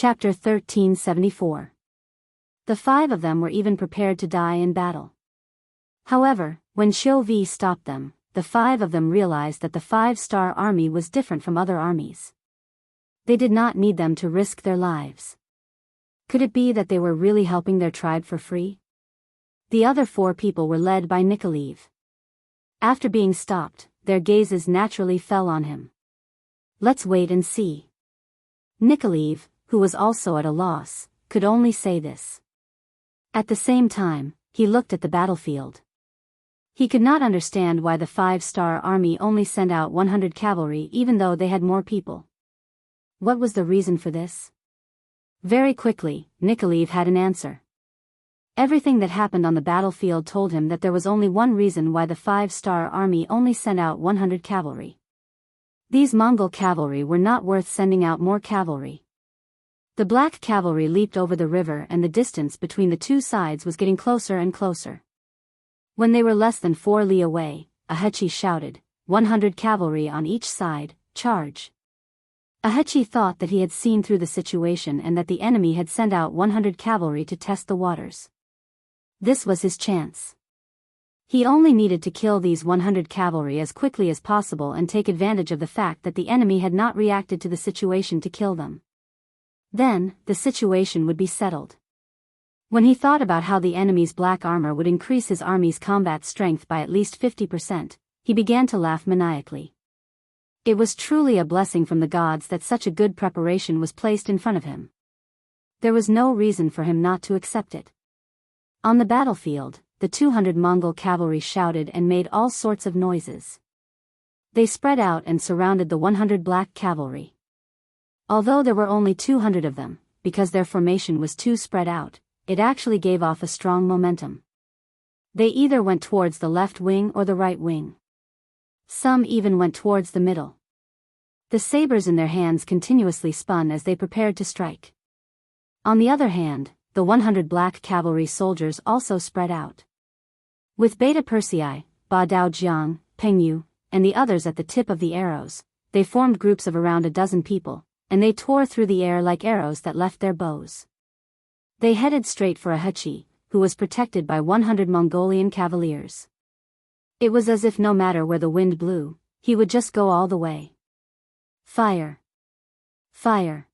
Chapter 1374. The 5 of them were even prepared to die in battle. However, when Xiu Vi stopped them, the 5 of them realized that the 5-star army was different from other armies. They did not need them to risk their lives. Could it be that they were really helping their tribe for free? The other 4 people were led by Nikoliv. After being stopped, their gazes naturally fell on him. Let's wait and see. Nikoliv, who was also at a loss, could only say this. At the same time, he looked at the battlefield. He could not understand why the 5-star army only sent out 100 cavalry even though they had more people. What was the reason for this? Very quickly, Nikoliv had an answer. Everything that happened on the battlefield told him that there was only one reason why the 5-star army only sent out 100 cavalry. These Mongol cavalry were not worth sending out more cavalry. The black cavalry leaped over the river and the distance between the 2 sides was getting closer and closer. When they were less than 4 li away, Ahechi shouted, 100 cavalry on each side, charge. Ahechi thought that he had seen through the situation and that the enemy had sent out 100 cavalry to test the waters. This was his chance. He only needed to kill these 100 cavalry as quickly as possible and take advantage of the fact that the enemy had not reacted to the situation to kill them. Then, the situation would be settled. When he thought about how the enemy's black armor would increase his army's combat strength by at least 50%, he began to laugh maniacally. It was truly a blessing from the gods that such a good preparation was placed in front of him. There was no reason for him not to accept it. On the battlefield, the 200 Mongol cavalry shouted and made all sorts of noises. They spread out and surrounded the 100 black cavalry. Although there were only 200 of them, because their formation was too spread out, it actually gave off a strong momentum. They either went towards the left wing or the right wing. Some even went towards the middle. The sabers in their hands continuously spun as they prepared to strike. On the other hand, the 100 black cavalry soldiers also spread out. With Beta Persei, Ba Dao Jiang, Pengyu, and the others at the tip of the arrows, they formed groups of around a dozen people, and they tore through the air like arrows that left their bows. They headed straight for Ahechi, who was protected by 100 Mongolian cavaliers. It was as if no matter where the wind blew, he would just go all the way. Fire! Fire!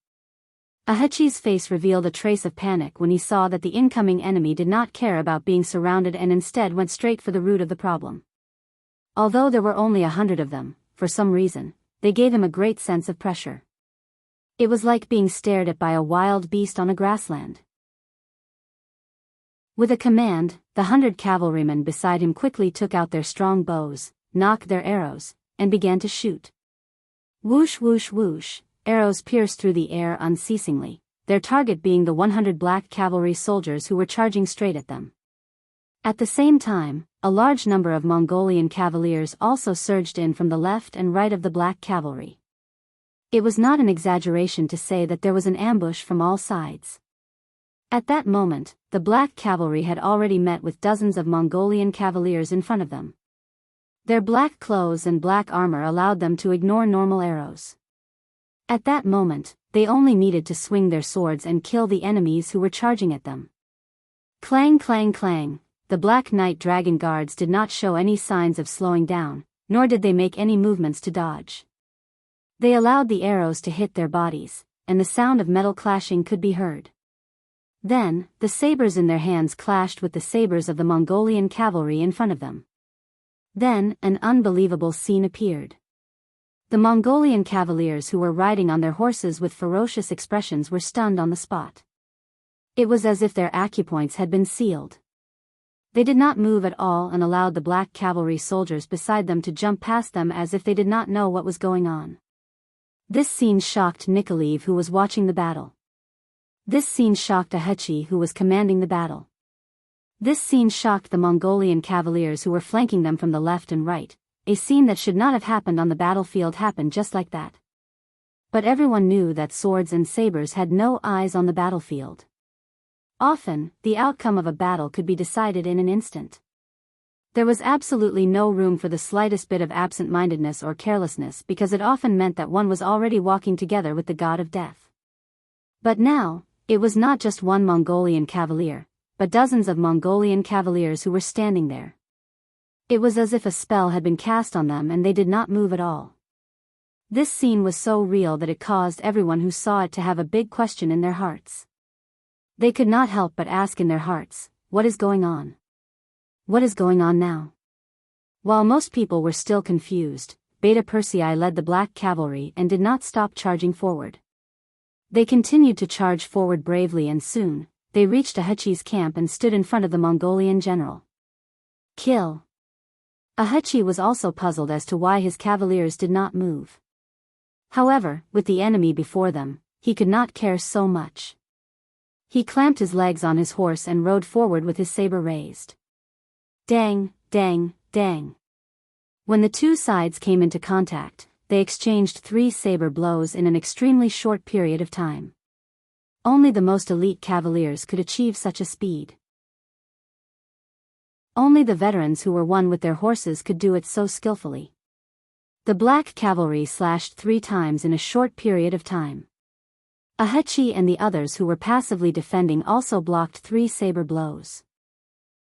Ahechi's face revealed a trace of panic when he saw that the incoming enemy did not care about being surrounded and instead went straight for the root of the problem. Although there were only 100 of them, for some reason, they gave him a great sense of pressure. It was like being stared at by a wild beast on a grassland. With a command, the 100 cavalrymen beside him quickly took out their strong bows, nocked their arrows, and began to shoot. Whoosh whoosh whoosh, arrows pierced through the air unceasingly, their target being the 100 black cavalry soldiers who were charging straight at them. At the same time, a large number of Mongolian cavaliers also surged in from the left and right of the black cavalry. It was not an exaggeration to say that there was an ambush from all sides. At that moment, the black cavalry had already met with dozens of Mongolian cavaliers in front of them. Their black clothes and black armor allowed them to ignore normal arrows. At that moment, they only needed to swing their swords and kill the enemies who were charging at them. Clang clang clang, the Black Knight Dragon Guards did not show any signs of slowing down, nor did they make any movements to dodge. They allowed the arrows to hit their bodies, and the sound of metal clashing could be heard. Then, the sabers in their hands clashed with the sabers of the Mongolian cavalry in front of them. Then, an unbelievable scene appeared. The Mongolian cavaliers who were riding on their horses with ferocious expressions were stunned on the spot. It was as if their acupoints had been sealed. They did not move at all and allowed the black cavalry soldiers beside them to jump past them as if they did not know what was going on. This scene shocked Nikoliv, who was watching the battle. This scene shocked Ahechi, who was commanding the battle. This scene shocked the Mongolian cavaliers who were flanking them from the left and right. A scene that should not have happened on the battlefield happened just like that. But everyone knew that swords and sabers had no eyes on the battlefield. Often, the outcome of a battle could be decided in an instant. There was absolutely no room for the slightest bit of absent-mindedness or carelessness because it often meant that one was already walking together with the god of death. But now, it was not just one Mongolian cavalier, but dozens of Mongolian cavaliers who were standing there. It was as if a spell had been cast on them and they did not move at all. This scene was so real that it caused everyone who saw it to have a big question in their hearts. They could not help but ask in their hearts, what is going on? What is going on now? While most people were still confused, Beta Persei led the black cavalry and did not stop charging forward. They continued to charge forward bravely and soon, they reached Ahechi's camp and stood in front of the Mongolian general. Kill. Ahechi was also puzzled as to why his cavaliers did not move. However, with the enemy before them, he could not care so much. He clamped his legs on his horse and rode forward with his saber raised. Dang, dang, dang. When the two sides came into contact, they exchanged 3 saber blows in an extremely short period of time. Only the most elite cavaliers could achieve such a speed. Only the veterans who were one with their horses could do it so skillfully. The black cavalry slashed 3 times in a short period of time. Ahechi and the others who were passively defending also blocked 3 saber blows.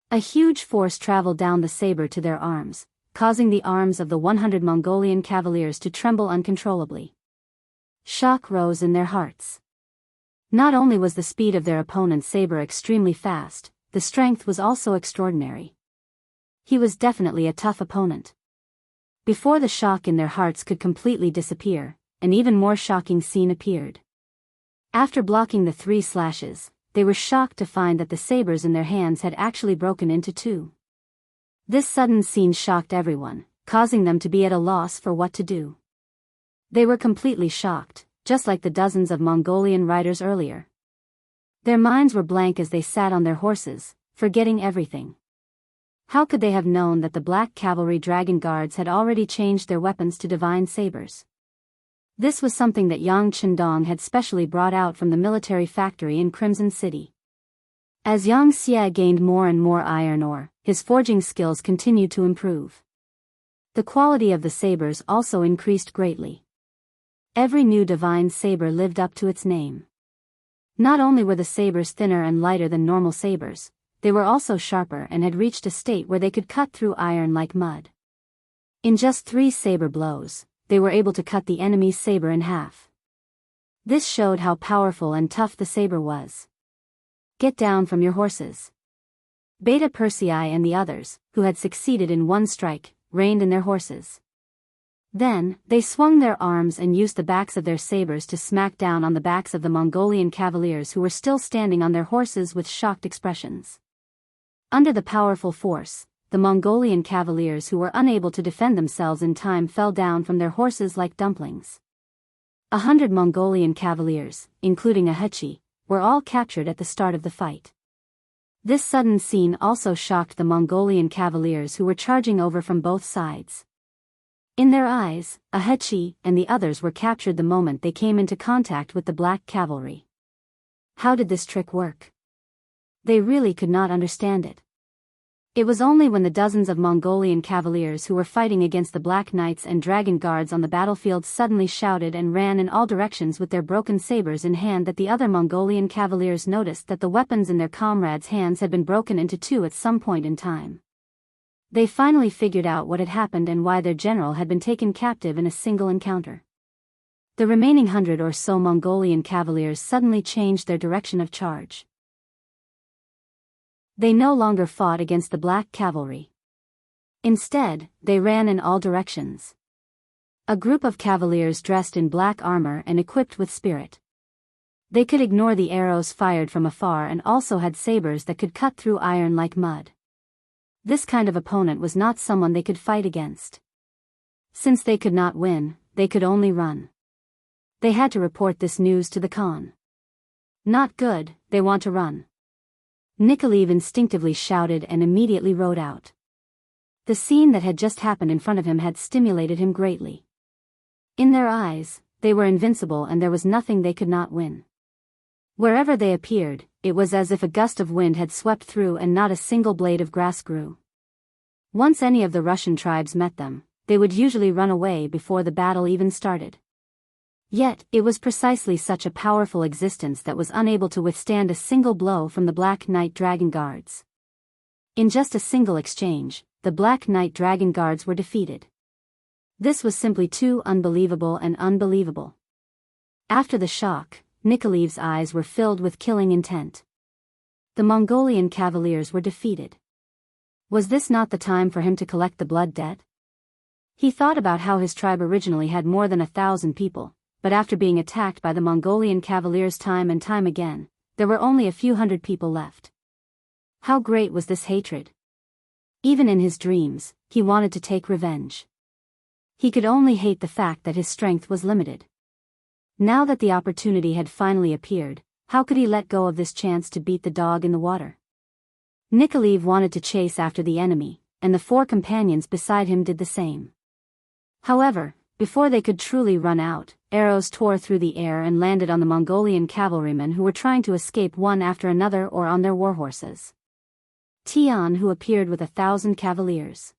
A huge force traveled down the saber to their arms, causing the arms of the 100 Mongolian cavaliers to tremble uncontrollably. Shock rose in their hearts. Not only was the speed of their opponent's saber extremely fast, the strength was also extraordinary. He was definitely a tough opponent. Before the shock in their hearts could completely disappear, an even more shocking scene appeared. After blocking the 3 slashes, they were shocked to find that the sabers in their hands had actually broken into 2. This sudden scene shocked everyone, causing them to be at a loss for what to do. They were completely shocked, just like the dozens of Mongolian riders earlier. Their minds were blank as they sat on their horses, forgetting everything. How could they have known that the black cavalry dragon guards had already changed their weapons to divine sabers? This was something that Yang Chendong had specially brought out from the military factory in Crimson City. As Yang Xie gained more and more iron ore, his forging skills continued to improve. The quality of the sabers also increased greatly. Every new divine saber lived up to its name. Not only were the sabers thinner and lighter than normal sabers, they were also sharper and had reached a state where they could cut through iron like mud. In just 3 saber blows, they were able to cut the enemy's saber in half. This showed how powerful and tough the saber was. Get down from your horses. Beta Persei and the others, who had succeeded in one strike, reined in their horses. Then, they swung their arms and used the backs of their sabers to smack down on the backs of the Mongolian cavaliers who were still standing on their horses with shocked expressions. Under the powerful force, the Mongolian cavaliers who were unable to defend themselves in time fell down from their horses like dumplings. 100 Mongolian cavaliers, including Ahechi, were all captured at the start of the fight. This sudden scene also shocked the Mongolian cavaliers who were charging over from both sides. In their eyes, Ahechi and the others were captured the moment they came into contact with the black cavalry. How did this trick work? They really could not understand it. It was only when the dozens of Mongolian cavaliers who were fighting against the Black Knights and Dragon Guards on the battlefield suddenly shouted and ran in all directions with their broken sabers in hand that the other Mongolian cavaliers noticed that the weapons in their comrades' hands had been broken into 2 at some point in time. They finally figured out what had happened and why their general had been taken captive in a single encounter. The remaining 100 or so Mongolian cavaliers suddenly changed their direction of charge. They no longer fought against the black cavalry. Instead, they ran in all directions. A group of cavaliers dressed in black armor and equipped with spirit. They could ignore the arrows fired from afar and also had sabers that could cut through iron like mud. This kind of opponent was not someone they could fight against. Since they could not win, they could only run. They had to report this news to the Khan. Not good, they want to run. Nikolaev instinctively shouted and immediately rode out. The scene that had just happened in front of him had stimulated him greatly. In their eyes, they were invincible and there was nothing they could not win. Wherever they appeared, it was as if a gust of wind had swept through and not a single blade of grass grew. Once any of the Russian tribes met them, they would usually run away before the battle even started. Yet, it was precisely such a powerful existence that was unable to withstand a single blow from the Black Knight Dragon Guards. In just a single exchange, the Black Knight Dragon Guards were defeated. This was simply too unbelievable and unbelievable. After the shock, Nikolaev's eyes were filled with killing intent. The Mongolian cavaliers were defeated. Was this not the time for him to collect the blood debt? He thought about how his tribe originally had more than 1,000 people, but after being attacked by the Mongolian cavaliers time and time again, there were only a few hundred people left. How great was this hatred? Even in his dreams, he wanted to take revenge. He could only hate the fact that his strength was limited. Now that the opportunity had finally appeared, how could he let go of this chance to beat the dog in the water? Nikolaev wanted to chase after the enemy, and the 4 companions beside him did the same. However, before they could truly run out, arrows tore through the air and landed on the Mongolian cavalrymen who were trying to escape one after another or on their warhorses. Tian, who appeared with 1,000 cavaliers.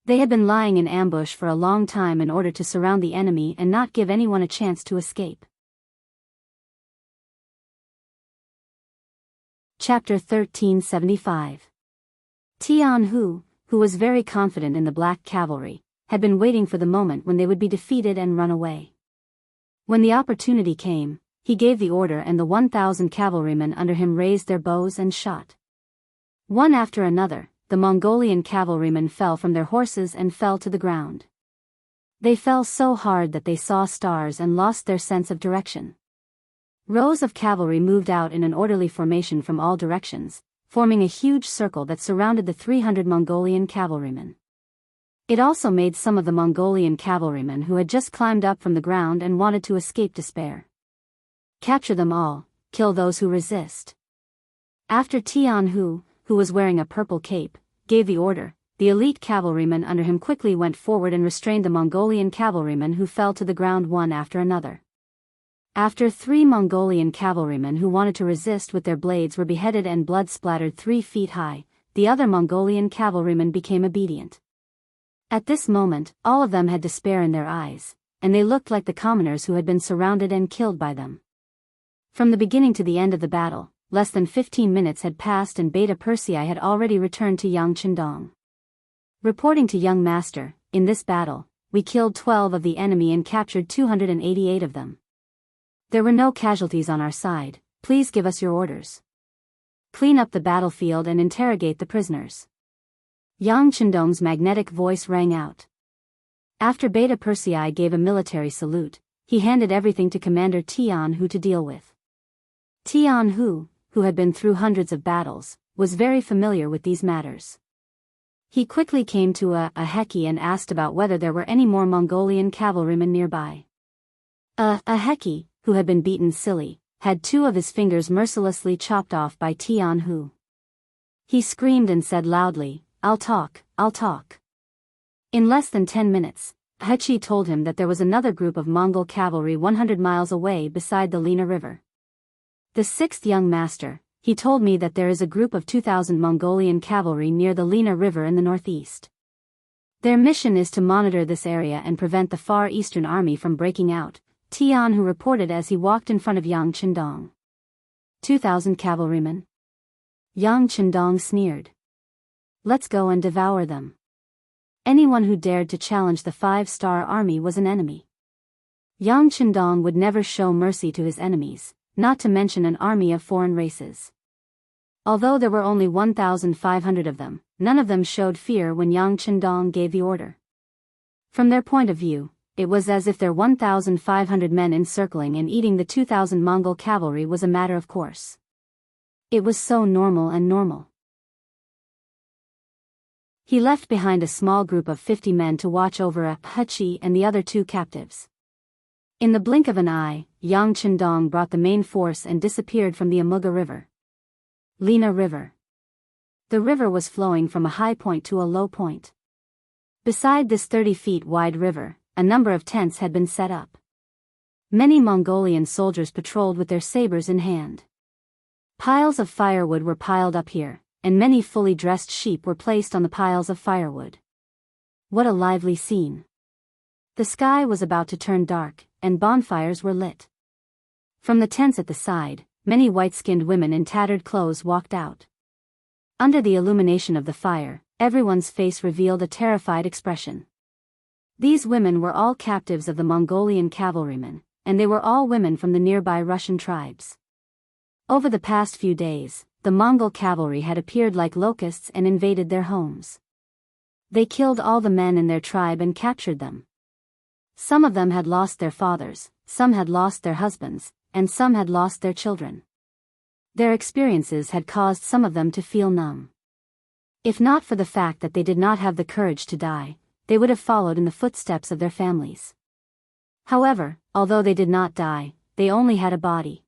They had been lying in ambush for a long time in order to surround the enemy and not give anyone a chance to escape. Chapter 1375. Tian, who was very confident in the Black Cavalry, had been waiting for the moment when they would be defeated and run away. When the opportunity came, he gave the order and the 1,000 cavalrymen under him raised their bows and shot. One after another, the Mongolian cavalrymen fell from their horses and fell to the ground. They fell so hard that they saw stars and lost their sense of direction. Rows of cavalry moved out in an orderly formation from all directions, forming a huge circle that surrounded the 300 Mongolian cavalrymen. It also made some of the Mongolian cavalrymen who had just climbed up from the ground and wanted to escape despair. Capture them all, kill those who resist. After Tian, who was wearing a purple cape, gave the order, the elite cavalrymen under him quickly went forward and restrained the Mongolian cavalrymen who fell to the ground one after another. After 3 Mongolian cavalrymen who wanted to resist with their blades were beheaded and blood splattered 3 feet high, the other Mongolian cavalrymen became obedient. At this moment, all of them had despair in their eyes, and they looked like the commoners who had been surrounded and killed by them. From the beginning to the end of the battle, less than 15 minutes had passed and Beta Persei had already returned to Yang Chendong. Reporting to young master, in this battle, we killed 12 of the enemy and captured 288 of them. There were no casualties on our side, please give us your orders. Clean up the battlefield and interrogate the prisoners. Yang Chendong's magnetic voice rang out. After Beta Persei gave a military salute, he handed everything to Commander Tian Hu to deal with. Tian Hu had been through hundreds of battles, was very familiar with these matters. He quickly came to a Heki and asked about whether there were any more Mongolian cavalrymen nearby. A Heki, who had been beaten silly, had 2 of his fingers mercilessly chopped off by Tian Hu. He screamed and said loudly, I'll talk. In less than 10 minutes, Hechi told him that there was another group of Mongol cavalry 100 miles away beside the Lena River. The 6th young master, he told me that there is a group of 2,000 Mongolian cavalry near the Lena River in the northeast. Their mission is to monitor this area and prevent the Far Eastern Army from breaking out, Tian Hu reported as he walked in front of Yang Chendong. 2,000 cavalrymen? Yang Chendong sneered. Let's go and devour them. Anyone who dared to challenge the 5-star army was an enemy. Yang Chendong would never show mercy to his enemies, not to mention an army of foreign races. Although there were only 1,500 of them, none of them showed fear when Yang Chendong gave the order. From their point of view, it was as if their 1,500 men encircling and eating the 2,000 Mongol cavalry was a matter of course. It was so normal. He left behind a small group of 50 men to watch over a Hechi and the other 2 captives. In the blink of an eye, Yang Chendong brought the main force and disappeared from the Amuga River. Lena River. The river was flowing from a high point to a low point. Beside this 30 feet wide river, a number of tents had been set up. Many Mongolian soldiers patrolled with their sabers in hand. Piles of firewood were piled up here, and many fully dressed sheep were placed on the piles of firewood. What a lively scene. The sky was about to turn dark, and bonfires were lit. From the tents at the side, many white-skinned women in tattered clothes walked out. Under the illumination of the fire, everyone's face revealed a terrified expression. These women were all captives of the Mongolian cavalrymen, and they were all women from the nearby Russian tribes. Over the past few days, the Mongol cavalry had appeared like locusts and invaded their homes. They killed all the men in their tribe and captured them. Some of them had lost their fathers, some had lost their husbands, and some had lost their children. Their experiences had caused some of them to feel numb. If not for the fact that they did not have the courage to die, they would have followed in the footsteps of their families. However, although they did not die, they only had a body.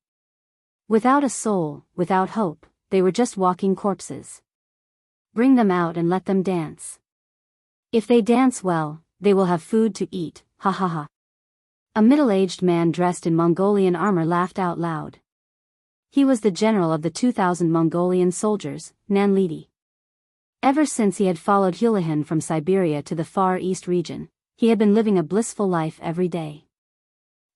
Without a soul, without hope, they were just walking corpses. Bring them out and let them dance. If they dance well, they will have food to eat, ha ha ha. A middle-aged man dressed in Mongolian armor laughed out loud. He was the general of the 2,000 Mongolian soldiers, Nanlidi. Ever since he had followed Hulahan from Siberia to the Far East region, he had been living a blissful life every day.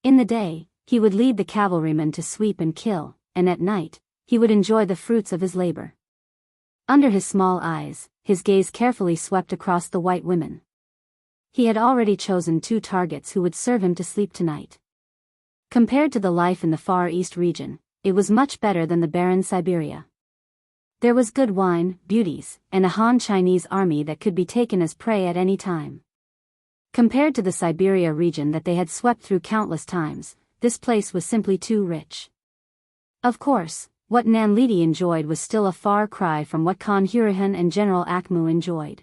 In the day, he would lead the cavalrymen to sweep and kill, and at night, he would enjoy the fruits of his labor. Under his small eyes, his gaze carefully swept across the white women. He had already chosen 2 targets who would serve him to sleep tonight. Compared to the life in the Far East region, it was much better than the barren Siberia. There was good wine, beauties, and a Han Chinese army that could be taken as prey at any time. Compared to the Siberia region that they had swept through countless times, this place was simply too rich. Of course, what Nanlidi enjoyed was still a far cry from what Khan Hurahan and General Akhmu enjoyed.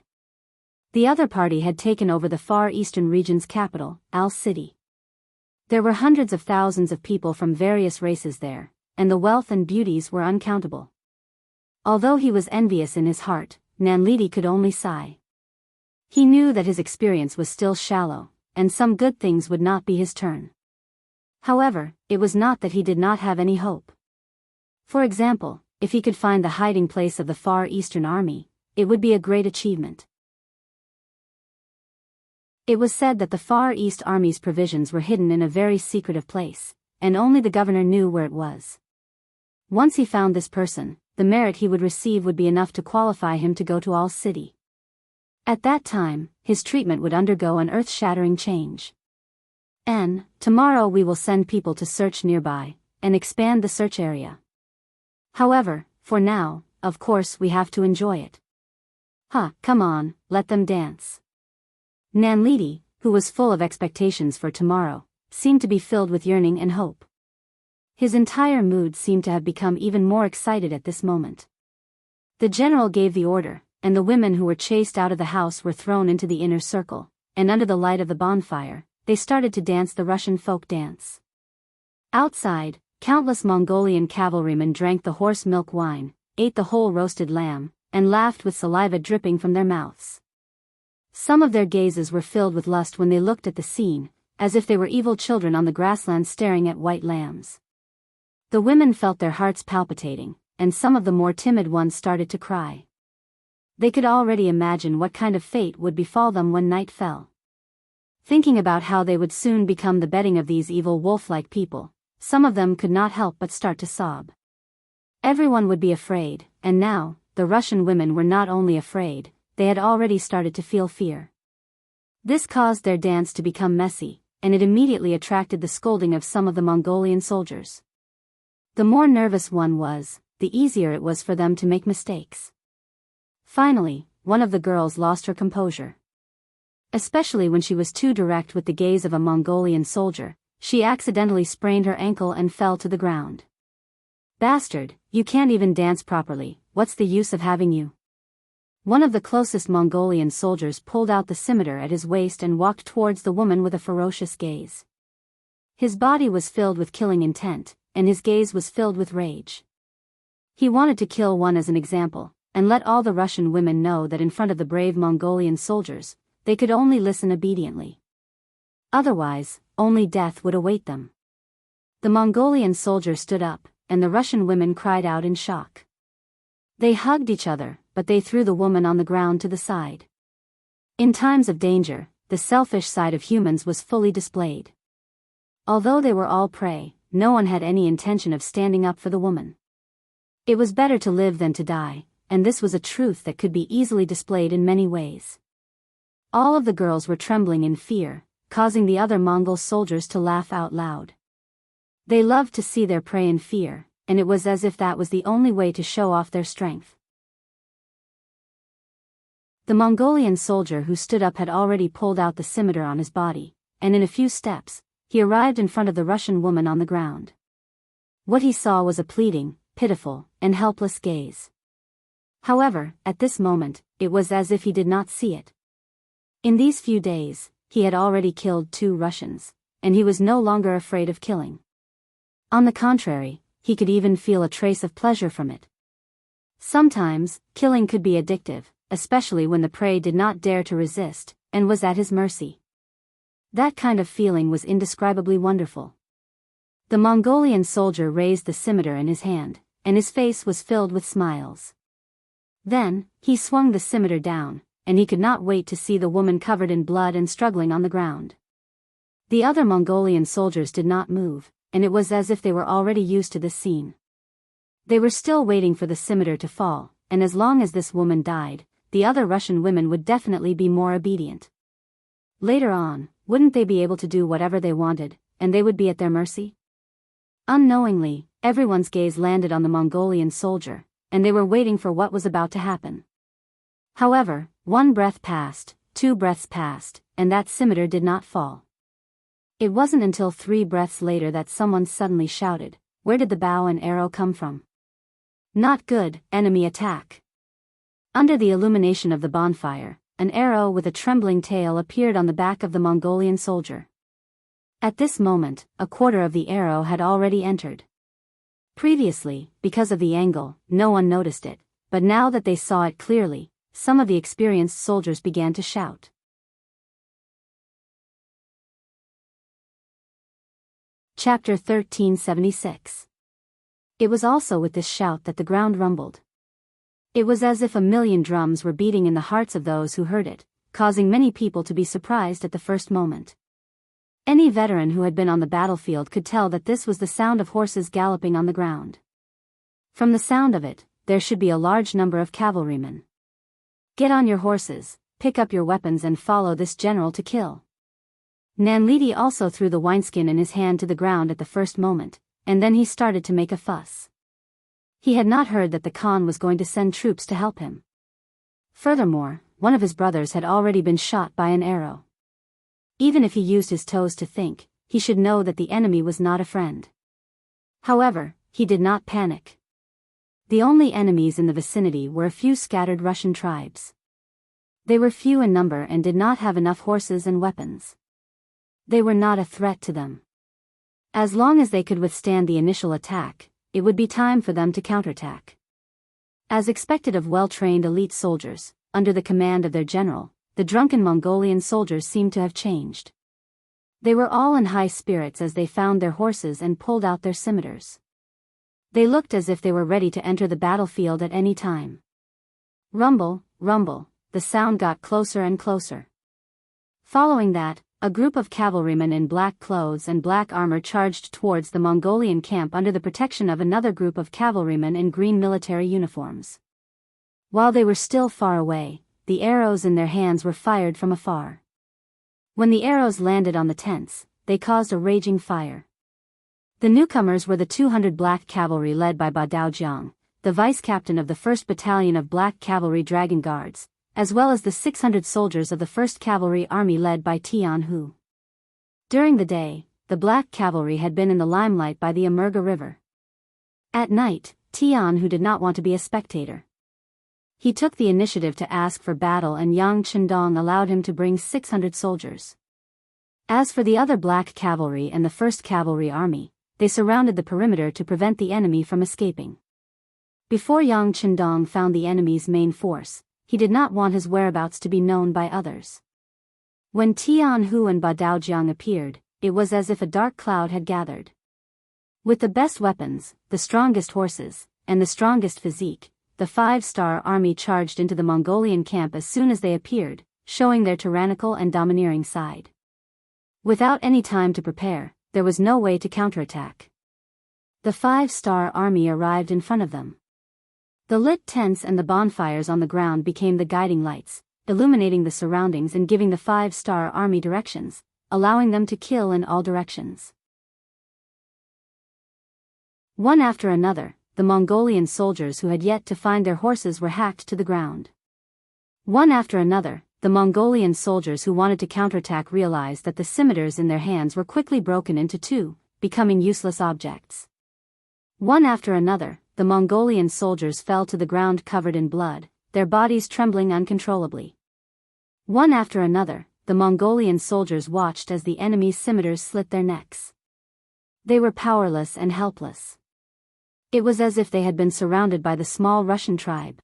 The other party had taken over the Far Eastern region's capital, Al City. There were hundreds of thousands of people from various races there, and the wealth and beauties were uncountable. Although he was envious in his heart, Nanlidi could only sigh. He knew that his experience was still shallow, and some good things would not be his turn. However, it was not that he did not have any hope. For example, if he could find the hiding place of the Far Eastern Army, it would be a great achievement. It was said that the Far East Army's provisions were hidden in a very secretive place, and only the governor knew where it was. Once he found this person, the merit he would receive would be enough to qualify him to go to Al City. At that time, his treatment would undergo an earth-shattering change. Tomorrow we will send people to search nearby, and expand the search area. However, for now, of course we have to enjoy it. Come on, let them dance. Nanlidi, who was full of expectations for tomorrow, seemed to be filled with yearning and hope. His entire mood seemed to have become even more excited at this moment. The general gave the order, and the women who were chased out of the house were thrown into the inner circle, and under the light of the bonfire, they started to dance the Russian folk dance. Outside, countless Mongolian cavalrymen drank the horse milk wine, ate the whole roasted lamb, and laughed with saliva dripping from their mouths. Some of their gazes were filled with lust when they looked at the scene, as if they were evil children on the grassland staring at white lambs. The women felt their hearts palpitating, and some of the more timid ones started to cry. They could already imagine what kind of fate would befall them when night fell. Thinking about how they would soon become the bedding of these evil wolf-like people, some of them could not help but start to sob. Everyone would be afraid, and now, the Russian women were not only afraid, they had already started to feel fear. This caused their dance to become messy, and it immediately attracted the scolding of some of the Mongolian soldiers. The more nervous one was, the easier it was for them to make mistakes. Finally, one of the girls lost her composure. Especially when she was too direct with the gaze of a Mongolian soldier, she accidentally sprained her ankle and fell to the ground. "Bastard, you can't even dance properly, what's the use of having you?" One of the closest Mongolian soldiers pulled out the scimitar at his waist and walked towards the woman with a ferocious gaze. His body was filled with killing intent, and his gaze was filled with rage. He wanted to kill one as an example, and let all the Russian women know that in front of the brave Mongolian soldiers, they could only listen obediently. Otherwise, only death would await them. The Mongolian soldier stood up, and the Russian women cried out in shock. They hugged each other, but they threw the woman on the ground to the side. In times of danger, the selfish side of humans was fully displayed. Although they were all prey, no one had any intention of standing up for the woman. It was better to live than to die, and this was a truth that could be easily displayed in many ways. All of the girls were trembling in fear, causing the other Mongol soldiers to laugh out loud. They loved to see their prey in fear, and it was as if that was the only way to show off their strength. The Mongolian soldier who stood up had already pulled out the scimitar on his body, and in a few steps, he arrived in front of the Russian woman on the ground. What he saw was a pleading, pitiful, and helpless gaze. However, at this moment, it was as if he did not see it. In these few days, he had already killed 2 Russians, and he was no longer afraid of killing. On the contrary, he could even feel a trace of pleasure from it. Sometimes, killing could be addictive, especially when the prey did not dare to resist, and was at his mercy. That kind of feeling was indescribably wonderful. The Mongolian soldier raised the scimitar in his hand, and his face was filled with smiles. Then, he swung the scimitar down, and he could not wait to see the woman covered in blood and struggling on the ground. The other Mongolian soldiers did not move, and it was as if they were already used to this scene. They were still waiting for the scimitar to fall, and as long as this woman died, the other Russian women would definitely be more obedient. Later on, wouldn't they be able to do whatever they wanted, and they would be at their mercy? Unknowingly, everyone's gaze landed on the Mongolian soldier, and they were waiting for what was about to happen. However, 1 breath passed, 2 breaths passed, and that scimitar did not fall. It wasn't until 3 breaths later that someone suddenly shouted, "Where did the bow and arrow come from?" "Not good, enemy attack." Under the illumination of the bonfire, an arrow with a trembling tail appeared on the back of the Mongolian soldier. At this moment, a quarter of the arrow had already entered. Previously, because of the angle, no one noticed it, but now that they saw it clearly, some of the experienced soldiers began to shout. Chapter 1376. It was also with this shout that the ground rumbled. It was as if a million drums were beating in the hearts of those who heard it, causing many people to be surprised at the first moment. Any veteran who had been on the battlefield could tell that this was the sound of horses galloping on the ground. From the sound of it, there should be a large number of cavalrymen. "Get on your horses, pick up your weapons and follow this general to kill." Nanlidi also threw the wineskin in his hand to the ground at the first moment, and then he started to make a fuss. He had not heard that the Khan was going to send troops to help him. Furthermore, one of his brothers had already been shot by an arrow. Even if he used his toes to think, he should know that the enemy was not a friend. However, he did not panic. The only enemies in the vicinity were a few scattered Russian tribes. They were few in number and did not have enough horses and weapons. They were not a threat to them. As long as they could withstand the initial attack, it would be time for them to counterattack. As expected of well-trained elite soldiers, under the command of their general, the drunken Mongolian soldiers seemed to have changed. They were all in high spirits as they found their horses and pulled out their scimitars. They looked as if they were ready to enter the battlefield at any time. Rumble, rumble, the sound got closer and closer. Following that, a group of cavalrymen in black clothes and black armor charged towards the Mongolian camp under the protection of another group of cavalrymen in green military uniforms. While they were still far away, the arrows in their hands were fired from afar. When the arrows landed on the tents, they caused a raging fire. The newcomers were the 200 black cavalry led by Badao Jiang, the vice-captain of the 1st Battalion of Black Cavalry Dragon Guards, as well as the 600 soldiers of the 1st Cavalry Army led by Jianghu. During the day, the Black Cavalry had been in the limelight by the Amurga River. At night, Jianghu did not want to be a spectator. He took the initiative to ask for battle and Yang Chendong allowed him to bring 600 soldiers. As for the other Black Cavalry and the 1st Cavalry Army, they surrounded the perimeter to prevent the enemy from escaping. Before Yang Chendong found the enemy's main force, he did not want his whereabouts to be known by others. When Tianhu and Badao Jiang appeared, it was as if a dark cloud had gathered. With the best weapons, the strongest horses, and the strongest physique, the 5-star army charged into the Mongolian camp as soon as they appeared, showing their tyrannical and domineering side. Without any time to prepare, there was no way to counterattack. The 5-star army arrived in front of them. The lit tents and the bonfires on the ground became the guiding lights, illuminating the surroundings and giving the 5-star army directions, allowing them to kill in all directions. One after another, the Mongolian soldiers who had yet to find their horses were hacked to the ground. One after another, the Mongolian soldiers who wanted to counterattack realized that the scimitars in their hands were quickly broken into two, becoming useless objects. One after another, the Mongolian soldiers fell to the ground covered in blood, their bodies trembling uncontrollably. One after another, the Mongolian soldiers watched as the enemy's scimitars slit their necks. They were powerless and helpless. It was as if they had been surrounded by the small Russian tribe.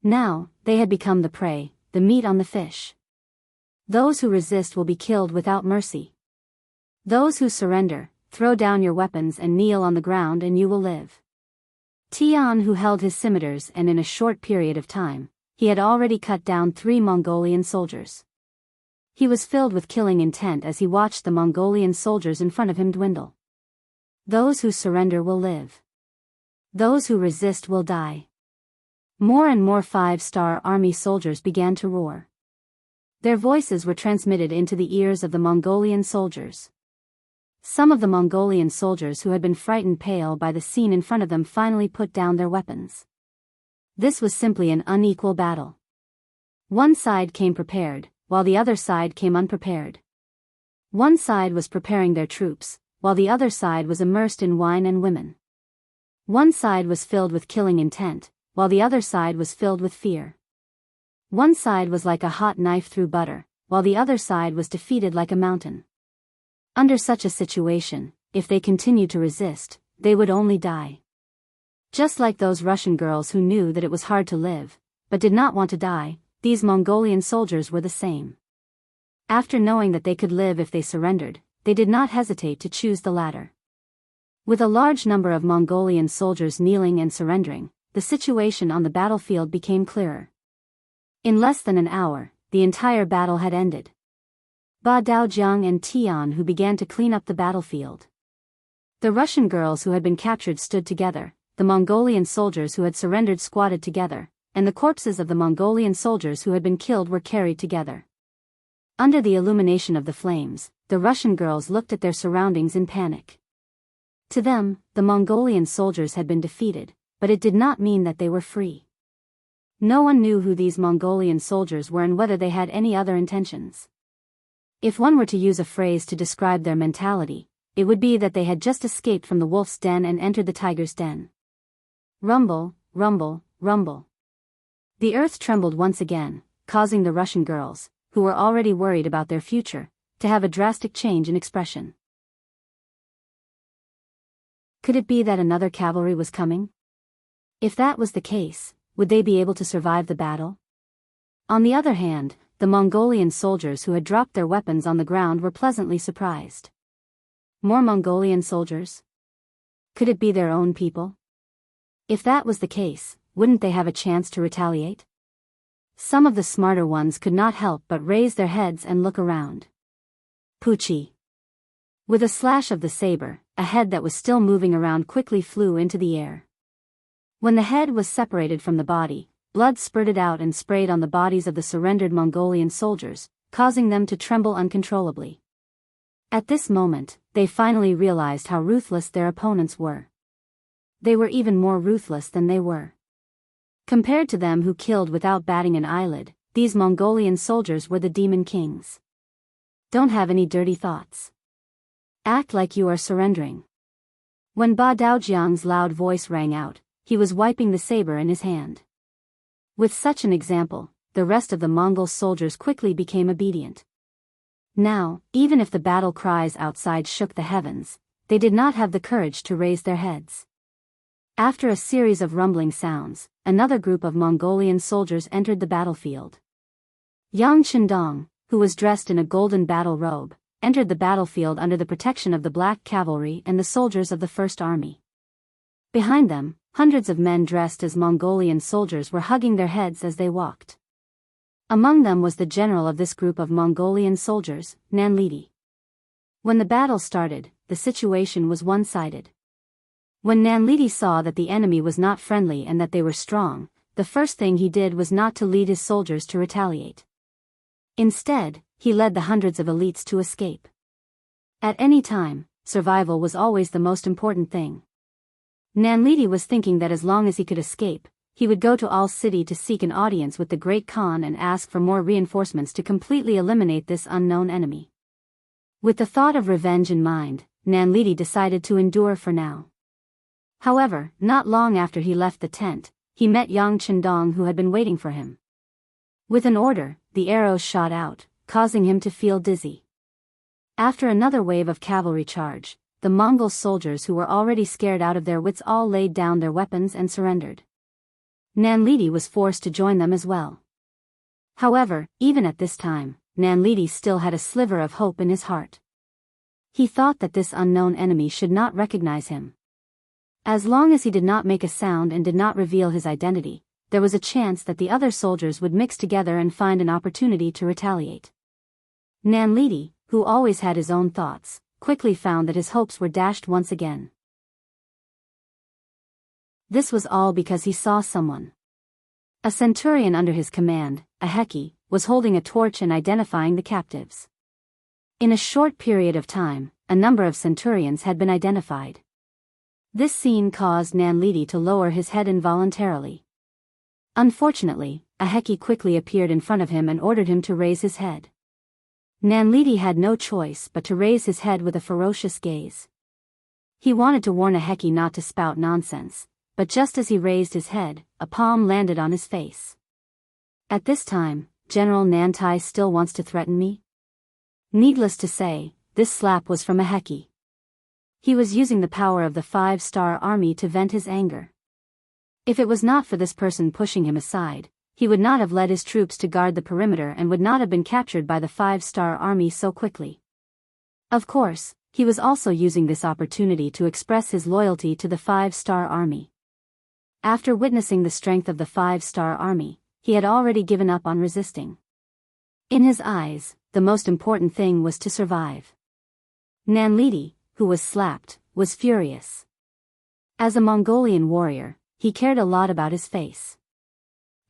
Now, they had become the prey, the meat on the fish. Those who resist will be killed without mercy. Those who surrender, throw down your weapons and kneel on the ground and you will live. Tian who held his scimitars, and in a short period of time, he had already cut down 3 Mongolian soldiers. He was filled with killing intent as he watched the Mongolian soldiers in front of him dwindle. Those who surrender will live. Those who resist will die. More and more 5-star army soldiers began to roar. Their voices were transmitted into the ears of the Mongolian soldiers. Some of the Mongolian soldiers who had been frightened pale by the scene in front of them finally put down their weapons. This was simply an unequal battle. One side came prepared, while the other side came unprepared. One side was preparing their troops, while the other side was immersed in wine and women. One side was filled with killing intent, while the other side was filled with fear. One side was like a hot knife through butter, while the other side was defeated like a mountain. Under such a situation, if they continued to resist, they would only die. Just like those Russian girls who knew that it was hard to live, but did not want to die, these Mongolian soldiers were the same. After knowing that they could live if they surrendered, they did not hesitate to choose the latter. With a large number of Mongolian soldiers kneeling and surrendering, the situation on the battlefield became clearer. In less than an hour, the entire battle had ended. Ba Daojiang and Tian who began to clean up the battlefield. The Russian girls who had been captured stood together, the Mongolian soldiers who had surrendered squatted together, and the corpses of the Mongolian soldiers who had been killed were carried together. Under the illumination of the flames, the Russian girls looked at their surroundings in panic. To them, the Mongolian soldiers had been defeated, but it did not mean that they were free. No one knew who these Mongolian soldiers were and whether they had any other intentions. If one were to use a phrase to describe their mentality, it would be that they had just escaped from the wolf's den and entered the tiger's den. Rumble, rumble, rumble. The earth trembled once again, causing the Russian girls, who were already worried about their future, to have a drastic change in expression. Could it be that another cavalry was coming? If that was the case, would they be able to survive the battle? On the other hand, the Mongolian soldiers who had dropped their weapons on the ground were pleasantly surprised. More Mongolian soldiers? Could it be their own people? If that was the case, wouldn't they have a chance to retaliate? Some of the smarter ones could not help but raise their heads and look around. Pucci. With a slash of the saber, a head that was still moving around quickly flew into the air. When the head was separated from the body, blood spurted out and sprayed on the bodies of the surrendered Mongolian soldiers, causing them to tremble uncontrollably. At this moment, they finally realized how ruthless their opponents were. They were even more ruthless than they were. Compared to them who killed without batting an eyelid, these Mongolian soldiers were the demon kings. Don't have any dirty thoughts. Act like you are surrendering. When Ba Daojiang's loud voice rang out, he was wiping the saber in his hand. With such an example, the rest of the Mongol soldiers quickly became obedient. Now, even if the battle cries outside shook the heavens, they did not have the courage to raise their heads. After a series of rumbling sounds, another group of Mongolian soldiers entered the battlefield. Yang Chendong, who was dressed in a golden battle robe, entered the battlefield under the protection of the Black Cavalry and the soldiers of the First Army. Behind them, hundreds of men dressed as Mongolian soldiers were hugging their heads as they walked. Among them was the general of this group of Mongolian soldiers, Nanlidi. When the battle started, the situation was one-sided. When Nanlidi saw that the enemy was not friendly and that they were strong, the first thing he did was not to lead his soldiers to retaliate. Instead, he led the hundreds of elites to escape. At any time, survival was always the most important thing. Nanlidi was thinking that as long as he could escape, he would go to Al City to seek an audience with the Great Khan and ask for more reinforcements to completely eliminate this unknown enemy. With the thought of revenge in mind, Nanlidi decided to endure for now. However, not long after he left the tent, he met Yang Chendong, who had been waiting for him. With an order, the arrows shot out, causing him to feel dizzy. After another wave of cavalry charge, the Mongol soldiers who were already scared out of their wits all laid down their weapons and surrendered. Nanlidi was forced to join them as well. However, even at this time, Nanlidi still had a sliver of hope in his heart. He thought that this unknown enemy should not recognize him. As long as he did not make a sound and did not reveal his identity, there was a chance that the other soldiers would mix together and find an opportunity to retaliate. Nanlidi, who always had his own thoughts, quickly found that his hopes were dashed once again. This was all because he saw someone. A centurion under his command, a Heki, was holding a torch and identifying the captives. In a short period of time, a number of centurions had been identified. This scene caused Nanlidi to lower his head involuntarily. Unfortunately, a Heki quickly appeared in front of him and ordered him to raise his head. Nanlidi had no choice but to raise his head with a ferocious gaze. He wanted to warn a Heki not to spout nonsense, but just as he raised his head, a palm landed on his face. At this time, General Nantai still wants to threaten me? Needless to say, this slap was from a Heki. He was using the power of the 5-star army to vent his anger. If it was not for this person pushing him aside, he would not have led his troops to guard the perimeter and would not have been captured by the 5-star army so quickly. Of course, he was also using this opportunity to express his loyalty to the 5-star army. After witnessing the strength of the 5-star army, he had already given up on resisting. In his eyes, the most important thing was to survive. Nanlidi, who was slapped, was furious. As a Mongolian warrior, he cared a lot about his face.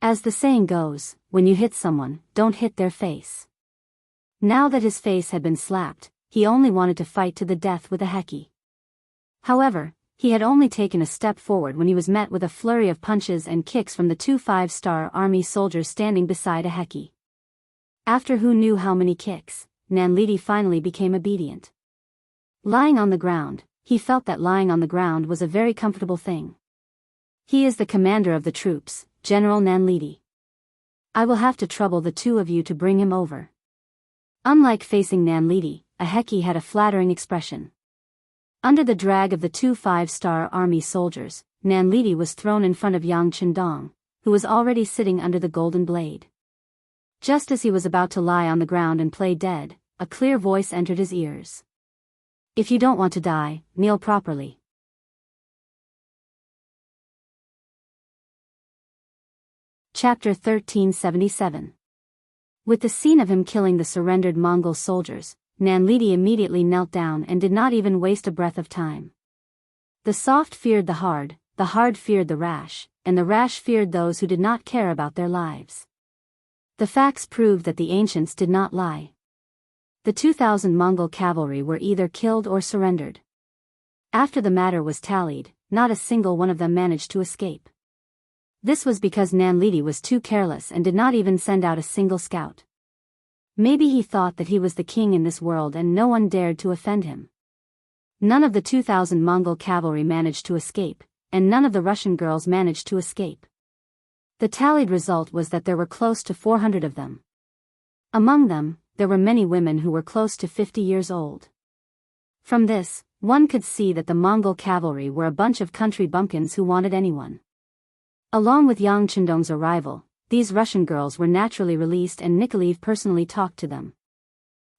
As the saying goes, when you hit someone, don't hit their face. Now that his face had been slapped, he only wanted to fight to the death with a Heki. However, he had only taken a step forward when he was met with a flurry of punches and kicks from the 2 5-star army soldiers standing beside a Heki. After who knew how many kicks, Nanlidi finally became obedient. Lying on the ground, he felt that lying on the ground was a very comfortable thing. He is the commander of the troops, General Nanlidi. I will have to trouble the two of you to bring him over. Unlike facing Nanlidi, a Heki had a flattering expression. Under the drag of the 2 5-star army soldiers, Nanlidi was thrown in front of Yang Chendong, who was already sitting under the golden blade. Just as he was about to lie on the ground and play dead, a clear voice entered his ears. If you don't want to die, kneel properly. Chapter 1377. With the scene of him killing the surrendered Mongol soldiers, Nanlidi immediately knelt down and did not even waste a breath of time. The soft feared the hard feared the rash, and the rash feared those who did not care about their lives. The facts proved that the ancients did not lie. The 2,000 Mongol cavalry were either killed or surrendered. After the matter was tallied, not a single one of them managed to escape. This was because Nanlidi was too careless and did not even send out a single scout. Maybe he thought that he was the king in this world and no one dared to offend him. None of the 2,000 Mongol cavalry managed to escape, and none of the Russian girls managed to escape. The tallied result was that there were close to 400 of them. Among them, there were many women who were close to 50 years old. From this, one could see that the Mongol cavalry were a bunch of country bumpkins who wanted anyone. Along with Yang Chendong's arrival, these Russian girls were naturally released and Nikolaev personally talked to them.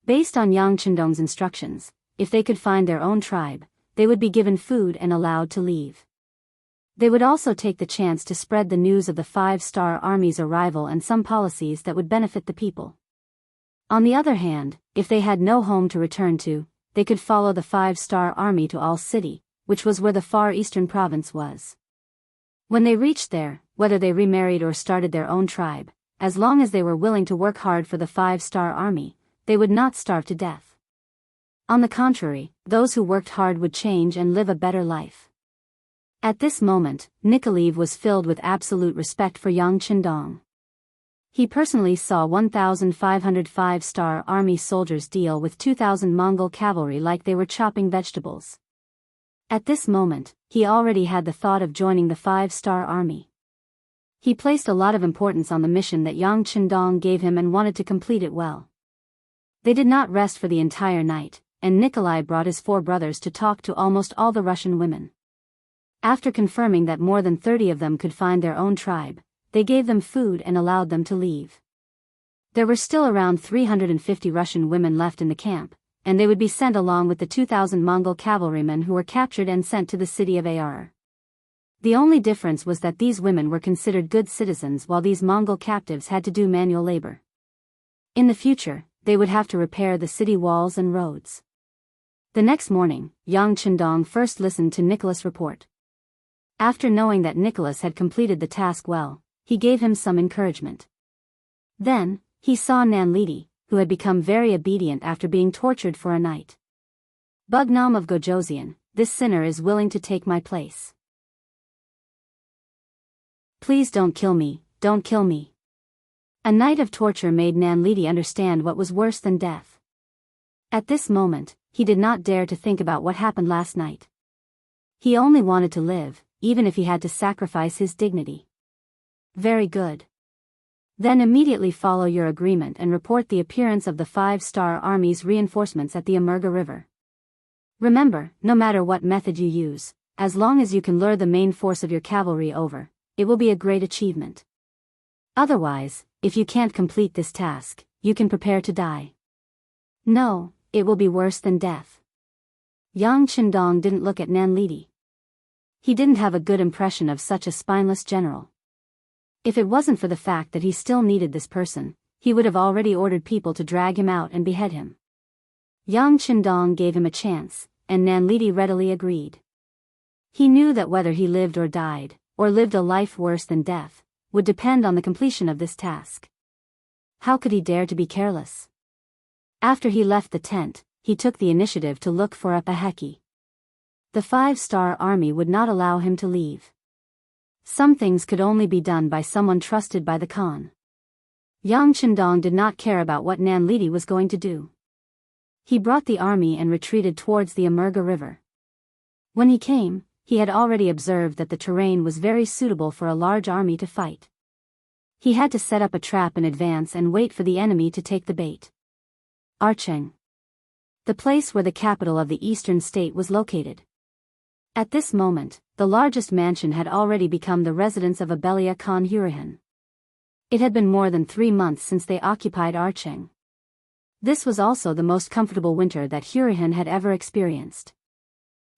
Based on Yang Chendong's instructions, if they could find their own tribe, they would be given food and allowed to leave. They would also take the chance to spread the news of the five-star army's arrival and some policies that would benefit the people. On the other hand, if they had no home to return to, they could follow the five-star army to All City, which was where the far eastern province was. When they reached there, whether they remarried or started their own tribe, as long as they were willing to work hard for the five-star army, they would not starve to death. On the contrary, those who worked hard would change and live a better life. At this moment, Nikolaev was filled with absolute respect for Yang Qindong. He personally saw 1,500 five-star army soldiers deal with 2,000 Mongol cavalry like they were chopping vegetables. At this moment, he already had the thought of joining the five-star army. He placed a lot of importance on the mission that Yang Qindong gave him and wanted to complete it well. They did not rest for the entire night, and Nikolai brought his 4 brothers to talk to almost all the Russian women. After confirming that more than 30 of them could find their own tribe, they gave them food and allowed them to leave. There were still around 350 Russian women left in the camp, and they would be sent along with the 2,000 Mongol cavalrymen who were captured and sent to the city of Ar. The only difference was that these women were considered good citizens while these Mongol captives had to do manual labor. In the future, they would have to repair the city walls and roads. The next morning, Yang Qindong first listened to Nicholas' report. After knowing that Nicholas had completed the task well, he gave him some encouragement. Then, he saw Nanlidi, who had become very obedient after being tortured for a night. Bugnam of Gojoseon, this sinner is willing to take my place. Please don't kill me, don't kill me. A night of torture made Nanlidi understand what was worse than death. At this moment, he did not dare to think about what happened last night. He only wanted to live, even if he had to sacrifice his dignity. Very good. Then immediately follow your agreement and report the appearance of the five-star army's reinforcements at the Amerga River. Remember, no matter what method you use, as long as you can lure the main force of your cavalry over, it will be a great achievement. Otherwise, if you can't complete this task, you can prepare to die. No, it will be worse than death. Yang Qindong didn't look at Nanlidi. He didn't have a good impression of such a spineless general. If it wasn't for the fact that he still needed this person, he would have already ordered people to drag him out and behead him. Yang Qindong gave him a chance, and Nanlidi readily agreed. He knew that whether he lived or died, or lived a life worse than death, would depend on the completion of this task. How could he dare to be careless? After he left the tent, he took the initiative to look for a Paheki. The five-star army would not allow him to leave. Some things could only be done by someone trusted by the Khan. Yang Qindong did not care about what Nanlidi was going to do. He brought the army and retreated towards the Amerga River. When he came, he had already observed that the terrain was very suitable for a large army to fight. He had to set up a trap in advance and wait for the enemy to take the bait. Archeng. The place where the capital of the eastern state was located. At this moment, the largest mansion had already become the residence of Abelia Khan Hurahan. It had been more than 3 months since they occupied Archeng. This was also the most comfortable winter that Hurahan had ever experienced.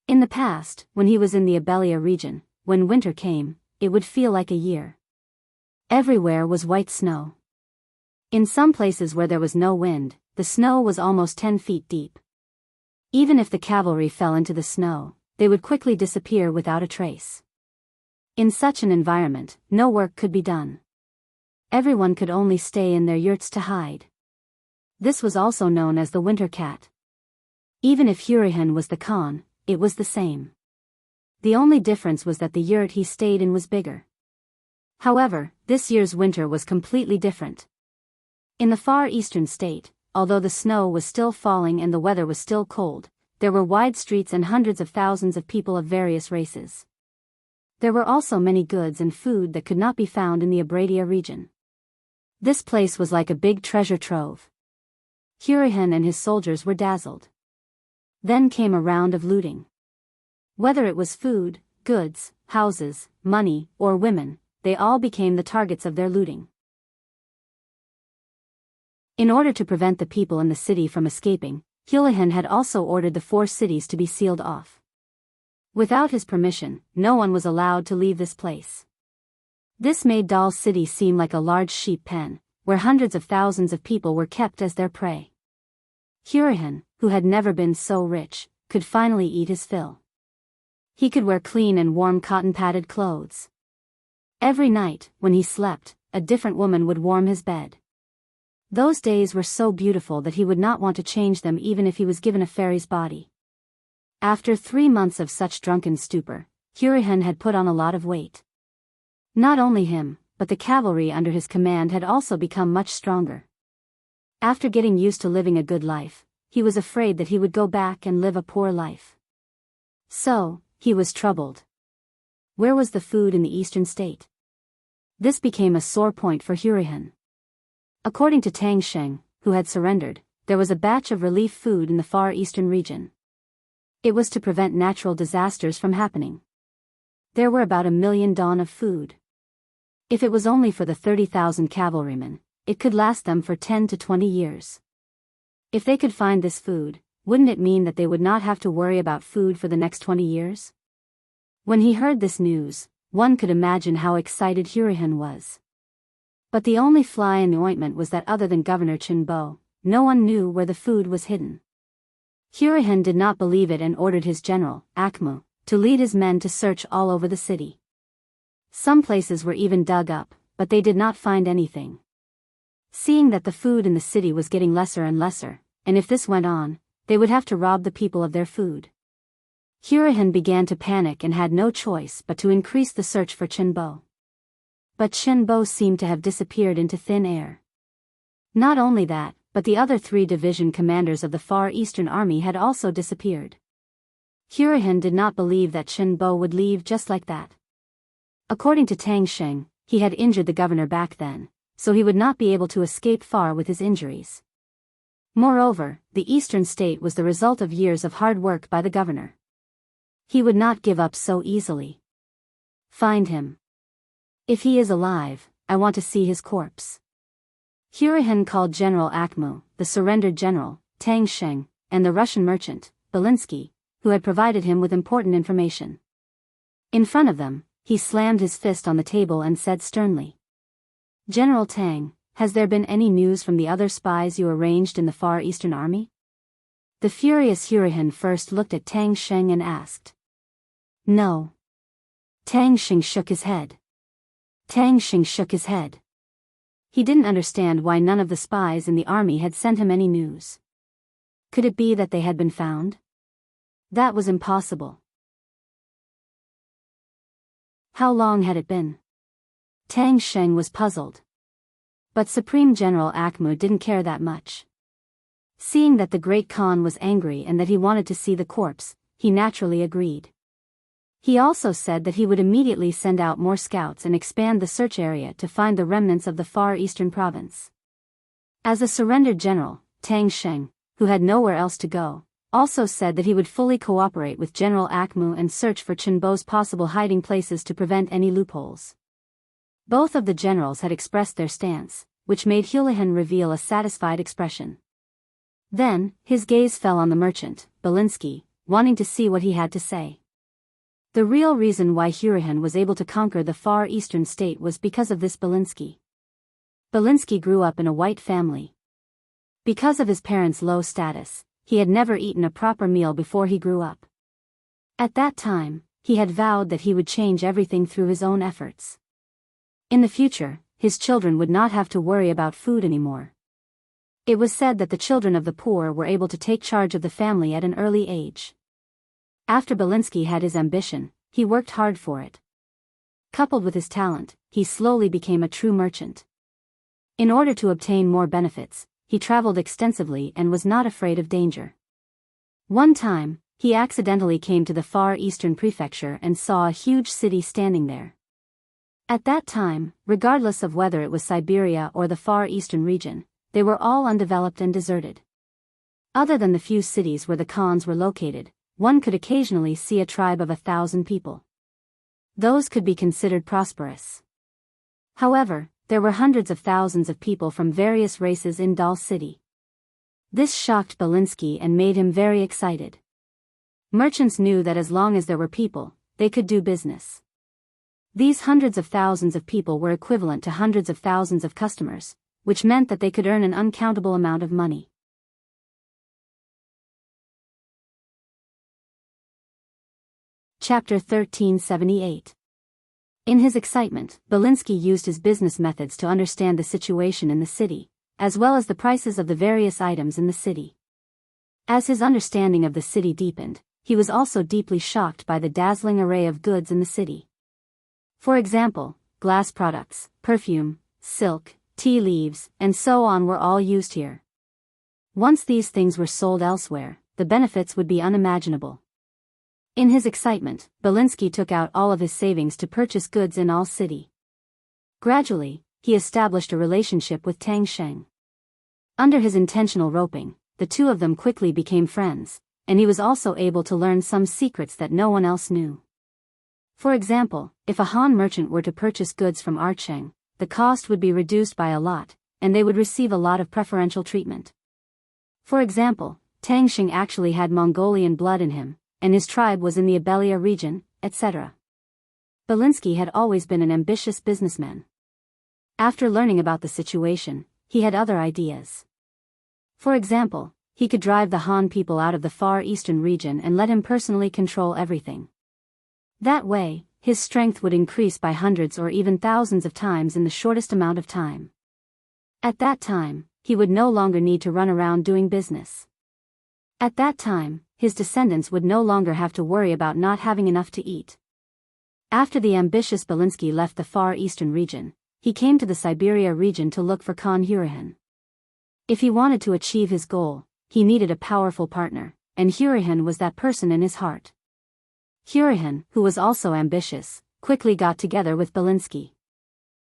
In the past, when he was in the Abelia region, when winter came, it would feel like a year. Everywhere was white snow. In some places where there was no wind, the snow was almost 10 feet deep. Even if the cavalry fell into the snow, they would quickly disappear without a trace. In such an environment, no work could be done. Everyone could only stay in their yurts to hide. This was also known as the winter cat. Even if Hurahan was the Khan, it was the same. The only difference was that the yurt he stayed in was bigger. However, this year's winter was completely different. In the far eastern state, although the snow was still falling and the weather was still cold, there were wide streets and hundreds of thousands of people of various races. There were also many goods and food that could not be found in the Abradia region. This place was like a big treasure trove. Hurahan and his soldiers were dazzled. Then came a round of looting. Whether it was food, goods, houses, money, or women, they all became the targets of their looting. In order to prevent the people in the city from escaping, Hurahan had also ordered the 4 cities to be sealed off. Without his permission, no one was allowed to leave this place. This made Dal City seem like a large sheep pen, where hundreds of thousands of people were kept as their prey. Hurahan, who had never been so rich, could finally eat his fill. He could wear clean and warm cotton-padded clothes. Every night, when he slept, a different woman would warm his bed. Those days were so beautiful that he would not want to change them even if he was given a fairy's body. After 3 months of such drunken stupor, Hurahan had put on a lot of weight. Not only him, but the cavalry under his command had also become much stronger. After getting used to living a good life, he was afraid that he would go back and live a poor life. So, he was troubled. Where was the food in the eastern state? This became a sore point for Hurahan. According to Tang Sheng, who had surrendered, there was a batch of relief food in the far eastern region. It was to prevent natural disasters from happening. There were about 1 million dawn of food. If it was only for the 30,000 cavalrymen, it could last them for 10 to 20 years. If they could find this food, wouldn't it mean that they would not have to worry about food for the next 20 years? When he heard this news, one could imagine how excited Hurahan was. But the only fly in the ointment was that other than Governor Qinbo, no one knew where the food was hidden. Hurahan did not believe it and ordered his general, Akmu, to lead his men to search all over the city. Some places were even dug up, but they did not find anything. Seeing that the food in the city was getting lesser and lesser, and if this went on, they would have to rob the people of their food. Hurahan began to panic and had no choice but to increase the search for Qinbo. But Qinbo seemed to have disappeared into thin air. Not only that, but the other 3 division commanders of the Far Eastern Army had also disappeared. Hurahan did not believe that Qinbo would leave just like that. According to Tang Sheng, he had injured the governor back then, so he would not be able to escape far with his injuries. Moreover, the eastern state was the result of years of hard work by the governor. He would not give up so easily. Find him. If he is alive, I want to see his corpse. Hurahan called General Akmu, the surrendered general, Tang Sheng, and the Russian merchant, Belinsky, who had provided him with important information. In front of them, he slammed his fist on the table and said sternly, "General Tang, has there been any news from the other spies you arranged in the Far Eastern Army?" The furious Hurahan first looked at Tang Sheng and asked. "No." Tang Sheng shook his head. Tang Sheng shook his head. He didn't understand why none of the spies in the army had sent him any news. Could it be that they had been found? That was impossible. How long had it been? Tang Sheng was puzzled. But Supreme General Akmu didn't care that much. Seeing that the Great Khan was angry and that he wanted to see the corpse, he naturally agreed. He also said that he would immediately send out more scouts and expand the search area to find the remnants of the Far Eastern province. As a surrendered general, Tang Sheng, who had nowhere else to go, also said that he would fully cooperate with General Akmu and search for Qinbo's possible hiding places to prevent any loopholes. Both of the generals had expressed their stance, which made Hurahan reveal a satisfied expression. Then, his gaze fell on the merchant, Belinsky, wanting to see what he had to say. The real reason why Hurahan was able to conquer the Far Eastern state was because of this Belinsky. Belinsky grew up in a white family. Because of his parents' low status, he had never eaten a proper meal before he grew up. At that time, he had vowed that he would change everything through his own efforts. In the future, his children would not have to worry about food anymore. It was said that the children of the poor were able to take charge of the family at an early age. After Belinsky had his ambition, he worked hard for it. Coupled with his talent, he slowly became a true merchant. In order to obtain more benefits, he traveled extensively and was not afraid of danger. One time, he accidentally came to the Far Eastern Prefecture and saw a huge city standing there. At that time, regardless of whether it was Siberia or the Far Eastern region, they were all undeveloped and deserted. Other than the few cities where the Khans were located, one could occasionally see a tribe of 1,000 people. Those could be considered prosperous. However, there were hundreds of thousands of people from various races in Dal City. This shocked Belinsky and made him very excited. Merchants knew that as long as there were people, they could do business. These hundreds of thousands of people were equivalent to hundreds of thousands of customers, which meant that they could earn an uncountable amount of money. Chapter 1378. In his excitement, Belinsky used his business methods to understand the situation in the city, as well as the prices of the various items in the city. As his understanding of the city deepened, he was also deeply shocked by the dazzling array of goods in the city. For example, glass products, perfume, silk, tea leaves, and so on were all used here. Once these things were sold elsewhere, the benefits would be unimaginable. In his excitement, Belinsky took out all of his savings to purchase goods in all city. Gradually, he established a relationship with Tang Sheng. Under his intentional roping, the two of them quickly became friends, and he was also able to learn some secrets that no one else knew. For example, if a Han merchant were to purchase goods from Archeng, the cost would be reduced by a lot, and they would receive a lot of preferential treatment. For example, Tang Sheng actually had Mongolian blood in him, and his tribe was in the Abelia region, etc. Belinsky had always been an ambitious businessman. After learning about the situation, he had other ideas. For example, he could drive the Han people out of the Far Eastern region and let him personally control everything. That way, his strength would increase by hundreds or even thousands of times in the shortest amount of time. At that time, he would no longer need to run around doing business. At that time, his descendants would no longer have to worry about not having enough to eat. After the ambitious Belinsky left the Far Eastern region, he came to the Siberia region to look for Khan Hurahan. If he wanted to achieve his goal, he needed a powerful partner, and Hurahan was that person in his heart. Hurahan, who was also ambitious, quickly got together with Belinsky.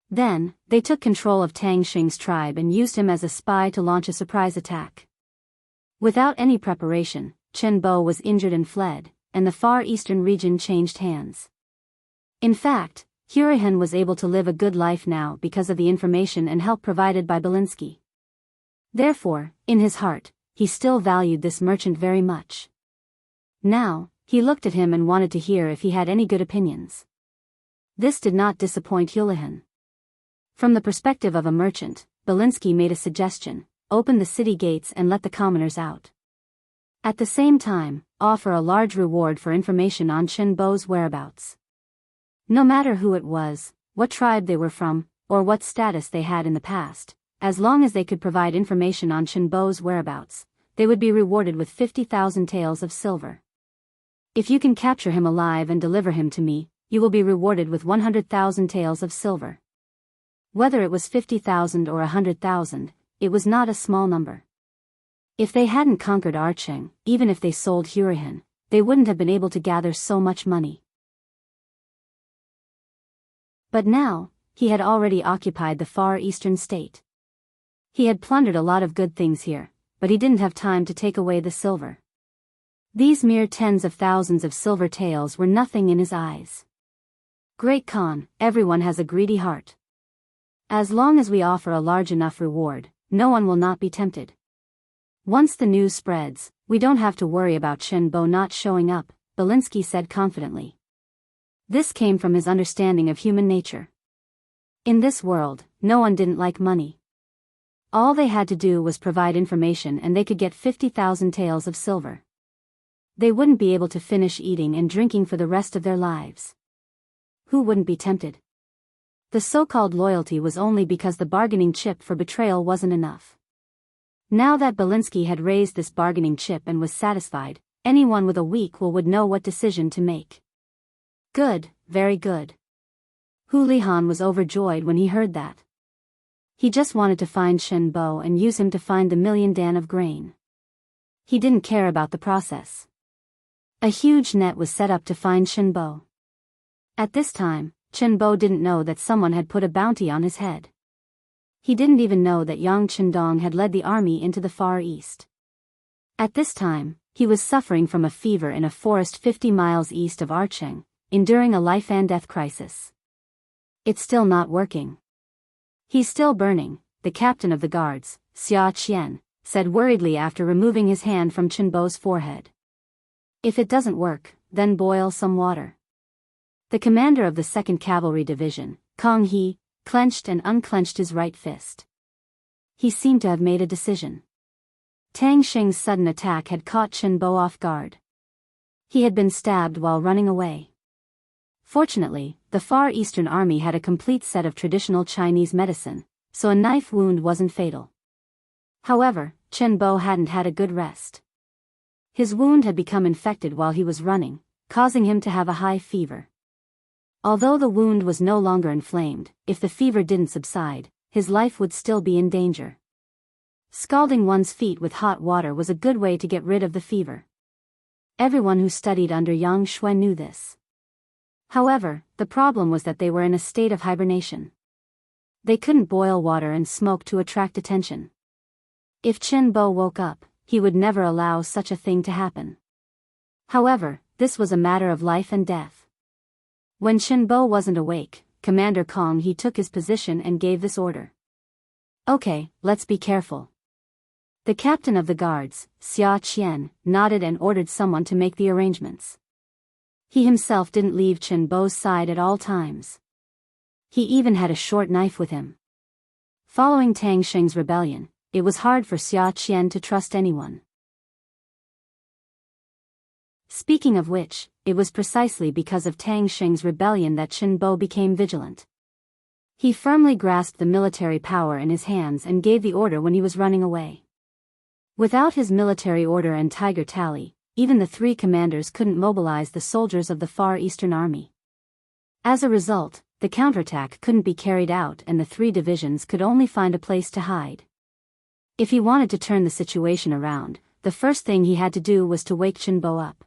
Then, they took control of Tang Sheng's tribe and used him as a spy to launch a surprise attack. Without any preparation, Chen Bo was injured and fled, and the Far Eastern region changed hands. In fact, Hurahan was able to live a good life now because of the information and help provided by Belinsky. Therefore, in his heart, he still valued this merchant very much. Now, he looked at him and wanted to hear if he had any good opinions. This did not disappoint Hurahan. From the perspective of a merchant, Belinsky made a suggestion: open the city gates and let the commoners out. At the same time, offer a large reward for information on Chen Bo's whereabouts. No matter who it was, what tribe they were from, or what status they had in the past, as long as they could provide information on Chen Bo's whereabouts, they would be rewarded with 50,000 taels of silver. If you can capture him alive and deliver him to me, you will be rewarded with 100,000 taels of silver. Whether it was 50,000 or 100,000, it was not a small number. If they hadn't conquered Archeng, even if they sold Hurahan, they wouldn't have been able to gather so much money. But now, he had already occupied the Far Eastern state. He had plundered a lot of good things here, but he didn't have time to take away the silver. These mere tens of thousands of silver taels were nothing in his eyes. Great Khan, everyone has a greedy heart. As long as we offer a large enough reward, no one will not be tempted. Once the news spreads, we don't have to worry about Chen Bo not showing up, Belinsky said confidently. This came from his understanding of human nature. In this world, no one didn't like money. All they had to do was provide information and they could get 50,000 taels of silver. They wouldn't be able to finish eating and drinking for the rest of their lives. Who wouldn't be tempted? The so-called loyalty was only because the bargaining chip for betrayal wasn't enough. Now that Belinsky had raised this bargaining chip and was satisfied, anyone with a weak will would know what decision to make. Good, very good. Hu Lihan was overjoyed when he heard that. He just wanted to find Chen Bo and use him to find the 1,000,000 dan of grain. He didn't care about the process. A huge net was set up to find Chen Bo. At this time, Chen Bo didn't know that someone had put a bounty on his head. He didn't even know that Yang Chendong had led the army into the Far East. At this time, he was suffering from a fever in a forest 50 miles east of Archeng, enduring a life-and-death crisis. It's still not working. He's still burning, the captain of the guards, Xia Qian, said worriedly after removing his hand from Chen Bo's forehead. If it doesn't work, then boil some water. The commander of the 2nd Cavalry Division, Kong He, clenched and unclenched his right fist. He seemed to have made a decision. Tang Xing's sudden attack had caught Chen Bo off guard. He had been stabbed while running away. Fortunately, the Far Eastern Army had a complete set of traditional Chinese medicine, so a knife wound wasn't fatal. However, Chen Bo hadn't had a good rest. His wound had become infected while he was running, causing him to have a high fever. Although the wound was no longer inflamed, if the fever didn't subside, his life would still be in danger. Scalding one's feet with hot water was a good way to get rid of the fever. Everyone who studied under Yang Shui knew this. However, the problem was that they were in a state of hibernation. They couldn't boil water and smoke to attract attention. If Chen Bo woke up, he would never allow such a thing to happen. However, this was a matter of life and death. When Chen Bo wasn't awake, Commander Kong He took his position and gave this order. Okay, let's be careful. The captain of the guards, Xia Qian, nodded and ordered someone to make the arrangements. He himself didn't leave Chen Bo's side at all times. He even had a short knife with him. Following Tang Xing's rebellion, it was hard for Xia Qian to trust anyone. Speaking of which, it was precisely because of Tang Xing's rebellion that Chen Bo became vigilant. He firmly grasped the military power in his hands and gave the order when he was running away. Without his military order and tiger tally, even the 3 commanders couldn't mobilize the soldiers of the Far Eastern Army. As a result, the counterattack couldn't be carried out and the 3 divisions could only find a place to hide. If he wanted to turn the situation around, the first thing he had to do was to wake Chen Bo up.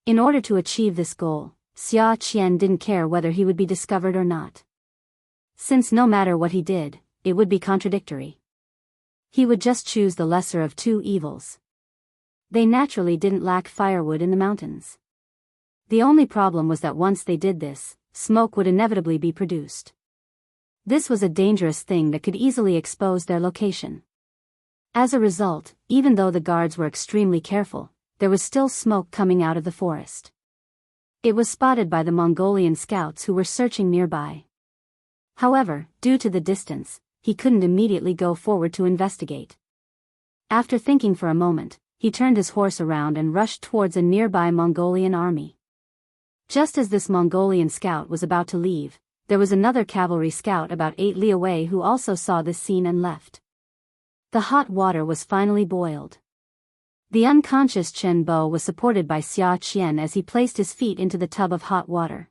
In order to achieve this goal, Xia Qian didn't care whether he would be discovered or not. Since no matter what he did, it would be contradictory. He would just choose the lesser of 2 evils. They naturally didn't lack firewood in the mountains. The only problem was that once they did this, smoke would inevitably be produced. This was a dangerous thing that could easily expose their location. As a result, even though the guards were extremely careful, there was still smoke coming out of the forest. It was spotted by the Mongolian scouts who were searching nearby. However, due to the distance, he couldn't immediately go forward to investigate. After thinking for a moment, he turned his horse around and rushed towards a nearby Mongolian army. Just as this Mongolian scout was about to leave, there was another cavalry scout about 8 li away who also saw this scene and left. The hot water was finally boiled. The unconscious Chen Bo was supported by Xia Qian as he placed his feet into the tub of hot water.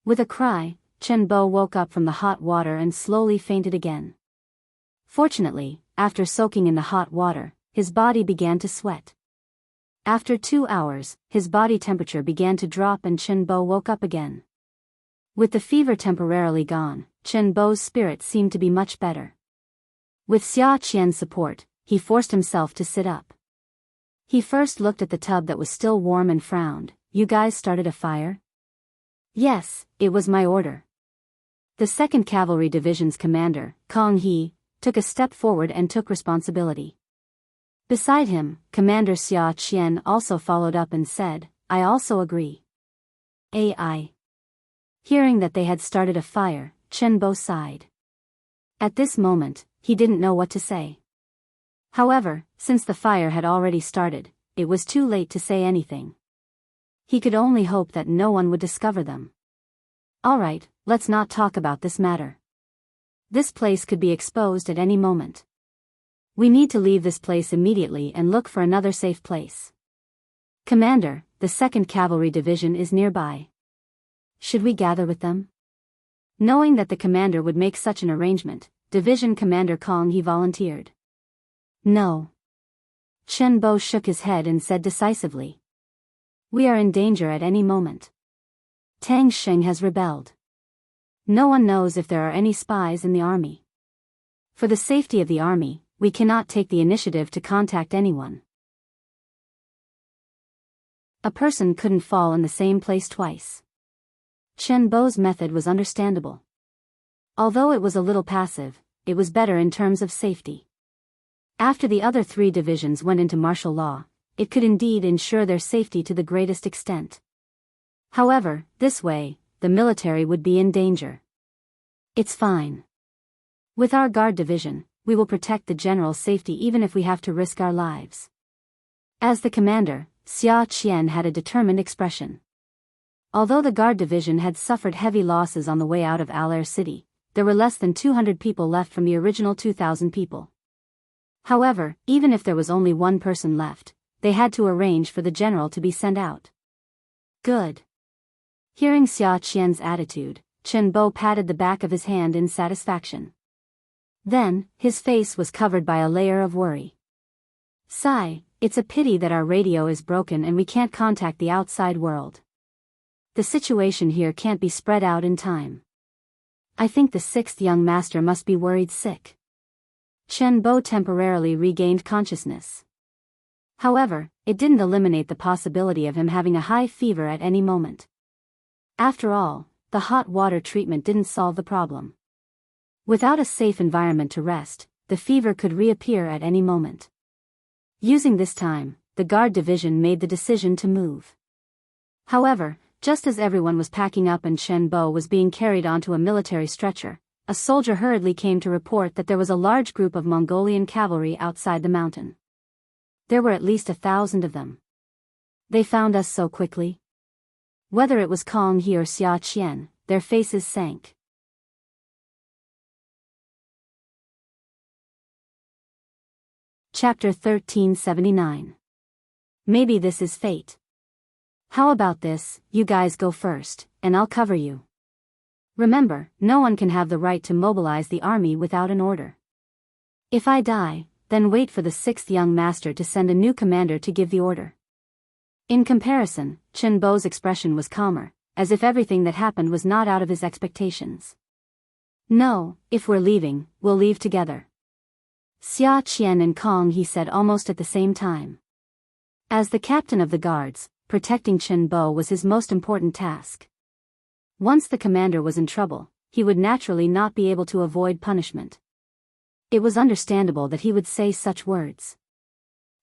With a cry, Chen Bo woke up from the hot water and slowly fainted again. Fortunately, after soaking in the hot water, his body began to sweat. After 2 hours, his body temperature began to drop and Chen Bo woke up again. With the fever temporarily gone, Chen Bo's spirits seemed to be much better. With Xia Qian's support, he forced himself to sit up. He first looked at the tub that was still warm and frowned. You guys started a fire? Yes, it was my order. The 2nd Cavalry Division's commander, Kong He, took a step forward and took responsibility. Beside him, Commander Xia Qian also followed up and said, I also agree. AI. Hearing that they had started a fire, Chen Bo sighed. At this moment, he didn't know what to say. However, since the fire had already started, it was too late to say anything. He could only hope that no one would discover them. Alright, let's not talk about this matter. This place could be exposed at any moment. We need to leave this place immediately and look for another safe place. Commander, the 2nd Cavalry Division is nearby. Should we gather with them? Knowing that the commander would make such an arrangement, Division Commander Kong He volunteered. No. Chen Bo shook his head and said decisively. We are in danger at any moment. Tang Xing has rebelled. No one knows if there are any spies in the army. For the safety of the army, we cannot take the initiative to contact anyone. A person couldn't fall in the same place twice. Chen Bo's method was understandable. Although it was a little passive, it was better in terms of safety. After the other 3 divisions went into martial law, it could indeed ensure their safety to the greatest extent. However, this way, the military would be in danger. It's fine. With our guard division, we will protect the general's safety even if we have to risk our lives. As the commander, Xia Qian had a determined expression. Although the guard division had suffered heavy losses on the way out of Al-Air City, there were less than 200 people left from the original 2,000 people. However, even if there was only one person left, they had to arrange for the general to be sent out. Good. Hearing Xia Qian's attitude, Chen Bo patted the back of his hand in satisfaction. Then, his face was covered by a layer of worry. Sigh, it's a pity that our radio is broken and we can't contact the outside world. The situation here can't be spread out in time. I think the sixth young master must be worried sick. Chen Bo temporarily regained consciousness. However, it didn't eliminate the possibility of him having a high fever at any moment. After all, the hot water treatment didn't solve the problem. Without a safe environment to rest, the fever could reappear at any moment. Using this time, the guard division made the decision to move. However, just as everyone was packing up and Chen Bo was being carried onto a military stretcher, a soldier hurriedly came to report that there was a large group of Mongolian cavalry outside the mountain. There were at least 1,000 of them. They found us so quickly. Whether it was Kong He or Xia Qian, their faces sank. Chapter 1379. Maybe this is fate. How about this, you guys go first, and I'll cover you. Remember, no one can have the right to mobilize the army without an order. If I die, then wait for the sixth young master to send a new commander to give the order. In comparison, Chen Bo's expression was calmer, as if everything that happened was not out of his expectations. No, if we're leaving, we'll leave together. Xia Qian and Kong He said almost at the same time. As the captain of the guards, protecting Chen Bo was his most important task. Once the commander was in trouble, he would naturally not be able to avoid punishment. It was understandable that he would say such words.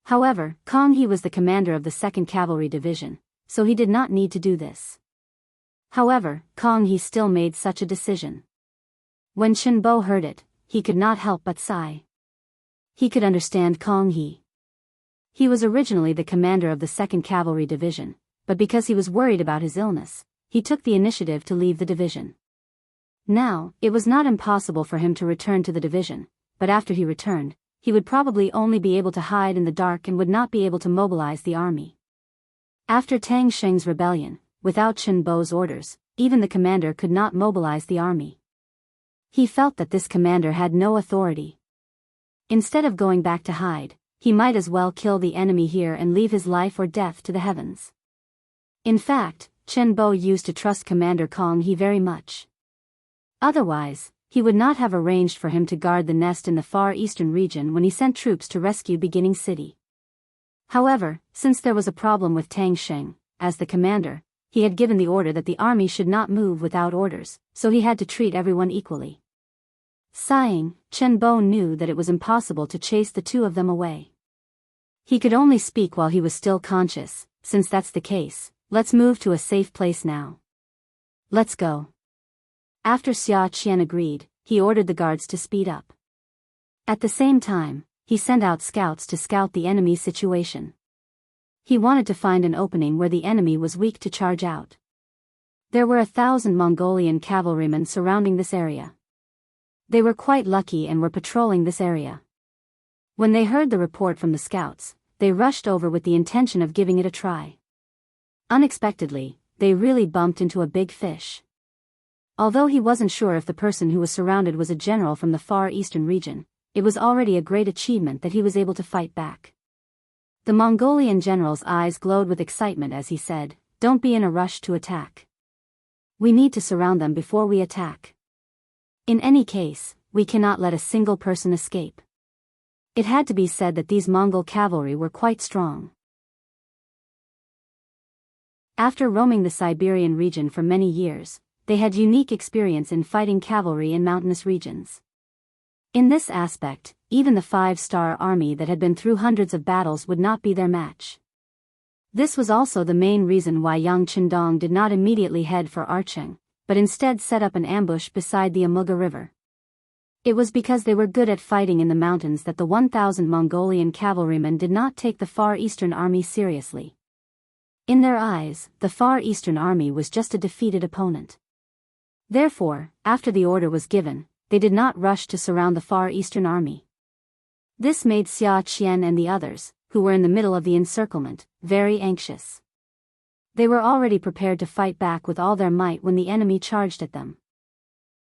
However, Kong He was the commander of the 2nd Cavalry Division, so he did not need to do this. However, Kong He still made such a decision. When Chen Bo heard it, he could not help but sigh. He could understand Kong He. He was originally the commander of the 2nd Cavalry Division, but because he was worried about his illness, he took the initiative to leave the division. Now, it was not impossible for him to return to the division, but after he returned, he would probably only be able to hide in the dark and would not be able to mobilize the army. After Tang Sheng's rebellion, without Chen Bo's orders, even the commander could not mobilize the army. He felt that this commander had no authority. Instead of going back to hide, he might as well kill the enemy here and leave his life or death to the heavens. In fact, Chen Bo used to trust Commander Kong He very much. Otherwise, he would not have arranged for him to guard the nest in the far eastern region when he sent troops to rescue Beginning City. However, since there was a problem with Tang Sheng, as the commander, he had given the order that the army should not move without orders, so he had to treat everyone equally. Sighing, Chen Bo knew that it was impossible to chase the two of them away. He could only speak while he was still conscious. Since that's the case, let's move to a safe place now. Let's go. After Xia Qian agreed, he ordered the guards to speed up. At the same time, he sent out scouts to scout the enemy's situation. He wanted to find an opening where the enemy was weak to charge out. There were 1,000 Mongolian cavalrymen surrounding this area. They were quite lucky and were patrolling this area. When they heard the report from the scouts, they rushed over with the intention of giving it a try. Unexpectedly, they really bumped into a big fish. Although he wasn't sure if the person who was surrounded was a general from the far eastern region, it was already a great achievement that he was able to fight back. The Mongolian general's eyes glowed with excitement as he said, "Don't be in a rush to attack. We need to surround them before we attack. In any case, we cannot let a single person escape." It had to be said that these Mongol cavalry were quite strong. After roaming the Siberian region for many years, they had unique experience in fighting cavalry in mountainous regions. In this aspect, even the 5-star army that had been through hundreds of battles would not be their match. This was also the main reason why Yang Chendong did not immediately head for Archeng, but instead set up an ambush beside the Amuga River. It was because they were good at fighting in the mountains that the 1,000 Mongolian cavalrymen did not take the Far Eastern army seriously. In their eyes, the Far Eastern army was just a defeated opponent. Therefore, after the order was given, they did not rush to surround the Far Eastern army. This made Xia Qian and the others, who were in the middle of the encirclement, very anxious. They were already prepared to fight back with all their might when the enemy charged at them.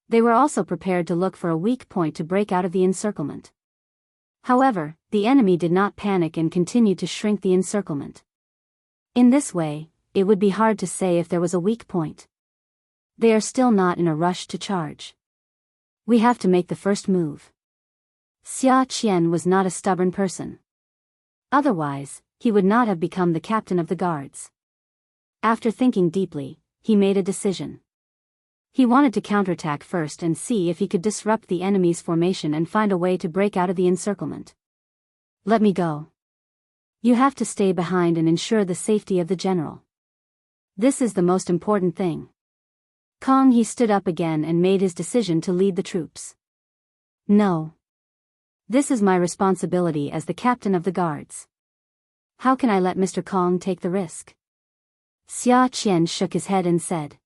They were also prepared to look for a weak point to break out of the encirclement. However, the enemy did not panic and continued to shrink the encirclement. In this way, it would be hard to say if there was a weak point. They are still not in a rush to charge. We have to make the first move. Xia Qian was not a stubborn person. Otherwise, he would not have become the captain of the guards. After thinking deeply, he made a decision. He wanted to counterattack first and see if he could disrupt the enemy's formation and find a way to break out of the encirclement. Let me go. You have to stay behind and ensure the safety of the general. This is the most important thing. Kong He stood up again and made his decision to lead the troops. No. This is my responsibility as the captain of the guards. How can I let Mr. Kong take the risk? Xia Qian shook his head and said.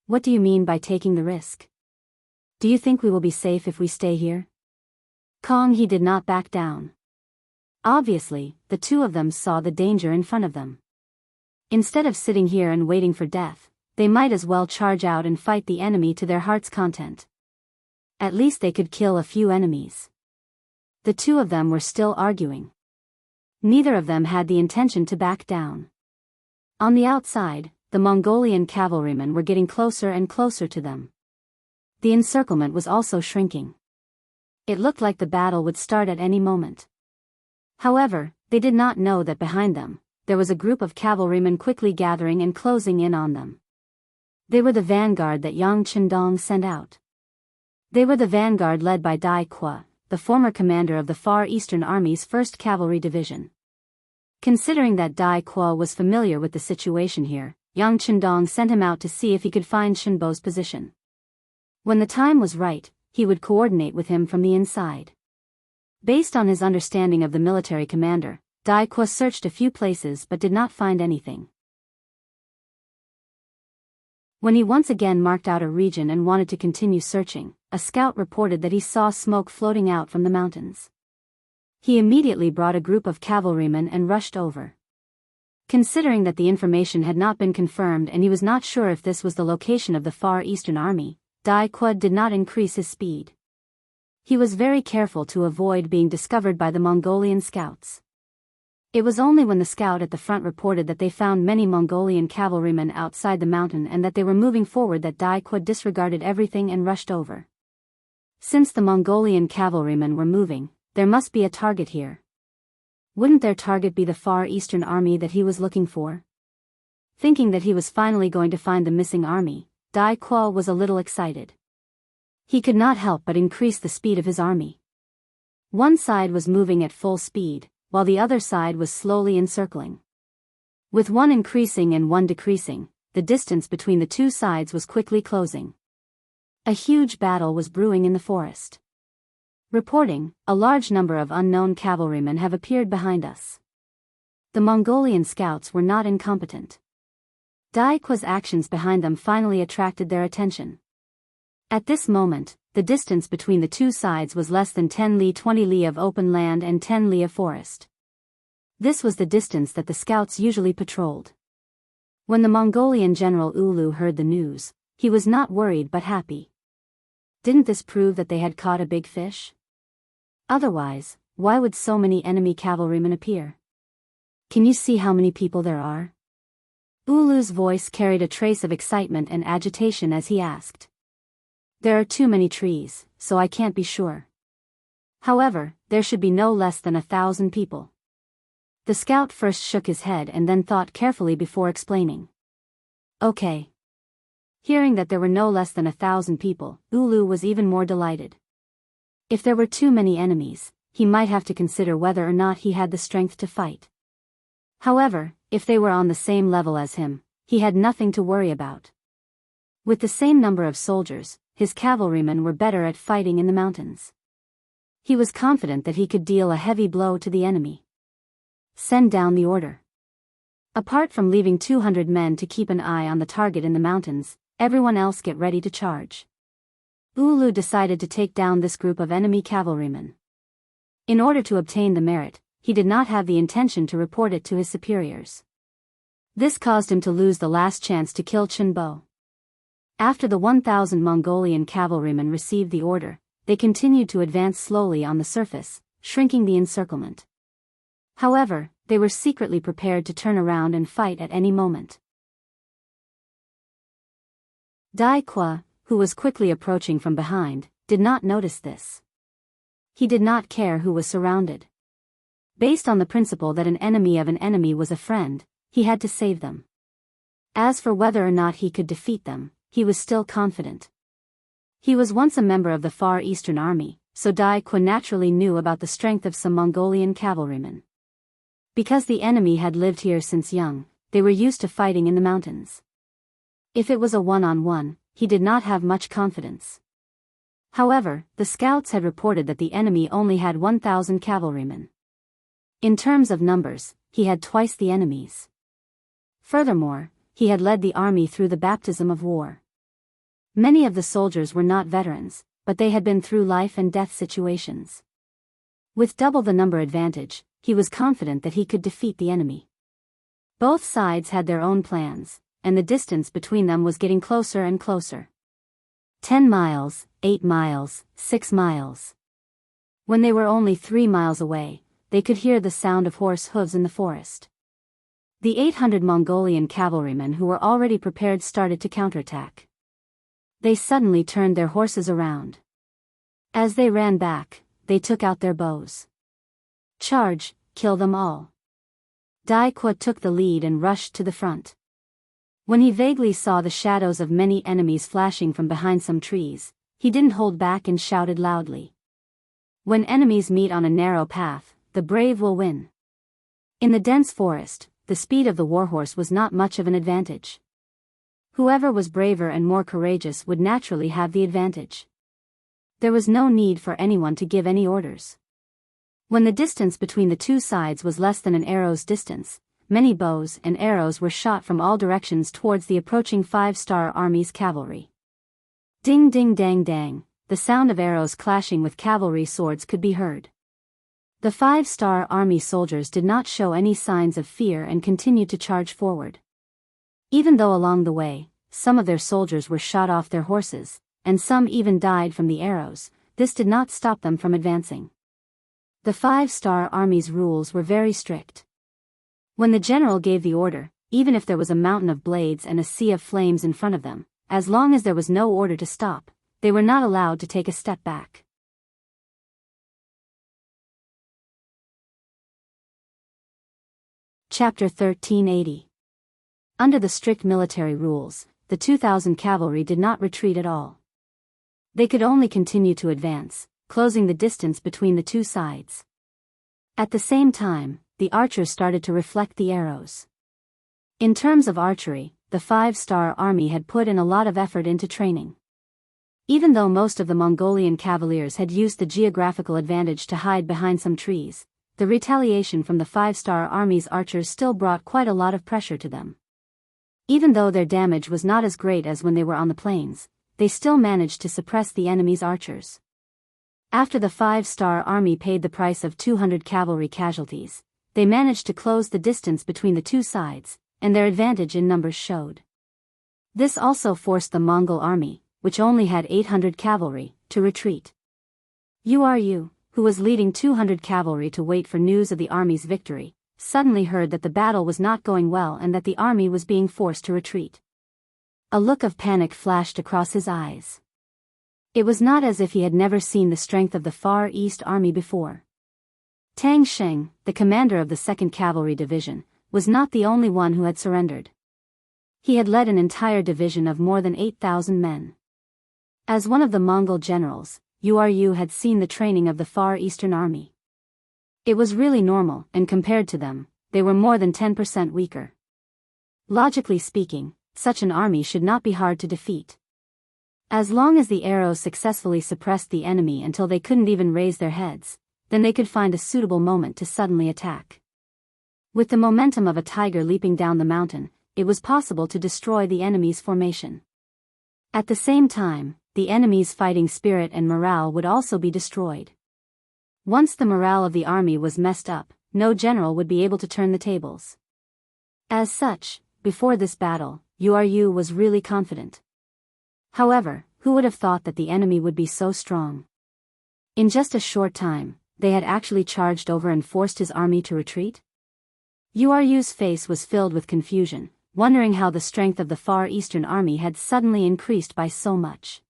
What do you mean by taking the risk? Do you think we will be safe if we stay here? Kong He did not back down. Obviously, the two of them saw the danger in front of them. Instead of sitting here and waiting for death, they might as well charge out and fight the enemy to their heart's content. At least they could kill a few enemies. The two of them were still arguing. Neither of them had the intention to back down. On the outside, the Mongolian cavalrymen were getting closer and closer to them. The encirclement was also shrinking. It looked like the battle would start at any moment. However, they did not know that behind them, there was a group of cavalrymen quickly gathering and closing in on them. They were the vanguard that Yang Chendong sent out. They were the vanguard led by Dai Qua, the former commander of the Far Eastern Army's 1st Cavalry Division. Considering that Dai Qua was familiar with the situation here, Yang Chendong sent him out to see if he could find Shenbo's position. When the time was right, he would coordinate with him from the inside. Based on his understanding of the military commander, Dai Qua searched a few places but did not find anything. When he once again marked out a region and wanted to continue searching, a scout reported that he saw smoke floating out from the mountains. He immediately brought a group of cavalrymen and rushed over. Considering that the information had not been confirmed and he was not sure if this was the location of the Far Eastern Army, Dai Qua did not increase his speed. He was very careful to avoid being discovered by the Mongolian scouts. It was only when the scout at the front reported that they found many Mongolian cavalrymen outside the mountain and that they were moving forward that Dai Qua disregarded everything and rushed over. Since the Mongolian cavalrymen were moving, there must be a target here. Wouldn't their target be the Far Eastern Army that he was looking for? Thinking that he was finally going to find the missing army, Dai Qua was a little excited. He could not help but increase the speed of his army. One side was moving at full speed, while the other side was slowly encircling. With one increasing and one decreasing, the distance between the two sides was quickly closing. A huge battle was brewing in the forest. Reporting, a large number of unknown cavalrymen have appeared behind us. The Mongolian scouts were not incompetent. Dai Qua's actions behind them finally attracted their attention. At this moment, the distance between the two sides was less than 10 li 20 li of open land and 10 li of forest. This was the distance that the scouts usually patrolled. When the Mongolian general Ulu heard the news, he was not worried but happy. Didn't this prove that they had caught a big fish? Otherwise, why would so many enemy cavalrymen appear? Can you see how many people there are? Ulu's voice carried a trace of excitement and agitation as he asked. There are too many trees, so I can't be sure. However, there should be no less than 1,000 people. The scout first shook his head and then thought carefully before explaining. Okay. Hearing that there were no less than 1,000 people, Ulu was even more delighted. If there were too many enemies, he might have to consider whether or not he had the strength to fight. However, if they were on the same level as him, he had nothing to worry about. With the same number of soldiers, his cavalrymen were better at fighting in the mountains. He was confident that he could deal a heavy blow to the enemy. Send down the order. Apart from leaving 200 men to keep an eye on the target in the mountains, everyone else get ready to charge. Ulu decided to take down this group of enemy cavalrymen. In order to obtain the merit, he did not have the intention to report it to his superiors. This caused him to lose the last chance to kill Chenbo. After the 1,000 Mongolian cavalrymen received the order, they continued to advance slowly on the surface, shrinking the encirclement. However, they were secretly prepared to turn around and fight at any moment. Dai Qua, who was quickly approaching from behind, did not notice this. He did not care who was surrounded. Based on the principle that an enemy of an enemy was a friend, he had to save them. As for whether or not he could defeat them, he was still confident. He was once a member of the Far Eastern Army, so Dai Qua naturally knew about the strength of some Mongolian cavalrymen. Because the enemy had lived here since young, they were used to fighting in the mountains. If it was a one-on-one, he did not have much confidence. However, the scouts had reported that the enemy only had 1,000 cavalrymen. In terms of numbers, he had twice the enemy's. Furthermore, he had led the army through the baptism of war. Many of the soldiers were not veterans, but they had been through life and death situations. With double the number advantage, he was confident that he could defeat the enemy. Both sides had their own plans, and the distance between them was getting closer and closer. 10 miles, 8 miles, 6 miles. When they were only 3 miles away, they could hear the sound of horse hooves in the forest. The 800 Mongolian cavalrymen who were already prepared started to counterattack. They suddenly turned their horses around. As they ran back, they took out their bows. Charge, kill them all. Dai Qua took the lead and rushed to the front. When he vaguely saw the shadows of many enemies flashing from behind some trees, he didn't hold back and shouted loudly. When enemies meet on a narrow path, the brave will win. In the dense forest, the speed of the warhorse was not much of an advantage. Whoever was braver and more courageous would naturally have the advantage. There was no need for anyone to give any orders. When the distance between the two sides was less than an arrow's distance, many bows and arrows were shot from all directions towards the approaching 5-star army's cavalry. Ding ding dang dang, the sound of arrows clashing with cavalry swords could be heard. The 5-star army soldiers did not show any signs of fear and continued to charge forward. Even though along the way, some of their soldiers were shot off their horses, and some even died from the arrows, this did not stop them from advancing. The 5-star army's rules were very strict. When the general gave the order, even if there was a mountain of blades and a sea of flames in front of them, as long as there was no order to stop, they were not allowed to take a step back. Chapter 1380. Under the strict military rules, the 2,000 cavalry did not retreat at all. They could only continue to advance, closing the distance between the two sides. At the same time, the archers started to reflect the arrows. In terms of archery, the 5-star army had put in a lot of effort into training. Even though most of the Mongolian cavaliers had used the geographical advantage to hide behind some trees, the retaliation from the 5-star army's archers still brought quite a lot of pressure to them. Even though their damage was not as great as when they were on the plains, they still managed to suppress the enemy's archers. After the 5-star army paid the price of 200 cavalry casualties, they managed to close the distance between the two sides, and their advantage in numbers showed. This also forced the Mongol army, which only had 800 cavalry, to retreat. Uru, who was leading 200 cavalry to wait for news of the army's victory, suddenly heard that the battle was not going well and that the army was being forced to retreat. A look of panic flashed across his eyes. It was not as if he had never seen the strength of the Far East Army before. Tang Sheng, the commander of the 2nd Cavalry Division, was not the only one who had surrendered. He had led an entire division of more than 8,000 men. As one of the Mongol generals, Yu had seen the training of the Far Eastern Army. It was really normal, and compared to them, they were more than 10% weaker. Logically speaking, such an army should not be hard to defeat. As long as the arrows successfully suppressed the enemy until they couldn't even raise their heads, then they could find a suitable moment to suddenly attack. With the momentum of a tiger leaping down the mountain, it was possible to destroy the enemy's formation. At the same time, the enemy's fighting spirit and morale would also be destroyed. Once the morale of the army was messed up, no general would be able to turn the tables. As such, before this battle, Yu was really confident. However, who would have thought that the enemy would be so strong? In just a short time, they had actually charged over and forced his army to retreat? Yu's face was filled with confusion, wondering how the strength of the Far Eastern Army had suddenly increased by so much.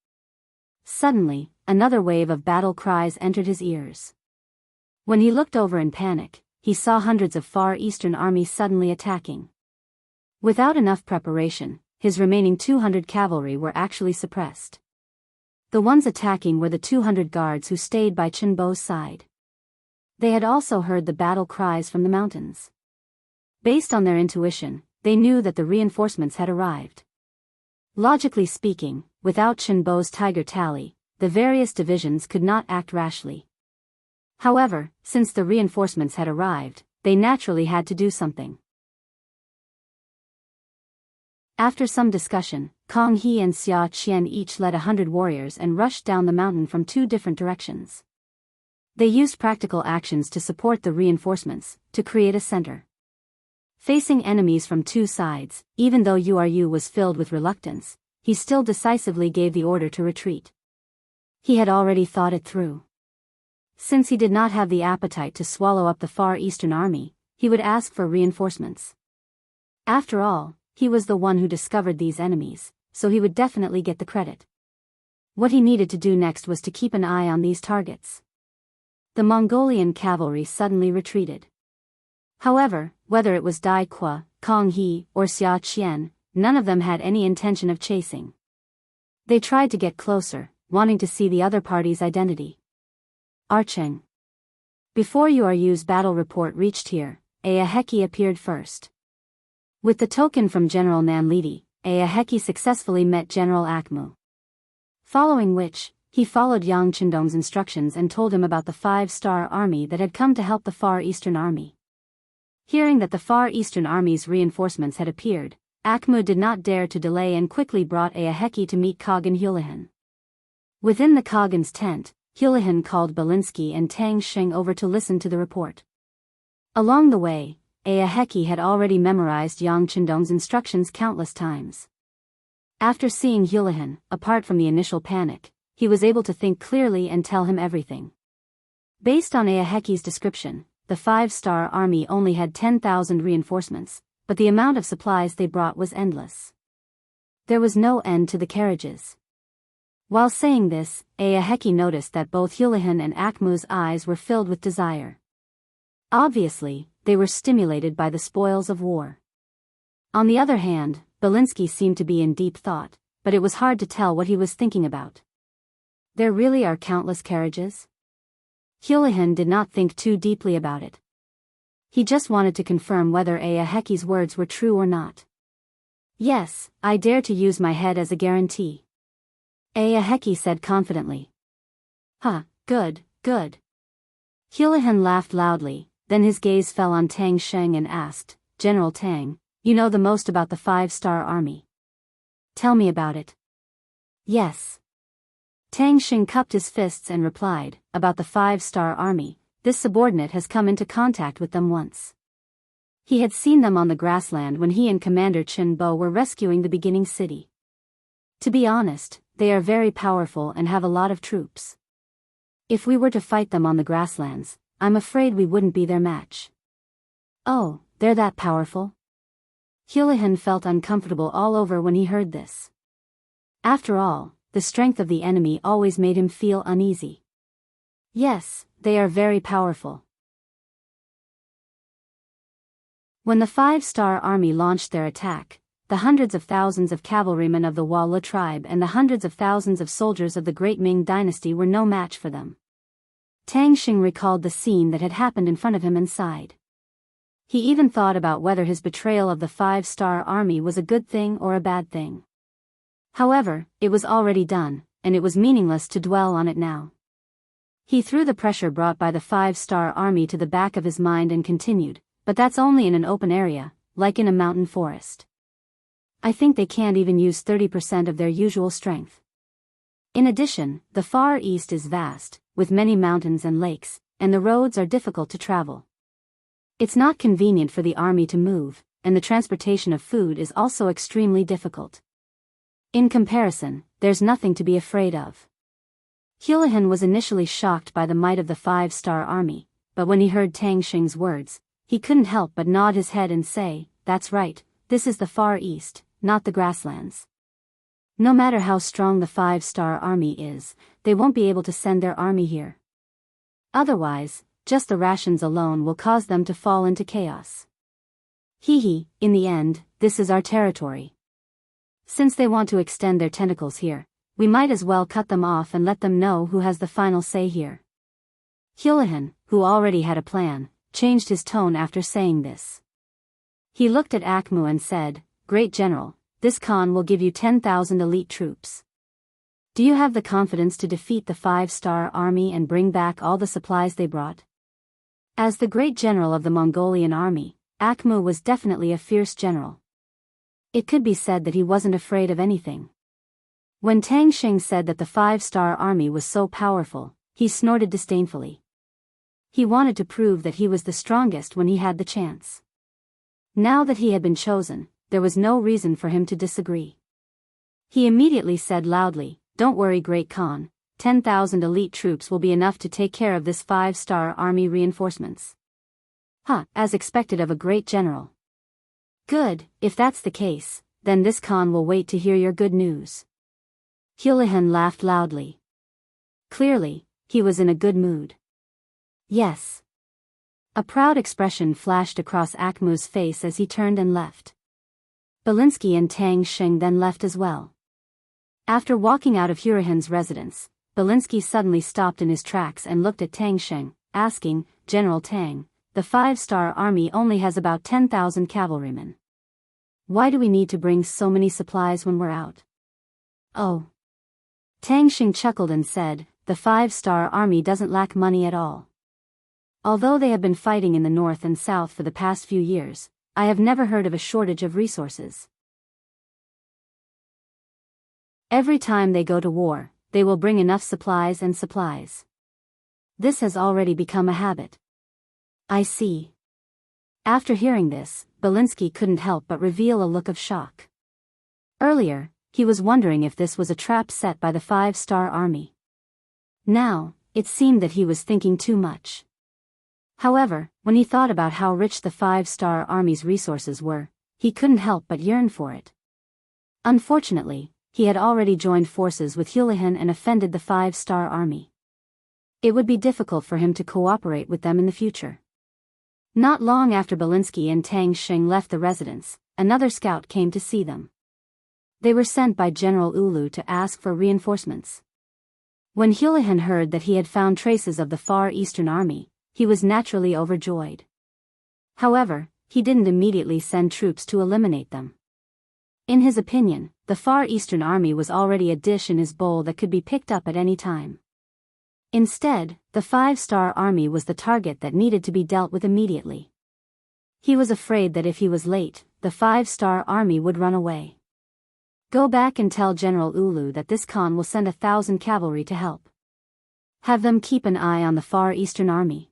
Suddenly, another wave of battle cries entered his ears. When he looked over in panic, he saw hundreds of Far Eastern armies suddenly attacking. Without enough preparation, his remaining 200 cavalry were actually suppressed. The ones attacking were the 200 guards who stayed by Chenbo's side. They had also heard the battle cries from the mountains. Based on their intuition, they knew that the reinforcements had arrived. Logically speaking, without Chenbo's tiger tally, the various divisions could not act rashly. However, since the reinforcements had arrived, they naturally had to do something. After some discussion, Kong He and Xia Qian each led 100 warriors and rushed down the mountain from 2 different directions. They used practical actions to support the reinforcements, to create a center. Facing enemies from 2 sides, even though Yu was filled with reluctance, he still decisively gave the order to retreat. He had already thought it through. Since he did not have the appetite to swallow up the Far Eastern Army, he would ask for reinforcements. After all, he was the one who discovered these enemies, so he would definitely get the credit. What he needed to do next was to keep an eye on these targets. The Mongolian cavalry suddenly retreated. However, whether it was Dai Qua, Kong He, or Xia Qian, none of them had any intention of chasing. They tried to get closer, wanting to see the other party's identity. Archeng. Before Yu's battle report reached here, Aaheki appeared first. With the token from General Nanlidi, Aaheki successfully met General Akmu. Following which, he followed Yang Chendong's instructions and told him about the 5-star army that had come to help the Far Eastern Army. Hearing that the Far Eastern Army's reinforcements had appeared, Akmu did not dare to delay and quickly brought Aaheki to meet Khagan Hulihan. Within the Khagan's tent, Hulihan called Belinsky and Tang Xing over to listen to the report. Along the way, Aaheki had already memorized Yang Chendong's instructions countless times. After seeing Hulihan, apart from the initial panic, he was able to think clearly and tell him everything. Based on Aaheki's description, the 5-star army only had 10,000 reinforcements, but the amount of supplies they brought was endless. There was no end to the carriages. While saying this, Aaheki noticed that both Hulihan and Akmu's eyes were filled with desire. Obviously, they were stimulated by the spoils of war. On the other hand, Belinsky seemed to be in deep thought, but it was hard to tell what he was thinking about. There really are countless carriages? Hulihan did not think too deeply about it. He just wanted to confirm whether Aaheki's words were true or not. Yes, I dare to use my head as a guarantee. Aaheki said confidently. Good, good. Hulihan laughed loudly, then his gaze fell on Tang Sheng and asked, General Tang, you know the most about the 5-star army. Tell me about it. Yes. Tang Xing cupped his fists and replied, about the 5-star army, this subordinate has come into contact with them once. He had seen them on the grassland when he and Commander Chen Bo were rescuing the beginning city. To be honest, they are very powerful and have a lot of troops. If we were to fight them on the grasslands, I'm afraid we wouldn't be their match. Oh, they're that powerful? Hulihan felt uncomfortable all over when he heard this. After all, the strength of the enemy always made him feel uneasy. Yes, they are very powerful. When the 5-star army launched their attack, the hundreds of thousands of cavalrymen of the Wala tribe and the hundreds of thousands of soldiers of the Great Ming Dynasty were no match for them. Tang Xing recalled the scene that had happened in front of him and sighed. He even thought about whether his betrayal of the 5-star army was a good thing or a bad thing. However, it was already done, and it was meaningless to dwell on it now. He threw the pressure brought by the 5-star army to the back of his mind and continued, but that's only in an open area, like in a mountain forest. I think they can't even use 30% of their usual strength. In addition, the Far East is vast, with many mountains and lakes, and the roads are difficult to travel. It's not convenient for the army to move, and the transportation of food is also extremely difficult. In comparison, there's nothing to be afraid of. Houlihan was initially shocked by the might of the 5-star army, but when he heard Tang Xing's words, he couldn't help but nod his head and say, "That's right, this is the Far East, not the grasslands. No matter how strong the 5-star army is, they won't be able to send their army here. Otherwise, just the rations alone will cause them to fall into chaos. In the end, this is our territory. Since they want to extend their tentacles here, we might as well cut them off and let them know who has the final say here." Houlihan, who already had a plan, changed his tone after saying this. He looked at Akmu and said, "Great General, this Khan will give you 10,000 elite troops. Do you have the confidence to defeat the 5-star army and bring back all the supplies they brought?" As the great general of the Mongolian army, Akmu was definitely a fierce general. It could be said that he wasn't afraid of anything. When Tang Xing said that the 5-star army was so powerful, he snorted disdainfully. He wanted to prove that he was the strongest when he had the chance. Now that he had been chosen, there was no reason for him to disagree. He immediately said loudly, "Don't worry, Great Khan, 10,000 elite troops will be enough to take care of this 5-star army reinforcements." As expected of a great general. "Good, if that's the case, then this Khan will wait to hear your good news." Houlihan laughed loudly. Clearly, he was in a good mood. "Yes." A proud expression flashed across Akmu's face as he turned and left. Belinsky and Tang Xing then left as well. After walking out of Houlihan's residence, Belinsky suddenly stopped in his tracks and looked at Tang Xing, asking, "General Tang, the 5-star army only has about 10,000 cavalrymen. Why do we need to bring so many supplies when we're out?" "Oh." Tang Xing chuckled and said, "The 5-star army doesn't lack money at all. Although they have been fighting in the north and south for the past few years, I have never heard of a shortage of resources. Every time they go to war, they will bring enough supplies and supplies. This has already become a habit." "I see." After hearing this, Belinsky couldn't help but reveal a look of shock. Earlier, he was wondering if this was a trap set by the 5-star army. Now, it seemed that he was thinking too much. However, when he thought about how rich the 5-star army's resources were, he couldn't help but yearn for it. Unfortunately, he had already joined forces with Houlihan and offended the 5-star army. It would be difficult for him to cooperate with them in the future. Not long after Belinsky and Tang Xing left the residence, another scout came to see them. They were sent by General Ulu to ask for reinforcements. When Houlihan heard that he had found traces of the Far Eastern army, he was naturally overjoyed. However, he didn't immediately send troops to eliminate them. In his opinion, the Far Eastern army was already a dish in his bowl that could be picked up at any time. Instead, the 5-star army was the target that needed to be dealt with immediately. He was afraid that if he was late, the 5-star army would run away. "Go back and tell General Ulu that this Khan will send 1,000 cavalry to help. Have them keep an eye on the Far Eastern army.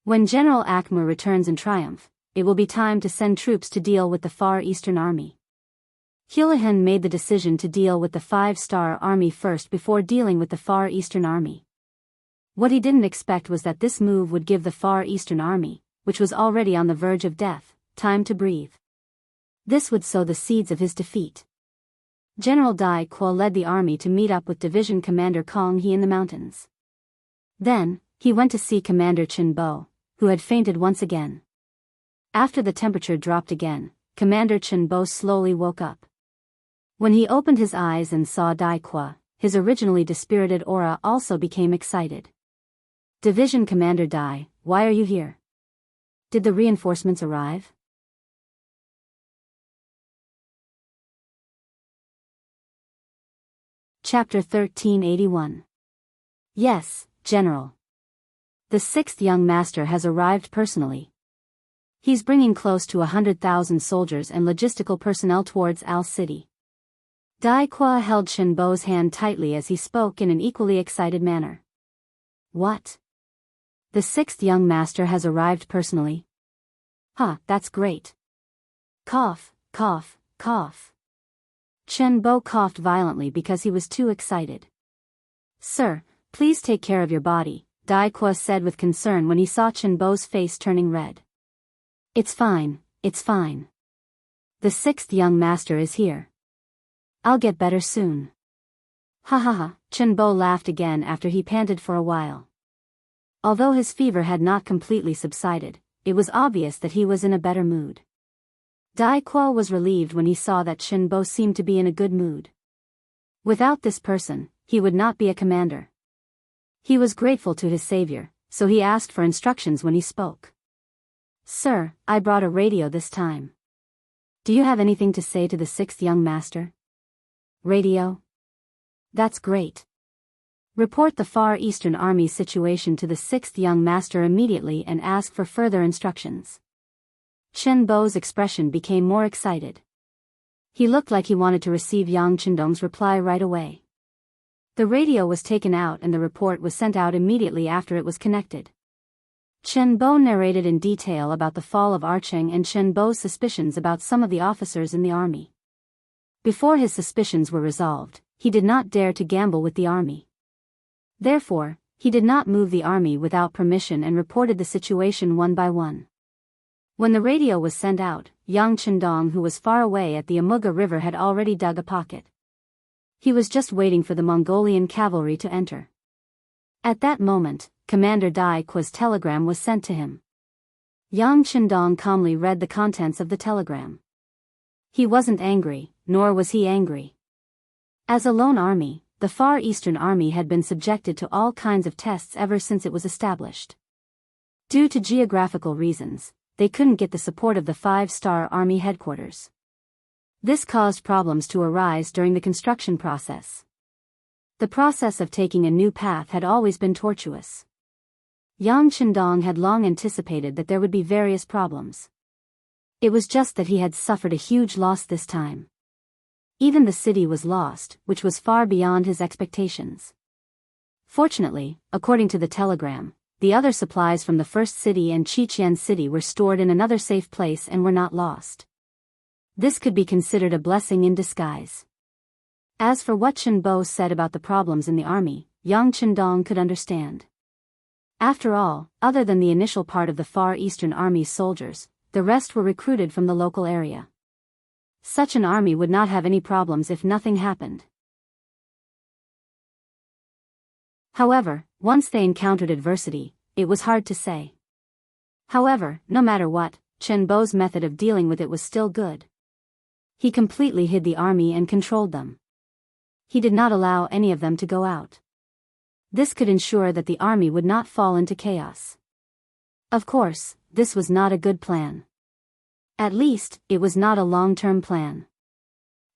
When General Akmu returns in triumph, it will be time to send troops to deal with the Far Eastern army." Houlihan made the decision to deal with the 5-star army first before dealing with the Far Eastern army. What he didn't expect was that this move would give the Far Eastern army, which was already on the verge of death, time to breathe. This would sow the seeds of his defeat. General Dai Kuo led the army to meet up with Division Commander Kong He in the mountains. Then, he went to see Commander Chen Bo, who had fainted once again. After the temperature dropped again, Commander Chenbo slowly woke up. When he opened his eyes and saw Dai Qua, his originally dispirited aura also became excited. Division Commander Dai, why are you here? Did the reinforcements arrive? Chapter 1381. Yes, General. The 6th young master has arrived personally. He's bringing close to 100,000 soldiers and logistical personnel towards Al City. Dai Qua held Chenbo's hand tightly as he spoke in an equally excited manner. What? The 6th young master has arrived personally? Huh, that's great. Cough, cough, cough. Chenbo coughed violently because he was too excited. Sir, please take care of your body, Dai Qua said with concern when he saw Chenbo's face turning red. It's fine, it's fine. The 6th young master is here. I'll get better soon. Ha ha ha, Chenbo laughed again after he panted for a while. Although his fever had not completely subsided, it was obvious that he was in a better mood. Dai Qua was relieved when he saw that Chenbo seemed to be in a good mood. Without this person, he would not be a commander. He was grateful to his savior, so he asked for instructions when he spoke. Sir, I brought a radio this time. Do you have anything to say to the 6th young master? Radio? That's great. Report the Far Eastern Army's situation to the 6th young master immediately and ask for further instructions. Chenbo's expression became more excited. He looked like he wanted to receive Yang Chendong's reply right away. The radio was taken out and the report was sent out immediately after it was connected. Chenbo narrated in detail about the fall of Archeng and Chenbo's suspicions about some of the officers in the army. Before his suspicions were resolved, he did not dare to gamble with the army. Therefore, he did not move the army without permission and reported the situation one by one. When the radio was sent out, Yang Chendong, who was far away at the Amuga River, had already dug a pocket. He was just waiting for the Mongolian cavalry to enter. At that moment, Commander Dai Qua's telegram was sent to him. Yang Chendong calmly read the contents of the telegram. He wasn't angry, nor was he angry. As a lone army, the Far Eastern Army had been subjected to all kinds of tests ever since it was established. Due to geographical reasons, they couldn't get the support of the 5-star Army headquarters. This caused problems to arise during the construction process. The process of taking a new path had always been tortuous. Yang Chendong had long anticipated that there would be various problems. It was just that he had suffered a huge loss this time. Even the city was lost, which was far beyond his expectations. Fortunately, according to the telegram, the other supplies from the first city and Qiqian city were stored in another safe place and were not lost. This could be considered a blessing in disguise. As for what Chenbo said about the problems in the army, Yang Chendong could understand. After all, other than the initial part of the Far Eastern Army's soldiers, the rest were recruited from the local area. Such an army would not have any problems if nothing happened. However, once they encountered adversity, it was hard to say. However, no matter what, Chenbo's method of dealing with it was still good. He completely hid the army and controlled them. He did not allow any of them to go out. This could ensure that the army would not fall into chaos. Of course, this was not a good plan. At least, it was not a long-term plan.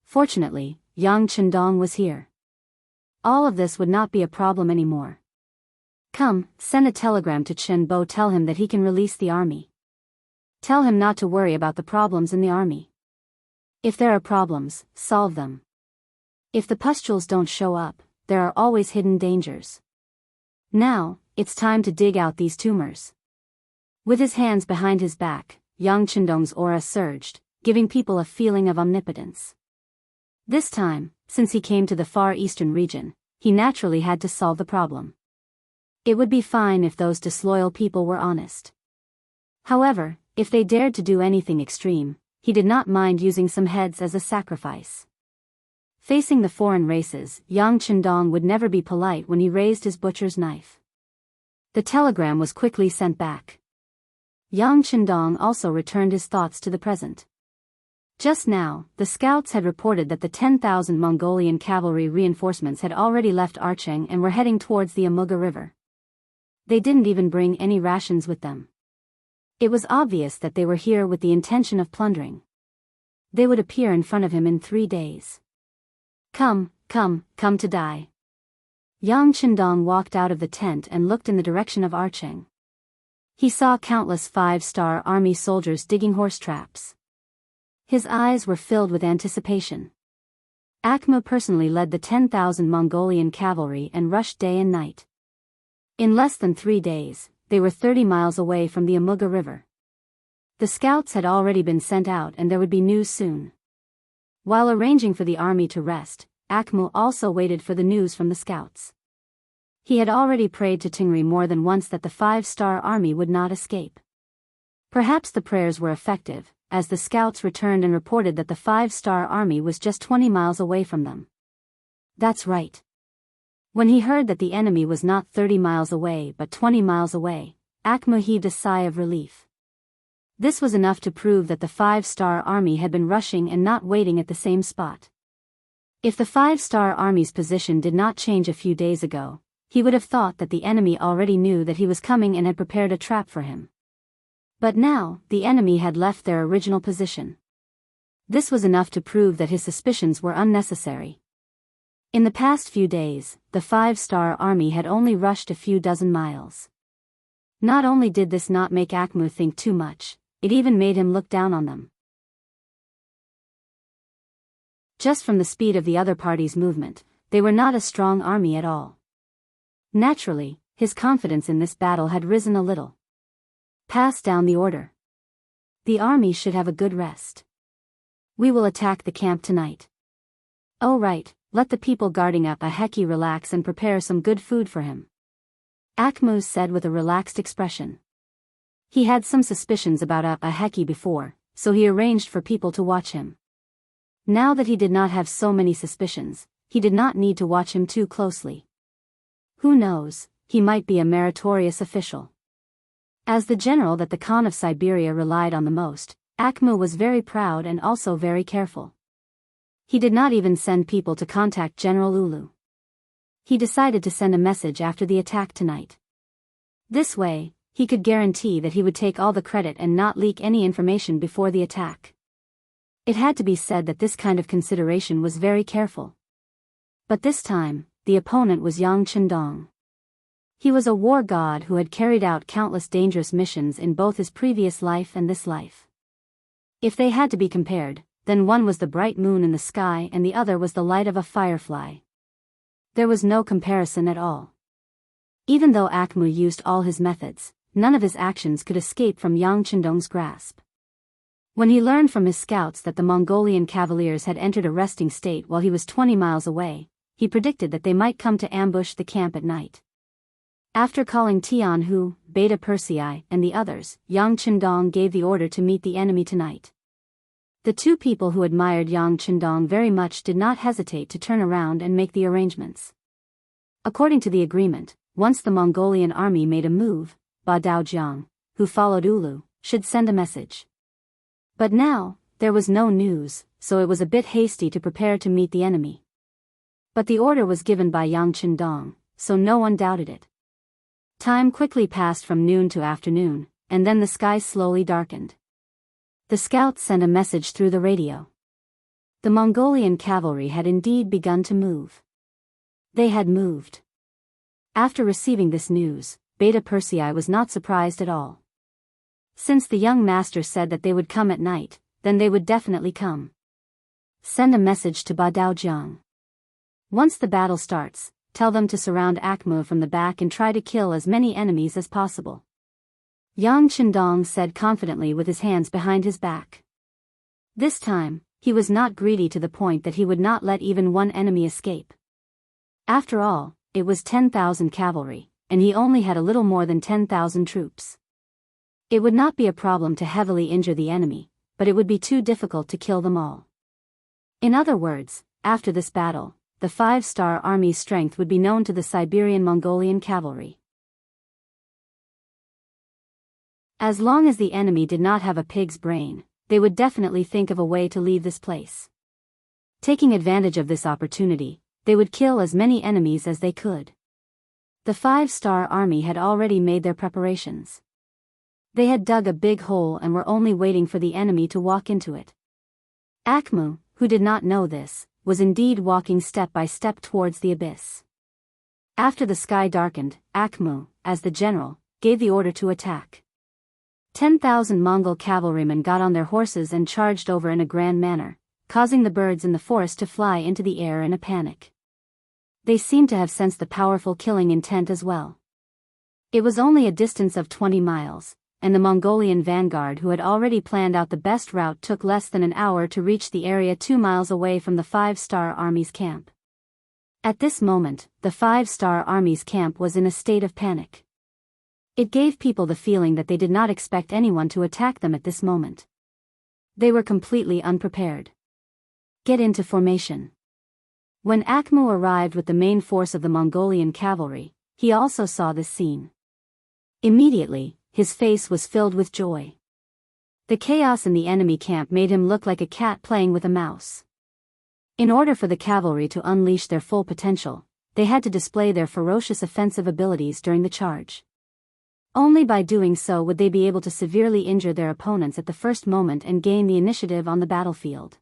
Fortunately, Yang Chendong was here. All of this would not be a problem anymore. Come, send a telegram to Chenbo, tell him that he can release the army. Tell him not to worry about the problems in the army. If there are problems, solve them. If the pustules don't show up, there are always hidden dangers. Now, it's time to dig out these tumors. With his hands behind his back, Yang Chendong's aura surged, giving people a feeling of omnipotence. This time, since he came to the Far Eastern region, he naturally had to solve the problem. It would be fine if those disloyal people were honest. However, if they dared to do anything extreme, he did not mind using some heads as a sacrifice. Facing the foreign races, Yang Chendong would never be polite when he raised his butcher's knife. The telegram was quickly sent back. Yang Chendong also returned his thoughts to the present. Just now, the scouts had reported that the 10,000 Mongolian cavalry reinforcements had already left Archeng and were heading towards the Amuga River. They didn't even bring any rations with them. It was obvious that they were here with the intention of plundering. They would appear in front of him in 3 days. Come to die. Yang Qindong walked out of the tent and looked in the direction of Archeng. He saw countless 5-star army soldiers digging horse traps. His eyes were filled with anticipation. Akhmu personally led the 10,000 Mongolian cavalry and rushed day and night. In less than 3 days, they were 30 miles away from the Amuga River. The scouts had already been sent out and there would be news soon. While arranging for the army to rest, Akhmu also waited for the news from the scouts. He had already prayed to Tingri more than once that the 5-star army would not escape. Perhaps the prayers were effective, as the scouts returned and reported that the 5-star army was just 20 miles away from them. That's right. When he heard that the enemy was not 30 miles away but 20 miles away, Akhmu heaved a sigh of relief. This was enough to prove that the 5-star army had been rushing and not waiting at the same spot. If the 5-star army's position did not change a few days ago, he would have thought that the enemy already knew that he was coming and had prepared a trap for him. But now, the enemy had left their original position. This was enough to prove that his suspicions were unnecessary. In the past few days, the 5-star army had only rushed a few dozen miles. Not only did this not make Akhmu think too much, it even made him look down on them. Just from the speed of the other party's movement, they were not a strong army at all. Naturally, his confidence in this battle had risen a little. Pass down the order. The army should have a good rest. We will attack the camp tonight. Oh right, let the people guarding up Aheki relax and prepare some good food for him. Akhmu said with a relaxed expression. He had some suspicions about Aheki before, so he arranged for people to watch him. Now that he did not have so many suspicions, he did not need to watch him too closely. Who knows, he might be a meritorious official. As the general that the Khan of Siberia relied on the most, Akhmu was very proud and also very careful. He did not even send people to contact General Ulu. He decided to send a message after the attack tonight. This way, he could guarantee that he would take all the credit and not leak any information before the attack. It had to be said that this kind of consideration was very careful. But this time, the opponent was Yang Qindong. He was a war god who had carried out countless dangerous missions in both his previous life and this life. If they had to be compared, then one was the bright moon in the sky and the other was the light of a firefly. There was no comparison at all. Even though Akhmu used all his methods, none of his actions could escape from Yang Qindong's grasp. When he learned from his scouts that the Mongolian cavaliers had entered a resting state while he was 20 miles away, he predicted that they might come to ambush the camp at night. After calling Tianhu, Beta Persei, and the others, Yang Qindong gave the order to meet the enemy tonight. The two people who admired Yang Qindong very much did not hesitate to turn around and make the arrangements. According to the agreement, once the Mongolian army made a move, Ba Daojiang, who followed Ulu, should send a message. But now, there was no news, so it was a bit hasty to prepare to meet the enemy. But the order was given by Yang Qindong, so no one doubted it. Time quickly passed from noon to afternoon, and then the sky slowly darkened. The scouts sent a message through the radio. The Mongolian cavalry had indeed begun to move. They had moved. After receiving this news, Beta Persei was not surprised at all. Since the young master said that they would come at night, then they would definitely come. Send a message to Ba Daojiang. Once the battle starts, tell them to surround Akhmu from the back and try to kill as many enemies as possible. Yang Qindong said confidently with his hands behind his back. This time, he was not greedy to the point that he would not let even one enemy escape. After all, it was 10,000 cavalry, and he only had a little more than 10,000 troops. It would not be a problem to heavily injure the enemy, but it would be too difficult to kill them all. In other words, after this battle, the 5-star army's strength would be known to the Siberian Mongolian cavalry. As long as the enemy did not have a pig's brain, they would definitely think of a way to leave this place. Taking advantage of this opportunity, they would kill as many enemies as they could. The 5-star army had already made their preparations. They had dug a big hole and were only waiting for the enemy to walk into it. Akmu, who did not know this, was indeed walking step by step towards the abyss. After the sky darkened, Akmu, as the general, gave the order to attack. 10,000 Mongol cavalrymen got on their horses and charged over in a grand manner, causing the birds in the forest to fly into the air in a panic. They seemed to have sensed the powerful killing intent as well. It was only a distance of 20 miles, and the Mongolian vanguard who had already planned out the best route took less than an hour to reach the area 2 miles away from the 5-star army's camp. At this moment, the 5-star army's camp was in a state of panic. It gave people the feeling that they did not expect anyone to attack them at this moment. They were completely unprepared. Get into formation. When Akmu arrived with the main force of the Mongolian cavalry, he also saw this scene. Immediately, his face was filled with joy. The chaos in the enemy camp made him look like a cat playing with a mouse. In order for the cavalry to unleash their full potential, they had to display their ferocious offensive abilities during the charge. Only by doing so would they be able to severely injure their opponents at the first moment and gain the initiative on the battlefield.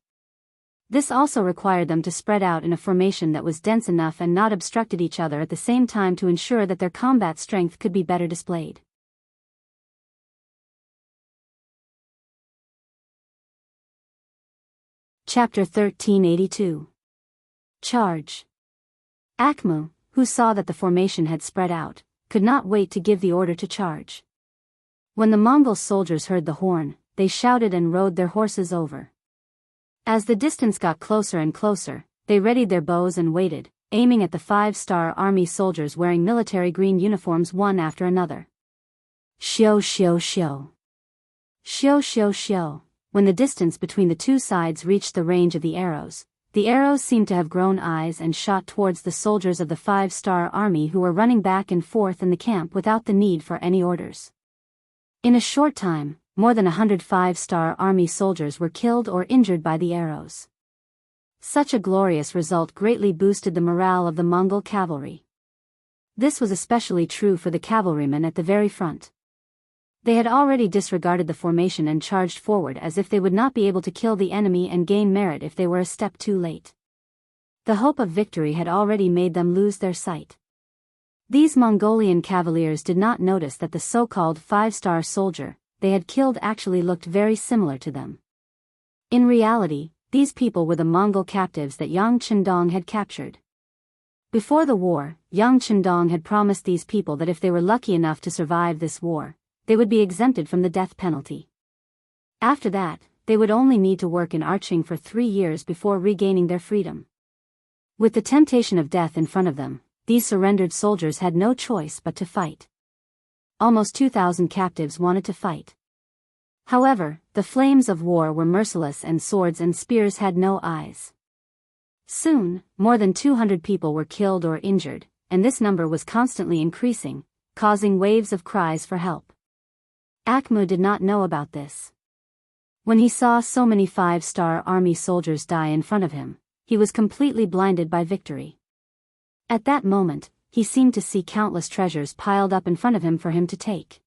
This also required them to spread out in a formation that was dense enough and not obstructed each other at the same time to ensure that their combat strength could be better displayed. Chapter 1382. Charge. Akmu, who saw that the formation had spread out, could not wait to give the order to charge. When the Mongol soldiers heard the horn, they shouted and rode their horses over. As the distance got closer and closer, they readied their bows and waited, aiming at the 5-star army soldiers wearing military green uniforms one after another. Shio shio shio. Shio shio shio. When the distance between the two sides reached the range of the arrows seemed to have grown eyes and shot towards the soldiers of the 5-star army who were running back and forth in the camp without the need for any orders. In a short time, more than 100 5-star army soldiers were killed or injured by the arrows. Such a glorious result greatly boosted the morale of the Mongol cavalry. This was especially true for the cavalrymen at the very front. They had already disregarded the formation and charged forward as if they would not be able to kill the enemy and gain merit if they were a step too late. The hope of victory had already made them lose their sight. These Mongolian cavaliers did not notice that the so-called 5-star soldier they had killed actually looked very similar to them. In reality, these people were the Mongol captives that Yang Chendong had captured. Before the war, Yang Chendong had promised these people that if they were lucky enough to survive this war, they would be exempted from the death penalty. After that, they would only need to work in arching for 3 years before regaining their freedom. With the temptation of death in front of them, these surrendered soldiers had no choice but to fight. Almost 2,000 captives wanted to fight. However, the flames of war were merciless and swords and spears had no eyes. Soon, more than 200 people were killed or injured, and this number was constantly increasing, causing waves of cries for help. Akmu did not know about this. When he saw so many 5-star army soldiers die in front of him, he was completely blinded by victory. At that moment, he seemed to see countless treasures piled up in front of him for him to take.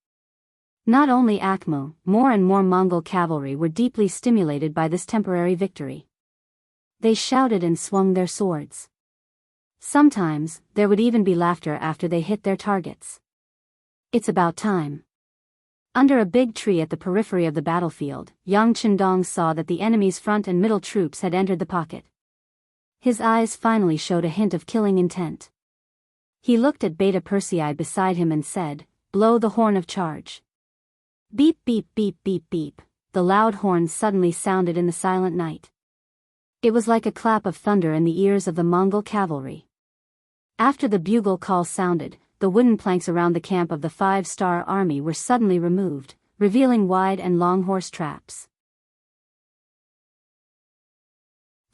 Not only Akmu, more and more Mongol cavalry were deeply stimulated by this temporary victory. They shouted and swung their swords. Sometimes, there would even be laughter after they hit their targets. It's about time. Under a big tree at the periphery of the battlefield, Yang Chendong saw that the enemy's front and middle troops had entered the pocket. His eyes finally showed a hint of killing intent. He looked at Beta Persei beside him and said, "Blow the horn of charge." Beep beep beep beep beep, the loud horn suddenly sounded in the silent night. It was like a clap of thunder in the ears of the Mongol cavalry. After the bugle call sounded, the wooden planks around the camp of the 5-star army were suddenly removed, revealing wide and long horse traps.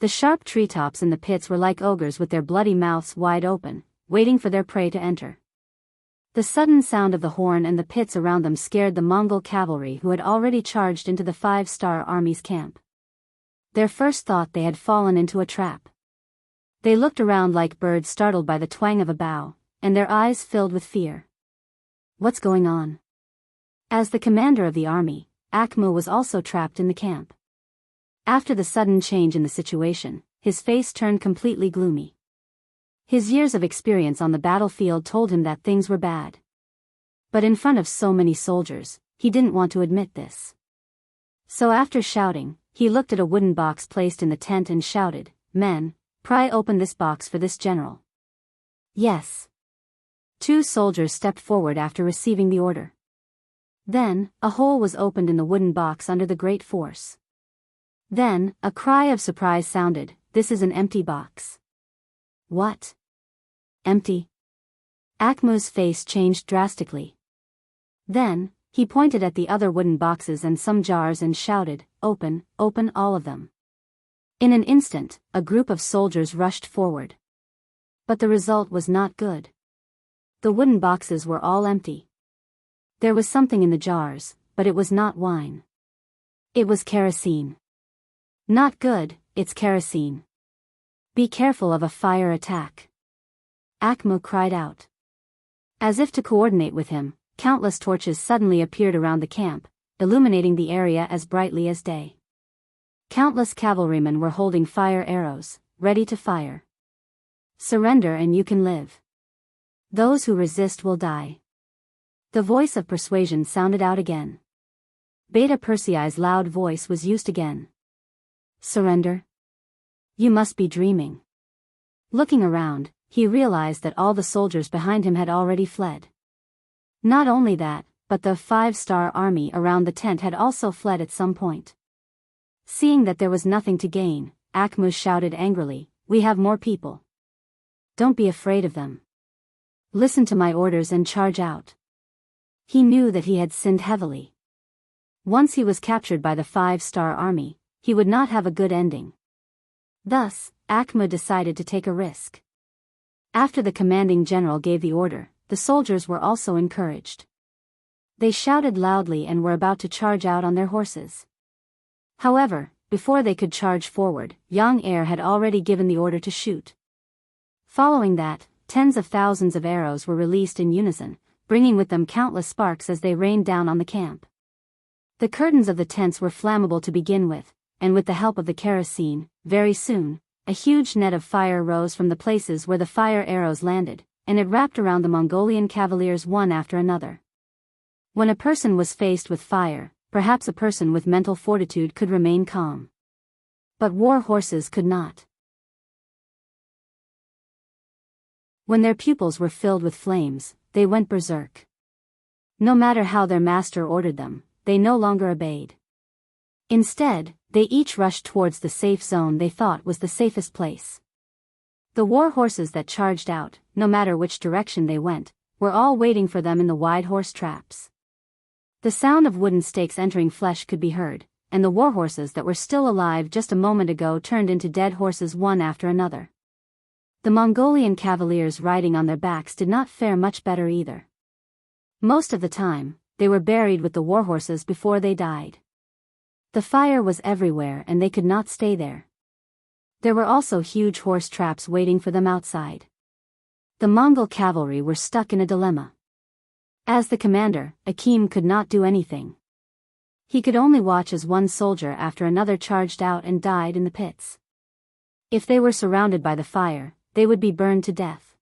The sharp treetops in the pits were like ogres with their bloody mouths wide open, waiting for their prey to enter. The sudden sound of the horn and the pits around them scared the Mongol cavalry who had already charged into the 5-star army's camp. Their first thought they had fallen into a trap. They looked around like birds startled by the twang of a bow, and their eyes filled with fear. What's going on? As the commander of the army, Akmu was also trapped in the camp. After the sudden change in the situation, his face turned completely gloomy. His years of experience on the battlefield told him that things were bad. But in front of so many soldiers, he didn't want to admit this. So after shouting, he looked at a wooden box placed in the tent and shouted, "Men, pry open this box for this general." Yes. 2 soldiers stepped forward after receiving the order. Then, a hole was opened in the wooden box under the great force. Then, a cry of surprise sounded, "This is an empty box." What? Empty? Akmu's face changed drastically. Then, he pointed at the other wooden boxes and some jars and shouted, "Open, open all of them." In an instant, a group of soldiers rushed forward. But the result was not good. The wooden boxes were all empty. There was something in the jars, but it was not wine. It was kerosene. Not good, it's kerosene. Be careful of a fire attack. Akmu cried out. As if to coordinate with him, countless torches suddenly appeared around the camp, illuminating the area as brightly as day. Countless cavalrymen were holding fire arrows, ready to fire. Surrender and you can live. Those who resist will die. The voice of persuasion sounded out again. Beta Persei's loud voice was used again. Surrender? You must be dreaming. Looking around, he realized that all the soldiers behind him had already fled. Not only that, but the 5-star army around the tent had also fled at some point. Seeing that there was nothing to gain, Akmu shouted angrily, "We have more people. Don't be afraid of them. Listen to my orders and charge out." He knew that he had sinned heavily. Once he was captured by the 5-star army, he would not have a good ending. Thus, Akmu decided to take a risk. After the commanding general gave the order, the soldiers were also encouraged. They shouted loudly and were about to charge out on their horses. However, before they could charge forward, Yang Heir had already given the order to shoot. Following that, tens of thousands of arrows were released in unison, bringing with them countless sparks as they rained down on the camp. The curtains of the tents were flammable to begin with, and with the help of the kerosene, very soon, a huge net of fire rose from the places where the fire arrows landed, and it wrapped around the Mongolian cavaliers one after another. When a person was faced with fire, perhaps a person with mental fortitude could remain calm. But war horses could not. When their pupils were filled with flames, they went berserk. No matter how their master ordered them, they no longer obeyed. Instead, they each rushed towards the safe zone they thought was the safest place. The war horses that charged out, no matter which direction they went, were all waiting for them in the wide horse traps. The sound of wooden stakes entering flesh could be heard, and the war horses that were still alive just a moment ago turned into dead horses one after another. The Mongolian cavaliers riding on their backs did not fare much better either. Most of the time, they were buried with the war horses before they died. The fire was everywhere and they could not stay there. There were also huge horse traps waiting for them outside. The Mongol cavalry were stuck in a dilemma. As the commander, Akim could not do anything. He could only watch as one soldier after another charged out and died in the pits. If they were surrounded by the fire, they would be burned to death.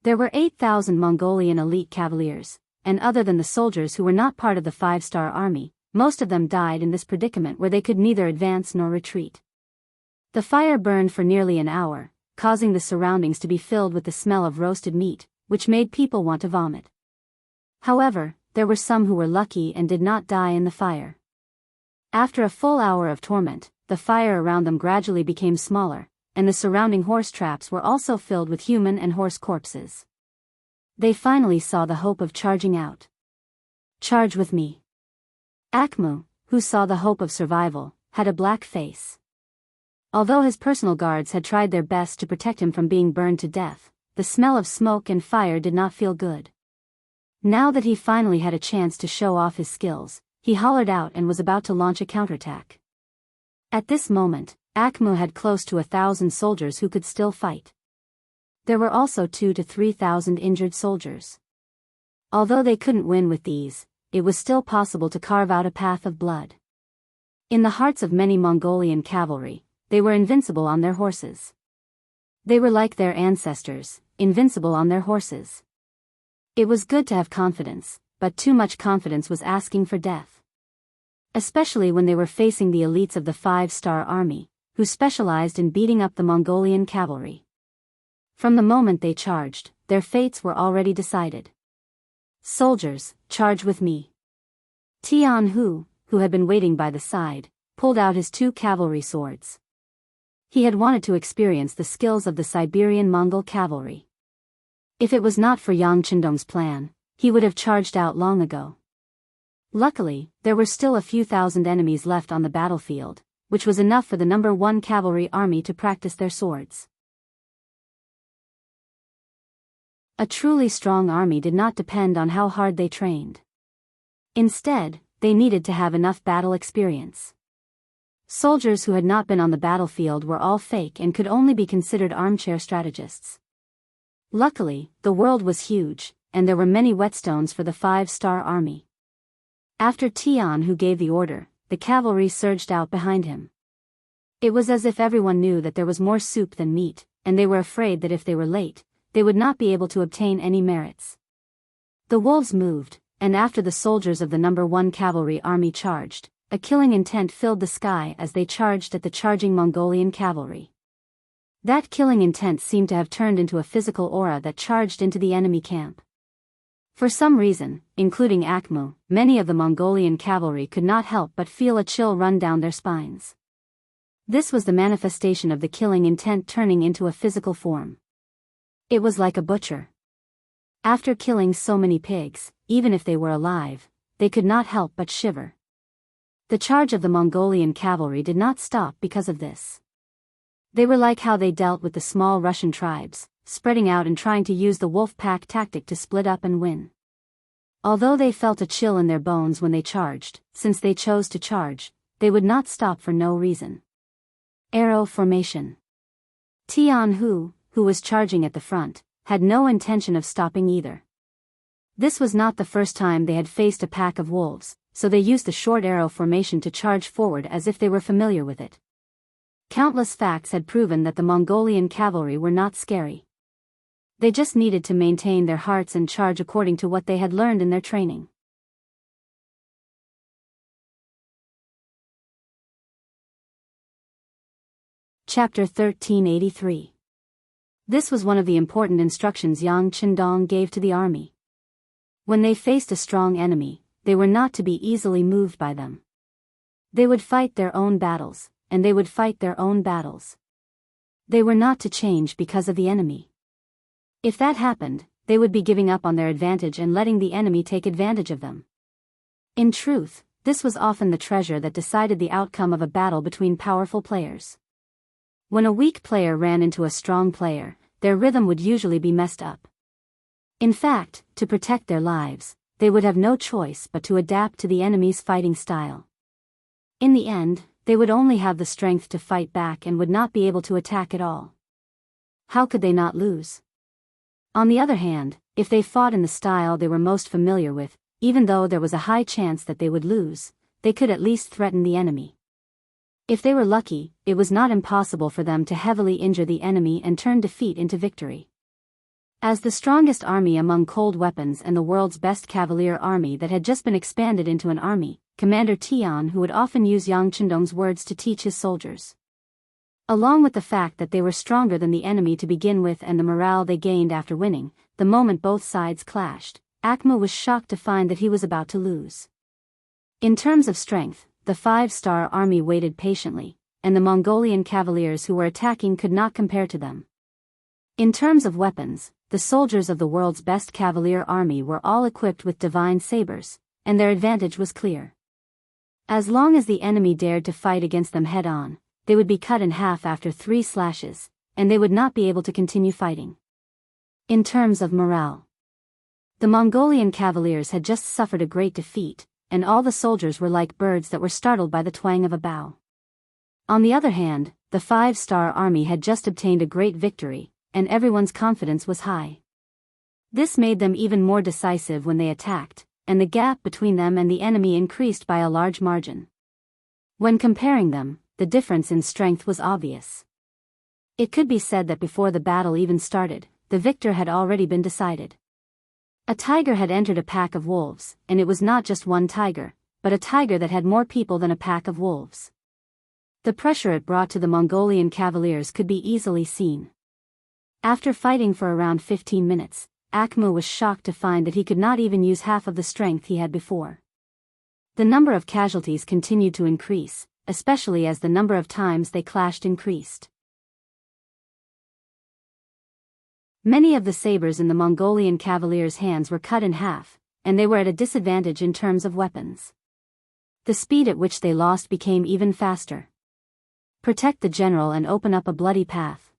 There were 8,000 Mongolian elite cavaliers, and other than the soldiers who were not part of the 5-star army, most of them died in this predicament where they could neither advance nor retreat. The fire burned for nearly an hour, causing the surroundings to be filled with the smell of roasted meat, which made people want to vomit. However, there were some who were lucky and did not die in the fire. After a full hour of torment, the fire around them gradually became smaller, and the surrounding horse traps were also filled with human and horse corpses. They finally saw the hope of charging out. "Charge with me." Akmu, who saw the hope of survival, had a black face. Although his personal guards had tried their best to protect him from being burned to death, the smell of smoke and fire did not feel good. Now that he finally had a chance to show off his skills, he hollered out and was about to launch a counterattack. At this moment, Akmu had close to 1,000 soldiers who could still fight. There were also 2,000 to 3,000 injured soldiers. Although they couldn't win with these, it was still possible to carve out a path of blood. In the hearts of many Mongolian cavalry, they were invincible on their horses. They were like their ancestors, invincible on their horses. It was good to have confidence, but too much confidence was asking for death. Especially when they were facing the elites of the 5-star army, who specialized in beating up the Mongolian cavalry. From the moment they charged, their fates were already decided. "Soldiers, charge with me." Jianghu, who had been waiting by the side, pulled out his 2 cavalry swords. He had wanted to experience the skills of the Siberian Mongol cavalry. If it was not for Yang Qindong's plan, he would have charged out long ago. Luckily, there were still a few thousand enemies left on the battlefield, which was enough for the No. 1 Cavalry Army to practice their swords. A truly strong army did not depend on how hard they trained. Instead, they needed to have enough battle experience. Soldiers who had not been on the battlefield were all fake and could only be considered armchair strategists. Luckily, the world was huge, and there were many whetstones for the 5-star army. After Tianhu gave the order, the cavalry surged out behind him. It was as if everyone knew that there was more soup than meat, and they were afraid that if they were late, they would not be able to obtain any merits. The wolves moved, and after the soldiers of the No. 1 Cavalry Army charged, a killing intent filled the sky as they charged at the charging Mongolian cavalry. That killing intent seemed to have turned into a physical aura that charged into the enemy camp. For some reason, including Akmu, many of the Mongolian cavalry could not help but feel a chill run down their spines. This was the manifestation of the killing intent turning into a physical form. It was like a butcher. After killing so many pigs, even if they were alive, they could not help but shiver. The charge of the Mongolian cavalry did not stop because of this. They were like how they dealt with the small Russian tribes, spreading out and trying to use the wolf pack tactic to split up and win. Although they felt a chill in their bones when they charged, since they chose to charge, they would not stop for no reason. Arrow formation. Tianhu, who was charging at the front, had no intention of stopping either. This was not the first time they had faced a pack of wolves, so they used the short arrow formation to charge forward as if they were familiar with it. Countless facts had proven that the Mongolian cavalry were not scary. They just needed to maintain their hearts and charge according to what they had learned in their training. Chapter 1383. This was one of the important instructions Yang Qindong gave to the army. When they faced a strong enemy, they were not to be easily moved by them. They would fight their own battles, and they would fight their own battles. They were not to change because of the enemy. If that happened, they would be giving up on their advantage and letting the enemy take advantage of them. In truth, this was often the treasure that decided the outcome of a battle between powerful players. When a weak player ran into a strong player, their rhythm would usually be messed up. In fact, to protect their lives, they would have no choice but to adapt to the enemy's fighting style. In the end, they would only have the strength to fight back and would not be able to attack at all. How could they not lose? On the other hand, if they fought in the style they were most familiar with, even though there was a high chance that they would lose, they could at least threaten the enemy. If they were lucky, it was not impossible for them to heavily injure the enemy and turn defeat into victory. As the strongest army among cold weapons and the world's best cavalier army that had just been expanded into an army, Commander Tian who would often use Yang Qindong's words to teach his soldiers. Along with the fact that they were stronger than the enemy to begin with and the morale they gained after winning, the moment both sides clashed, Akmu was shocked to find that he was about to lose. In terms of strength, the 5-star army waited patiently, and the Mongolian cavaliers who were attacking could not compare to them. In terms of weapons, the soldiers of the world's best cavalier army were all equipped with divine sabers, and their advantage was clear. As long as the enemy dared to fight against them head-on, they would be cut in half after 3 slashes, and they would not be able to continue fighting. In terms of morale, The Mongolian cavaliers had just suffered a great defeat, and all the soldiers were like birds that were startled by the twang of a bow. On the other hand, the 5-star army had just obtained a great victory, and everyone's confidence was high. This made them even more decisive when they attacked, and the gap between them and the enemy increased by a large margin. When comparing them, the difference in strength was obvious. It could be said that before the battle even started, the victor had already been decided. A tiger had entered a pack of wolves, and it was not just one tiger, but a tiger that had more people than a pack of wolves. The pressure it brought to the Mongolian cavaliers could be easily seen. After fighting for around 15 minutes, Akmu was shocked to find that he could not even use half of the strength he had before. The number of casualties continued to increase, especially as the number of times they clashed increased. Many of the sabers in the Mongolian cavaliers' hands were cut in half, and they were at a disadvantage in terms of weapons. The speed at which they lost became even faster. Protect the general and open up a bloody path.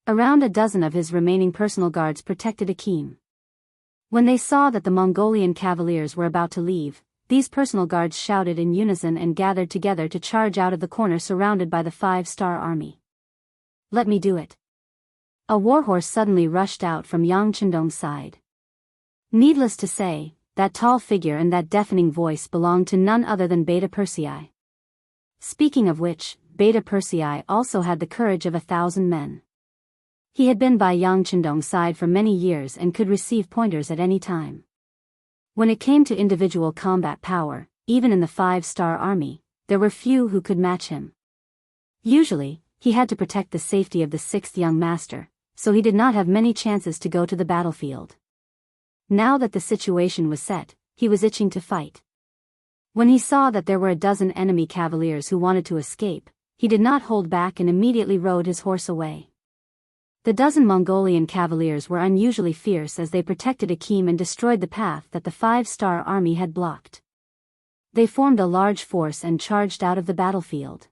Around a dozen of his remaining personal guards protected Akim. When they saw that the Mongolian cavaliers were about to leave, these personal guards shouted in unison and gathered together to charge out of the corner surrounded by the 5-star army. "Let me do it." A warhorse suddenly rushed out from Yang Chendong's side. Needless to say, that tall figure and that deafening voice belonged to none other than Beta Persei. Speaking of which, Beta Persei also had the courage of 1,000 men. He had been by Yang Chendong's side for many years and could receive pointers at any time. When it came to individual combat power, even in the 5-star army, there were few who could match him. Usually, he had to protect the safety of the 6th young master, so he did not have many chances to go to the battlefield. Now that the situation was set, he was itching to fight. When he saw that there were a dozen enemy cavaliers who wanted to escape, he did not hold back and immediately rode his horse away. The dozen Mongolian cavaliers were unusually fierce as they protected Akim and destroyed the path that the 5-star army had blocked. They formed a large force and charged out of the battlefield.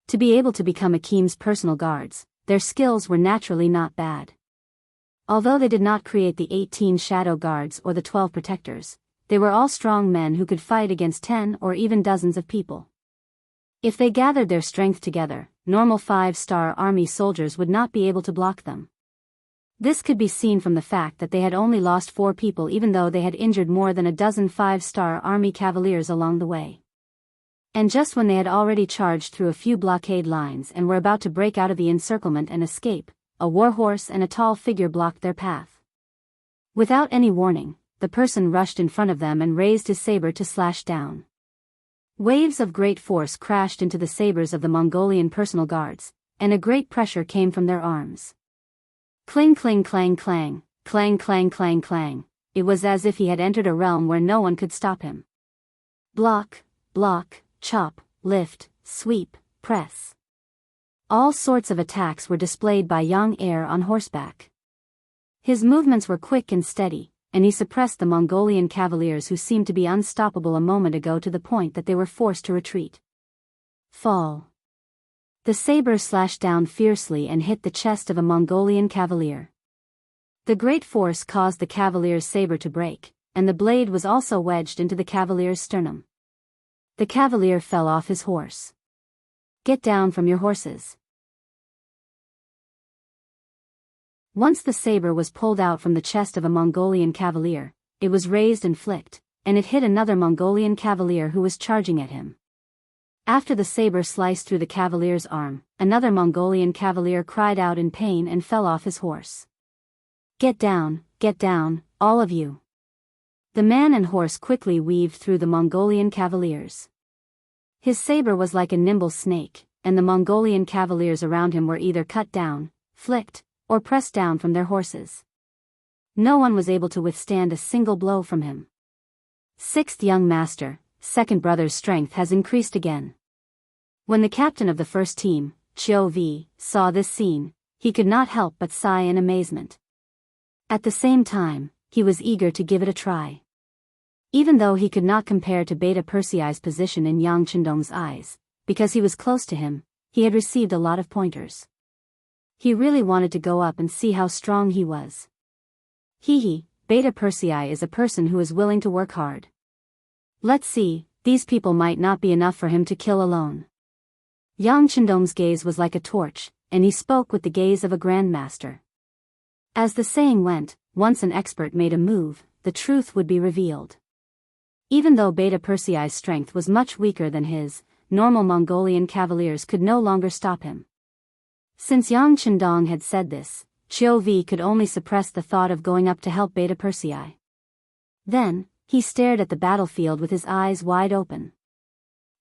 To be able to become Akim's personal guards, their skills were naturally not bad. Although they did not create the 18 shadow guards or the 12 protectors, they were all strong men who could fight against 10 or even dozens of people. If they gathered their strength together, normal 5-star army soldiers would not be able to block them. This could be seen from the fact that they had only lost 4 people even though they had injured more than a dozen 5-star army cavaliers along the way. And just when they had already charged through a few blockade lines and were about to break out of the encirclement and escape, a warhorse and a tall figure blocked their path. Without any warning, the person rushed in front of them and raised his saber to slash down. Waves of great force crashed into the sabers of the Mongolian personal guards, and a great pressure came from their arms. Cling cling clang clang, clang clang clang clang, it was as if he had entered a realm where no one could stop him. Block, block, chop, lift, sweep, press. All sorts of attacks were displayed by young heir on horseback. His movements were quick and steady, and he suppressed the Mongolian cavaliers who seemed to be unstoppable a moment ago to the point that they were forced to retreat. Fall. The saber slashed down fiercely and hit the chest of a Mongolian cavalier. The great force caused the cavalier's saber to break, and the blade was also wedged into the cavalier's sternum. The cavalier fell off his horse. "Get down from your horses." Once the saber was pulled out from the chest of a Mongolian cavalier, it was raised and flicked, and it hit another Mongolian cavalier who was charging at him. After the saber sliced through the cavalier's arm, another Mongolian cavalier cried out in pain and fell off his horse. Get down, all of you." The man and horse quickly weaved through the Mongolian cavaliers. His saber was like a nimble snake, and the Mongolian cavaliers around him were either cut down, flicked, or pressed down from their horses. No one was able to withstand a single blow from him. 6th young master, second brother's strength has increased again. When the captain of the first team, Chiu Vi, saw this scene, he could not help but sigh in amazement. At the same time, he was eager to give it a try. Even though he could not compare to Beta Persei's position in Yang Chendong's eyes, because he was close to him, he had received a lot of pointers. He really wanted to go up and see how strong he was. Beta Persei is a person who is willing to work hard. Let's see, these people might not be enough for him to kill alone. Yang Chendong's gaze was like a torch, and he spoke with the gaze of a grandmaster. As the saying went, once an expert made a move, the truth would be revealed. Even though Beta Persei's strength was much weaker than his, normal Mongolian cavaliers could no longer stop him. Since Yang Chendong had said this, Qiu Vi could only suppress the thought of going up to help Beta Persei. Then, he stared at the battlefield with his eyes wide open.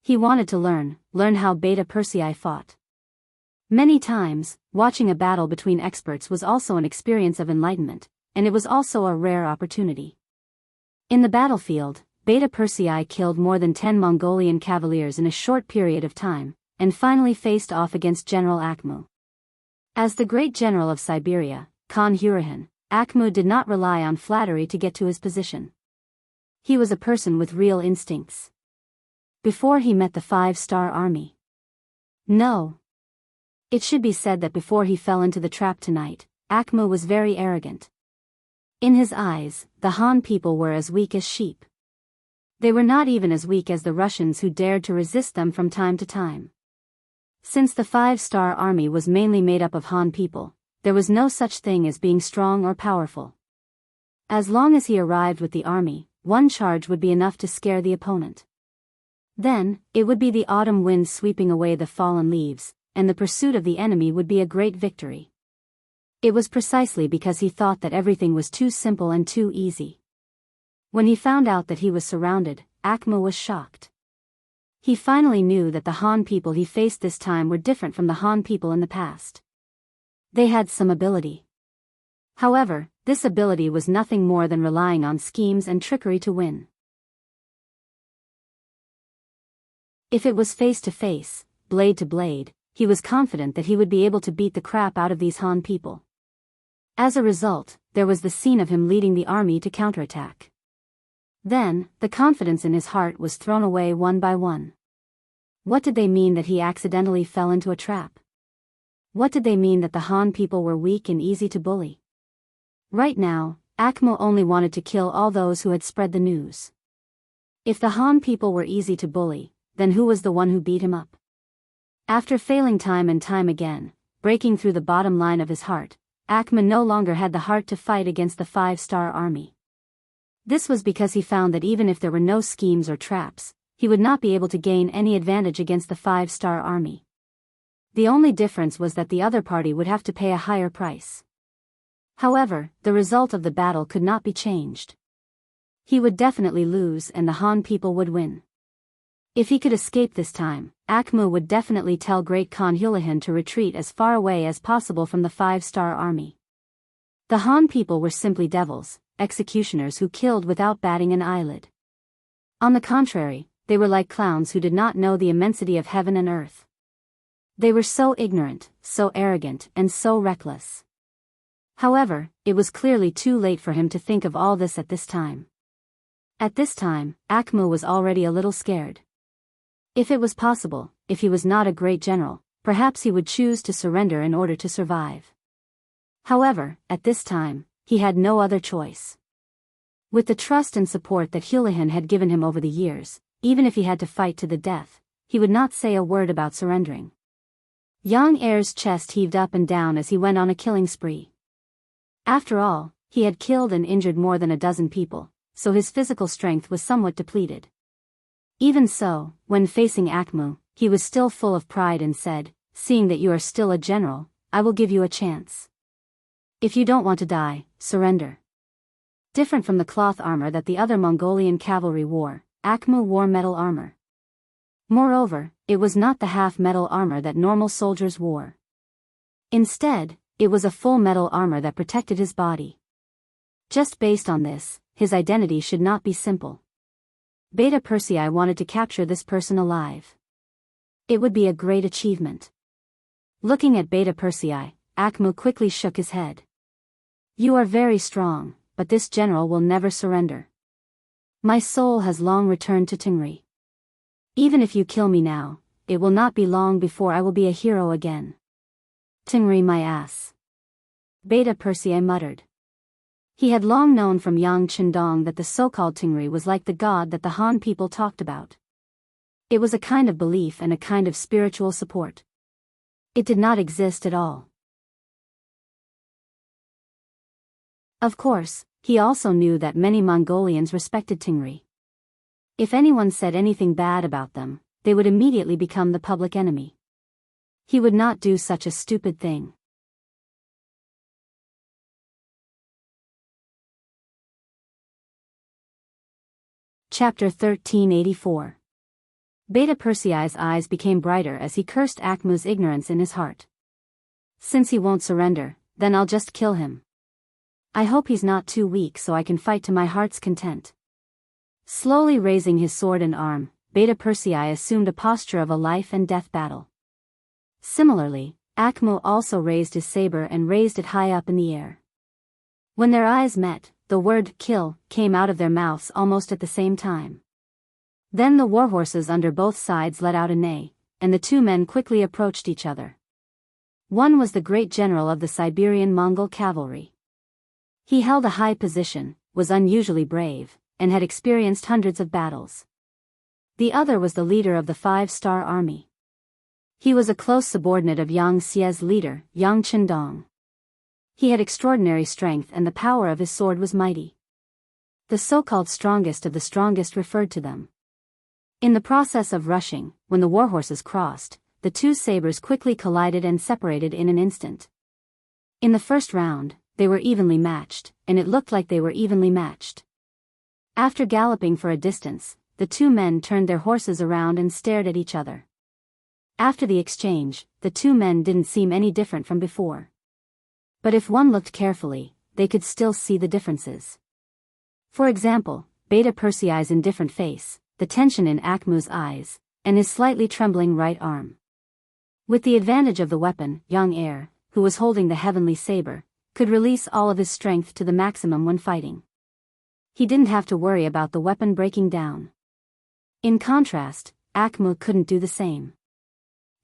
He wanted to learn how Beta Persei fought. Many times, watching a battle between experts was also an experience of enlightenment, and it was also a rare opportunity. In the battlefield, Beta Persei killed more than 10 Mongolian cavaliers in a short period of time, and finally faced off against General Akhmu. As the great general of Siberia, Khan Hurahan, Akhmu did not rely on flattery to get to his position. He was a person with real instincts. Before he met the 5-star army. No. It should be said that before he fell into the trap tonight, Akhmu was very arrogant. In his eyes, the Han people were as weak as sheep. They were not even as weak as the Russians who dared to resist them from time to time. Since the 5-star army was mainly made up of Han people, there was no such thing as being strong or powerful. As long as he arrived with the army, one charge would be enough to scare the opponent. Then, it would be the autumn wind sweeping away the fallen leaves, and the pursuit of the enemy would be a great victory. It was precisely because he thought that everything was too simple and too easy. When he found out that he was surrounded, Akhmu was shocked. He finally knew that the Han people he faced this time were different from the Han people in the past. They had some ability. However, this ability was nothing more than relying on schemes and trickery to win. If it was face to face, blade to blade, he was confident that he would be able to beat the crap out of these Han people. As a result, there was the scene of him leading the army to counterattack. Then, the confidence in his heart was thrown away one by one. What did they mean that he accidentally fell into a trap? What did they mean that the Han people were weak and easy to bully? Right now, Akhmu only wanted to kill all those who had spread the news. If the Han people were easy to bully, then who was the one who beat him up? After failing time and time again, breaking through the bottom line of his heart, Akhmu no longer had the heart to fight against the 5-star army. This was because he found that even if there were no schemes or traps, he would not be able to gain any advantage against the 5-star army. The only difference was that the other party would have to pay a higher price. However, the result of the battle could not be changed. He would definitely lose and the Han people would win. If he could escape this time, Akhmu would definitely tell Great Khan Hulahan to retreat as far away as possible from the 5-star army. The Han people were simply devils, executioners who killed without batting an eyelid. On the contrary, they were like clowns who did not know the immensity of heaven and earth. They were so ignorant, so arrogant, and so reckless. However, it was clearly too late for him to think of all this at this time. At this time, Akhmu was already a little scared. If it was possible, if he was not a great general, perhaps he would choose to surrender in order to survive. However, at this time, he had no other choice. With the trust and support that Hulahan had given him over the years, even if he had to fight to the death, he would not say a word about surrendering. Yang Er's chest heaved up and down as he went on a killing spree. After all, he had killed and injured more than a dozen people, so his physical strength was somewhat depleted. Even so, when facing Akhmu, he was still full of pride and said, "Seeing that you are still a general, I will give you a chance. If you don't want to die, surrender." Different from the cloth armor that the other Mongolian cavalry wore, Akhmu wore metal armor. Moreover, it was not the half-metal armor that normal soldiers wore. Instead, it was a full metal armor that protected his body. Just based on this, his identity should not be simple. Beta Persei wanted to capture this person alive. It would be a great achievement. Looking at Beta Persei, Akhmu quickly shook his head. "You are very strong, but this general will never surrender. My soul has long returned to Tingri. Even if you kill me now, it will not be long before I will be a hero again." "Tingri my ass," Beta Persei muttered. He had long known from Yang Chendong that the so-called Tingri was like the god that the Han people talked about. It was a kind of belief and a kind of spiritual support. It did not exist at all. Of course, he also knew that many Mongolians respected Tingri. If anyone said anything bad about them, they would immediately become the public enemy. He would not do such a stupid thing. Chapter 1384. Beta Persei's eyes became brighter as he cursed Akmu's ignorance in his heart. Since he won't surrender, then I'll just kill him. I hope he's not too weak so I can fight to my heart's content. Slowly raising his sword and arm, Beta Persei assumed a posture of a life and death battle. Similarly, Akmu also raised his saber and raised it high up in the air. When their eyes met, the word kill came out of their mouths almost at the same time. Then the warhorses under both sides let out a neigh, and the two men quickly approached each other. One was the great general of the Siberian Mongol cavalry. He held a high position, was unusually brave, and had experienced hundreds of battles. The other was the leader of the 5-star army. He was a close subordinate of Yang Xie's leader, Yang Chendong. He had extraordinary strength and the power of his sword was mighty. The so-called strongest of the strongest referred to them. In the process of rushing, when the warhorses crossed, the two sabers quickly collided and separated in an instant. In the first round, they were evenly matched, and it looked like they were evenly matched. After galloping for a distance, the two men turned their horses around and stared at each other. After the exchange, the two men didn't seem any different from before. But if one looked carefully, they could still see the differences. For example, Beta Persei's indifferent face, the tension in Akmu's eyes, and his slightly trembling right arm. With the advantage of the weapon, young heir, who was holding the heavenly saber, could release all of his strength to the maximum when fighting. He didn't have to worry about the weapon breaking down. In contrast, Akmu couldn't do the same.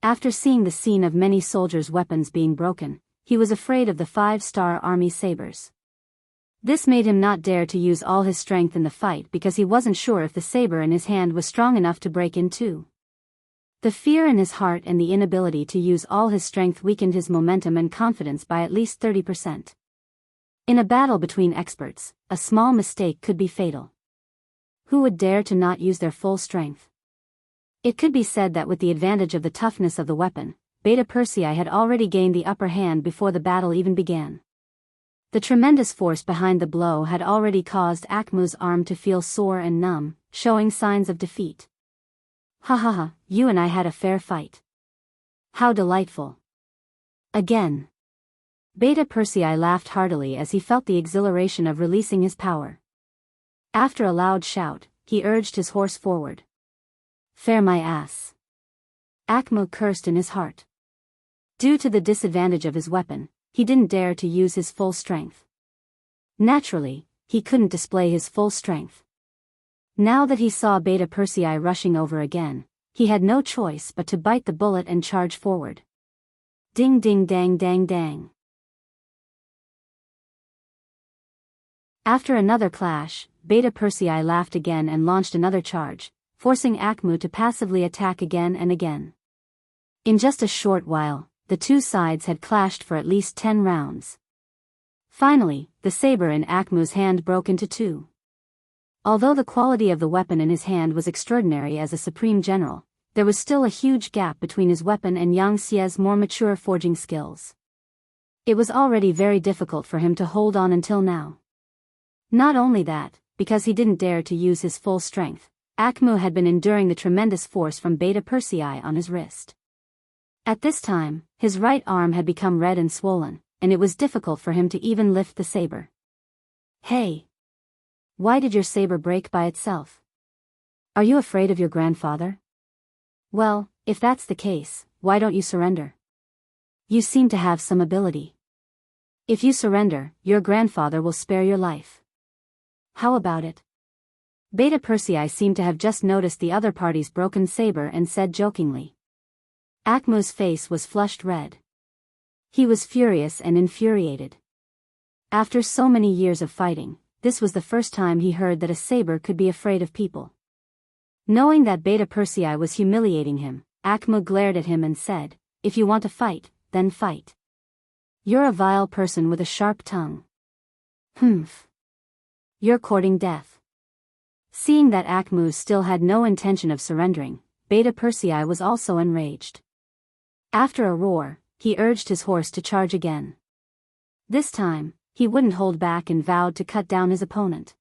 After seeing the scene of many soldiers' weapons being broken, he was afraid of the 5-star army sabers. This made him not dare to use all his strength in the fight because he wasn't sure if the saber in his hand was strong enough to break in two. The fear in his heart and the inability to use all his strength weakened his momentum and confidence by at least 30%. In a battle between experts, a small mistake could be fatal. Who would dare to not use their full strength? It could be said that with the advantage of the toughness of the weapon, Beta Persei had already gained the upper hand before the battle even began. The tremendous force behind the blow had already caused Akmu's arm to feel sore and numb, showing signs of defeat. Ha ha ha, you and I had a fair fight. How delightful. Again. Beta Persei laughed heartily as he felt the exhilaration of releasing his power. After a loud shout, he urged his horse forward. Fair my ass. Akmu cursed in his heart. Due to the disadvantage of his weapon, he didn't dare to use his full strength. Naturally, he couldn't display his full strength. Now that he saw Beta Persei rushing over again, he had no choice but to bite the bullet and charge forward. Ding ding dang dang dang. After another clash, Beta Persei laughed again and launched another charge, forcing Akmu to passively attack again and again. In just a short while, the two sides had clashed for at least 10 rounds. Finally, the saber in Akmu's hand broke into two. Although the quality of the weapon in his hand was extraordinary as a supreme general, there was still a huge gap between his weapon and Yang Xie's more mature forging skills. It was already very difficult for him to hold on until now. Not only that, because he didn't dare to use his full strength, Akmu had been enduring the tremendous force from Beta Persei on his wrist. At this time, his right arm had become red and swollen, and it was difficult for him to even lift the saber. Hey! Why did your saber break by itself? Are you afraid of your grandfather? Well, if that's the case, why don't you surrender? You seem to have some ability. If you surrender, your grandfather will spare your life. How about it? Beta Persei seemed to have just noticed the other party's broken saber and said jokingly. Akmu's face was flushed red. He was furious and infuriated. After so many years of fighting, this was the first time he heard that a saber could be afraid of people. Knowing that Beta Persei was humiliating him, Akmu glared at him and said, "If you want to fight, then fight. You're a vile person with a sharp tongue. Humph. You're courting death." Seeing that Akmu still had no intention of surrendering, Beta Persei was also enraged. After a roar, he urged his horse to charge again. This time, he wouldn't hold back and vowed to cut down his opponent.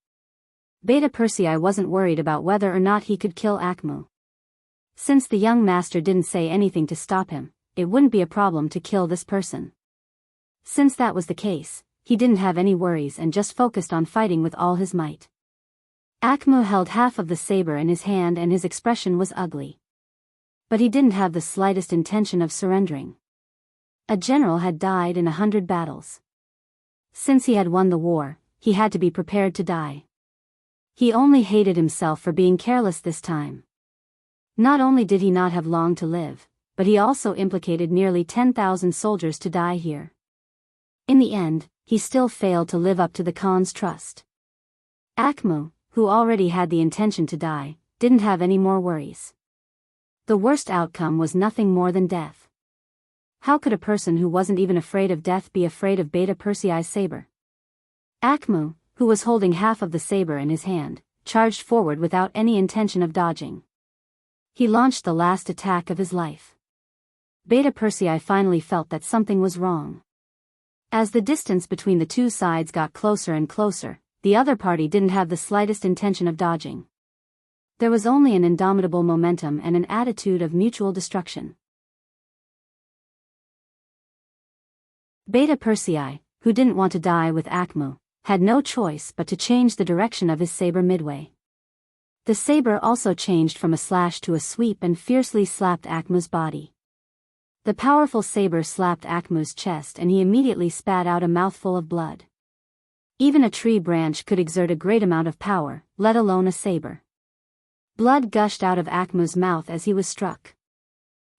Beta Persei wasn't worried about whether or not he could kill Akmu. Since the young master didn't say anything to stop him, it wouldn't be a problem to kill this person. Since that was the case, he didn't have any worries and just focused on fighting with all his might. Akmu held half of the saber in his hand and his expression was ugly. But he didn't have the slightest intention of surrendering. A general had died in 100 battles. Since he had won the war, he had to be prepared to die. He only hated himself for being careless this time. Not only did he not have long to live, but he also implicated nearly 10,000 soldiers to die here. In the end, he still failed to live up to the Khan's trust. Akmu, who already had the intention to die, didn't have any more worries. The worst outcome was nothing more than death. How could a person who wasn't even afraid of death be afraid of Beta Persei's saber? Akmu, who was holding half of the saber in his hand, charged forward without any intention of dodging. He launched the last attack of his life. Beta Persei finally felt that something was wrong. As the distance between the two sides got closer and closer, the other party didn't have the slightest intention of dodging. There was only an indomitable momentum and an attitude of mutual destruction. Beta Persei, who didn't want to die with Akmu, had no choice but to change the direction of his saber midway. The saber also changed from a slash to a sweep and fiercely slapped Akmu's body. The powerful saber slapped Akmu's chest and he immediately spat out a mouthful of blood. Even a tree branch could exert a great amount of power, let alone a saber. Blood gushed out of Akmu's mouth as he was struck.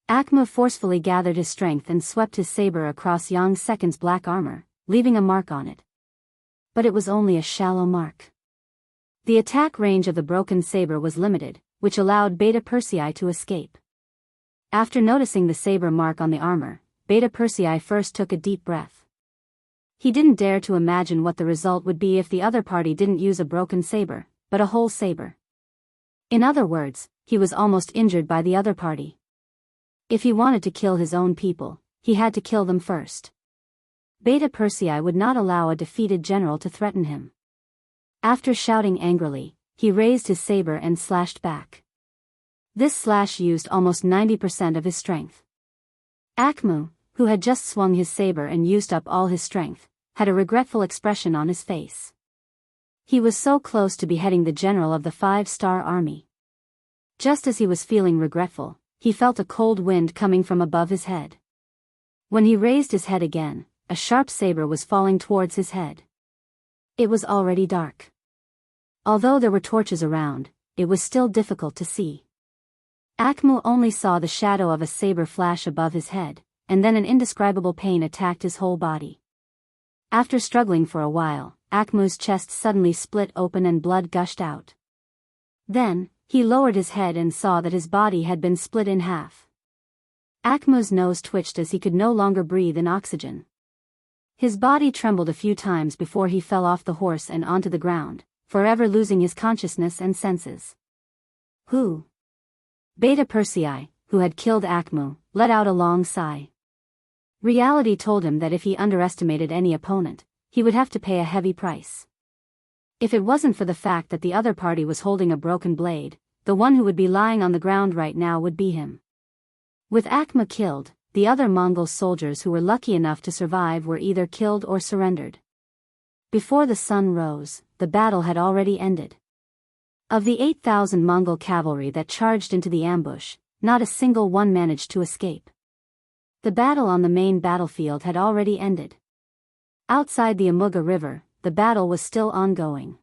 Akmu forcefully gathered his strength and swept his saber across Yang Second's black armor, leaving a mark on it. But it was only a shallow mark. The attack range of the broken saber was limited, which allowed Beta Persei to escape. After noticing the saber mark on the armor, Beta Persei first took a deep breath. He didn't dare to imagine what the result would be if the other party didn't use a broken saber, but a whole saber. In other words, he was almost injured by the other party. If he wanted to kill his own people, he had to kill them first. Beta Persei would not allow a defeated general to threaten him. After shouting angrily, he raised his saber and slashed back. This slash used almost 90% of his strength. Akmu, who had just swung his saber and used up all his strength, had a regretful expression on his face. He was so close to beheading the general of the 5-star army. Just as he was feeling regretful, he felt a cold wind coming from above his head. When he raised his head again, a sharp saber was falling towards his head. It was already dark. Although there were torches around, it was still difficult to see. Akmu only saw the shadow of a saber flash above his head, and then an indescribable pain attacked his whole body. After struggling for a while, Akmu's chest suddenly split open and blood gushed out. Then, he lowered his head and saw that his body had been split in half. Akmu's nose twitched as he could no longer breathe in oxygen. His body trembled a few times before he fell off the horse and onto the ground, forever losing his consciousness and senses. Who? Beta Persei, who had killed Akmu, let out a long sigh. Reality told him that if he underestimated any opponent, he would have to pay a heavy price. If it wasn't for the fact that the other party was holding a broken blade, the one who would be lying on the ground right now would be him. With Akmu killed, the other Mongol soldiers who were lucky enough to survive were either killed or surrendered. Before the sun rose, the battle had already ended. Of the 8,000 Mongol cavalry that charged into the ambush, not a single one managed to escape. The battle on the main battlefield had already ended. Outside the Amuga River, the battle was still ongoing.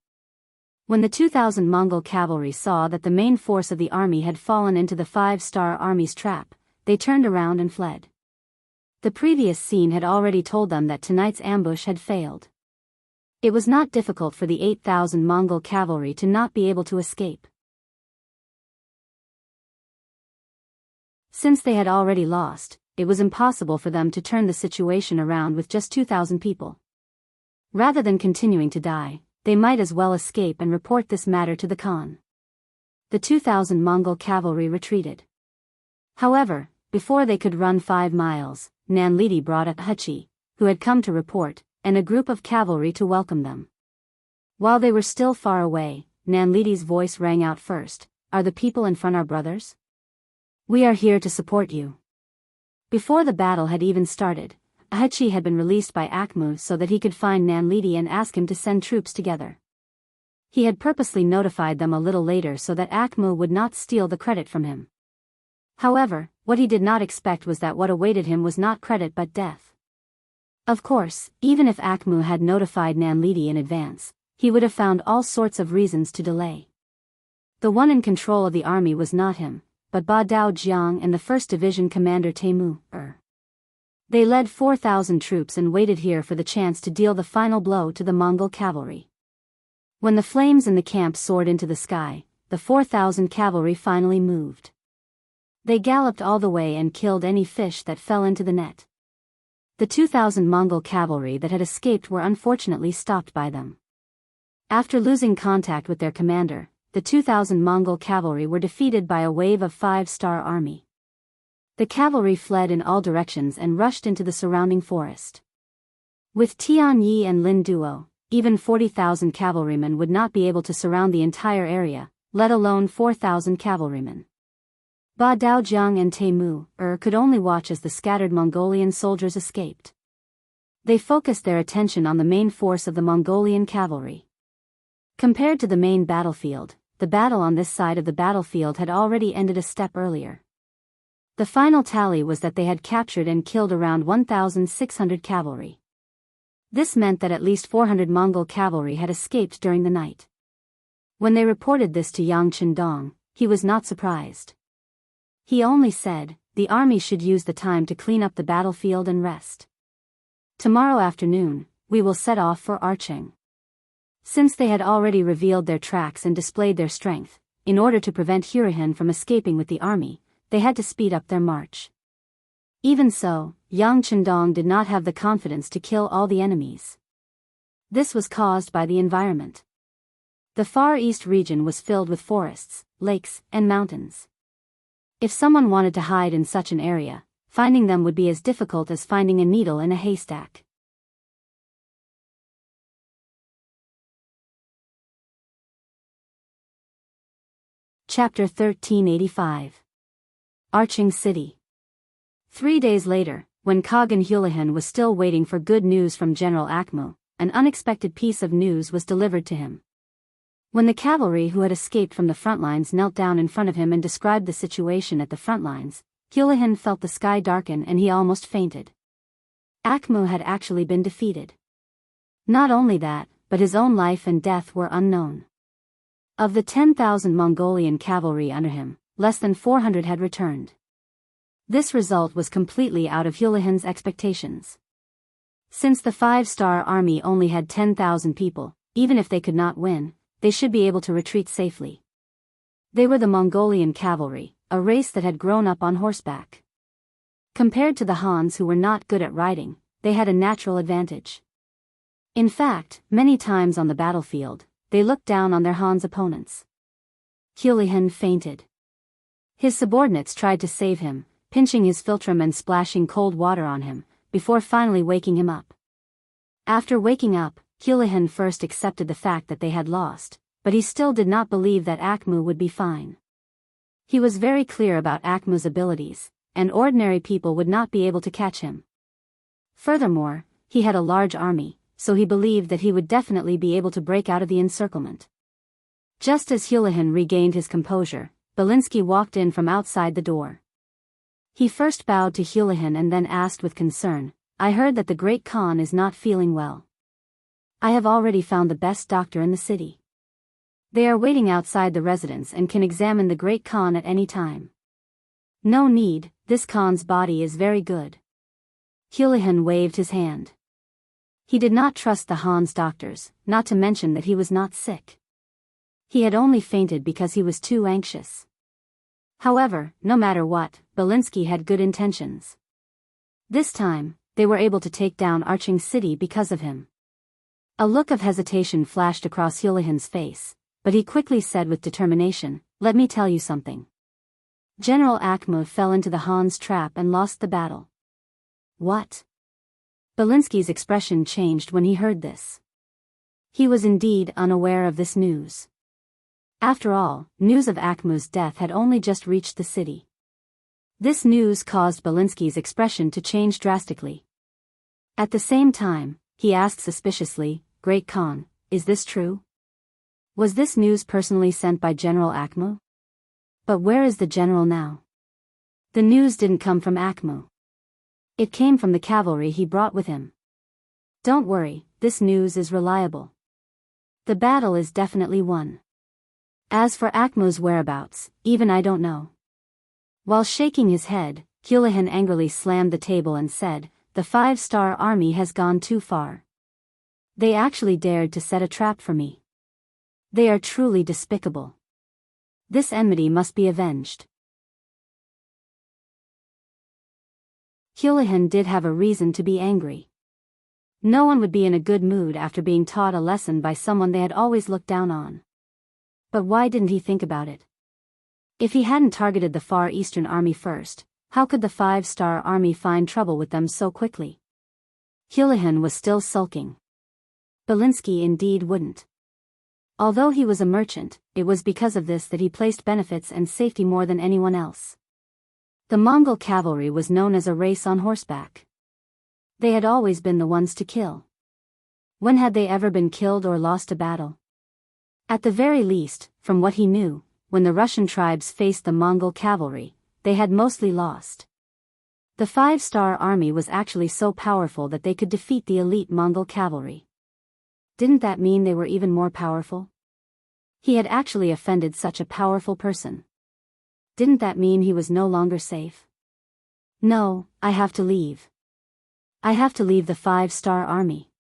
When the 2,000 Mongol cavalry saw that the main force of the army had fallen into the 5-star army's trap, they turned around and fled. The previous scene had already told them that tonight's ambush had failed. It was not difficult for the 8,000 Mongol cavalry to not be able to escape. Since they had already lost, it was impossible for them to turn the situation around with just 2,000 people. Rather than continuing to die, they might as well escape and report this matter to the Khan. The 2,000 Mongol cavalry retreated. However, before they could run 5 miles, Nanlidi brought a Hachi, who had come to report, and a group of cavalry to welcome them. While they were still far away, Nanlidi's voice rang out first. "Are the people in front our brothers? We are here to support you." Before the battle had even started, Hachi had been released by Akmu so that he could find Nanlidi and ask him to send troops together. He had purposely notified them a little later so that Akmu would not steal the credit from him. However, what he did not expect was that what awaited him was not credit but death. Of course, even if Akmu had notified Nanlidi in advance, he would have found all sorts of reasons to delay. The one in control of the army was not him, but Ba Dao Jiang and the 1st Division Commander Teimu. They led 4,000 troops and waited here for the chance to deal the final blow to the Mongol cavalry. When the flames in the camp soared into the sky, the 4,000 cavalry finally moved. They galloped all the way and killed any fish that fell into the net. The 2,000 Mongol cavalry that had escaped were unfortunately stopped by them. After losing contact with their commander, the 2,000 Mongol cavalry were defeated by a wave of 5-star army. The cavalry fled in all directions and rushed into the surrounding forest. With Tian Yi and Lin Duo, even 40,000 cavalrymen would not be able to surround the entire area, let alone 4,000 cavalrymen. Ba Daojiang and Teimu could only watch as the scattered Mongolian soldiers escaped. They focused their attention on the main force of the Mongolian cavalry. Compared to the main battlefield, the battle on this side of the battlefield had already ended a step earlier. The final tally was that they had captured and killed around 1,600 cavalry. This meant that at least 400 Mongol cavalry had escaped during the night. When they reported this to Yang Chendong, he was not surprised. He only said, "The army should use the time to clean up the battlefield and rest. Tomorrow afternoon, we will set off for Archeng." Since they had already revealed their tracks and displayed their strength, in order to prevent Hurahan from escaping with the army, they had to speed up their march. Even so, Yang Chendong did not have the confidence to kill all the enemies. This was caused by the environment. The Far East region was filled with forests, lakes, and mountains. If someone wanted to hide in such an area, finding them would be as difficult as finding a needle in a haystack. Chapter 1385. Arching City. 3 days later, when Kagan Hulahan was still waiting for good news from General Akmu, an unexpected piece of news was delivered to him. When the cavalry who had escaped from the front lines knelt down in front of him and described the situation at the front lines, Hulahan felt the sky darken and he almost fainted. Akmu had actually been defeated. Not only that, but his own life and death were unknown. Of the 10,000 Mongolian cavalry under him, less than 400 had returned. This result was completely out of Hulahan's expectations. Since the 5-star army only had 10,000 people, even if they could not win, they should be able to retreat safely. They were the Mongolian cavalry, a race that had grown up on horseback. Compared to the Hans who were not good at riding, they had a natural advantage. In fact, many times on the battlefield, they looked down on their Hans opponents. Hulahan fainted. His subordinates tried to save him, pinching his philtrum and splashing cold water on him, before finally waking him up. After waking up, Hulahan first accepted the fact that they had lost, but he still did not believe that Akmu would be fine. He was very clear about Akmu's abilities, and ordinary people would not be able to catch him. Furthermore, he had a large army, so he believed that he would definitely be able to break out of the encirclement. Just as Hulahan regained his composure, Belinsky walked in from outside the door. He first bowed to Hulahan and then asked with concern, "I heard that the Great Khan is not feeling well. I have already found the best doctor in the city. They are waiting outside the residence and can examine the Great Khan at any time." "No need, this Khan's body is very good." Hulahan waved his hand. He did not trust the Han's doctors, not to mention that he was not sick. He had only fainted because he was too anxious. However, no matter what, Belinsky had good intentions. This time, they were able to take down Arching City because of him. A look of hesitation flashed across Houlihan's face, but he quickly said with determination, "Let me tell you something. General Akmu fell into the Han's trap and lost the battle." What? Belinsky's expression changed when he heard this. He was indeed unaware of this news. After all, news of Akmu's death had only just reached the city. This news caused Belinsky's expression to change drastically. At the same time, he asked suspiciously, "Great Khan, is this true? Was this news personally sent by General Akmu? But where is the general now?" The news didn't come from Akmu. It came from the cavalry he brought with him. "Don't worry, this news is reliable. The battle is definitely won. As for Akmu's whereabouts, even I don't know." While shaking his head, Houlihan angrily slammed the table and said, "The 5-star army has gone too far. They actually dared to set a trap for me. They are truly despicable. This enmity must be avenged." Houlihan did have a reason to be angry. No one would be in a good mood after being taught a lesson by someone they had always looked down on. But why didn't he think about it? If he hadn't targeted the Far Eastern Army first, how could the 5-star army find trouble with them so quickly? Houlihan was still sulking. Belinsky indeed wouldn't. Although he was a merchant, it was because of this that he placed benefits and safety more than anyone else. The Mongol cavalry was known as a race on horseback. They had always been the ones to kill. When had they ever been killed or lost a battle? At the very least, from what he knew, when the Russian tribes faced the Mongol cavalry, they had mostly lost. The 5-star army was actually so powerful that they could defeat the elite Mongol cavalry. Didn't that mean they were even more powerful? He had actually offended such a powerful person. Didn't that mean he was no longer safe? "No, I have to leave. I have to leave the 5-star army."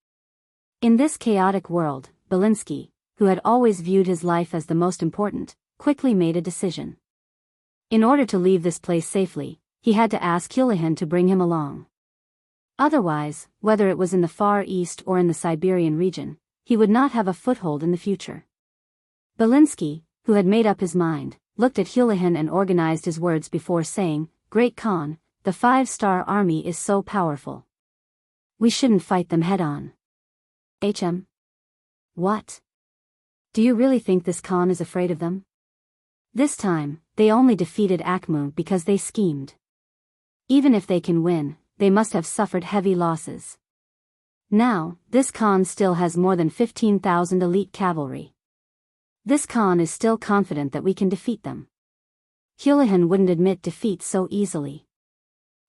In this chaotic world, Belinsky, who had always viewed his life as the most important, quickly made a decision. In order to leave this place safely, he had to ask Houlihan to bring him along. Otherwise, whether it was in the Far East or in the Siberian region, he would not have a foothold in the future. Belinsky, who had made up his mind, looked at Houlihan and organized his words before saying, "Great Khan, the 5-star army is so powerful. We shouldn't fight them head-on." What? Do you really think this Khan is afraid of them? This time, they only defeated Akmu because they schemed. Even if they can win, they must have suffered heavy losses. Now, this Khan still has more than 15,000 elite cavalry. This Khan is still confident that we can defeat them. Houlihan wouldn't admit defeat so easily.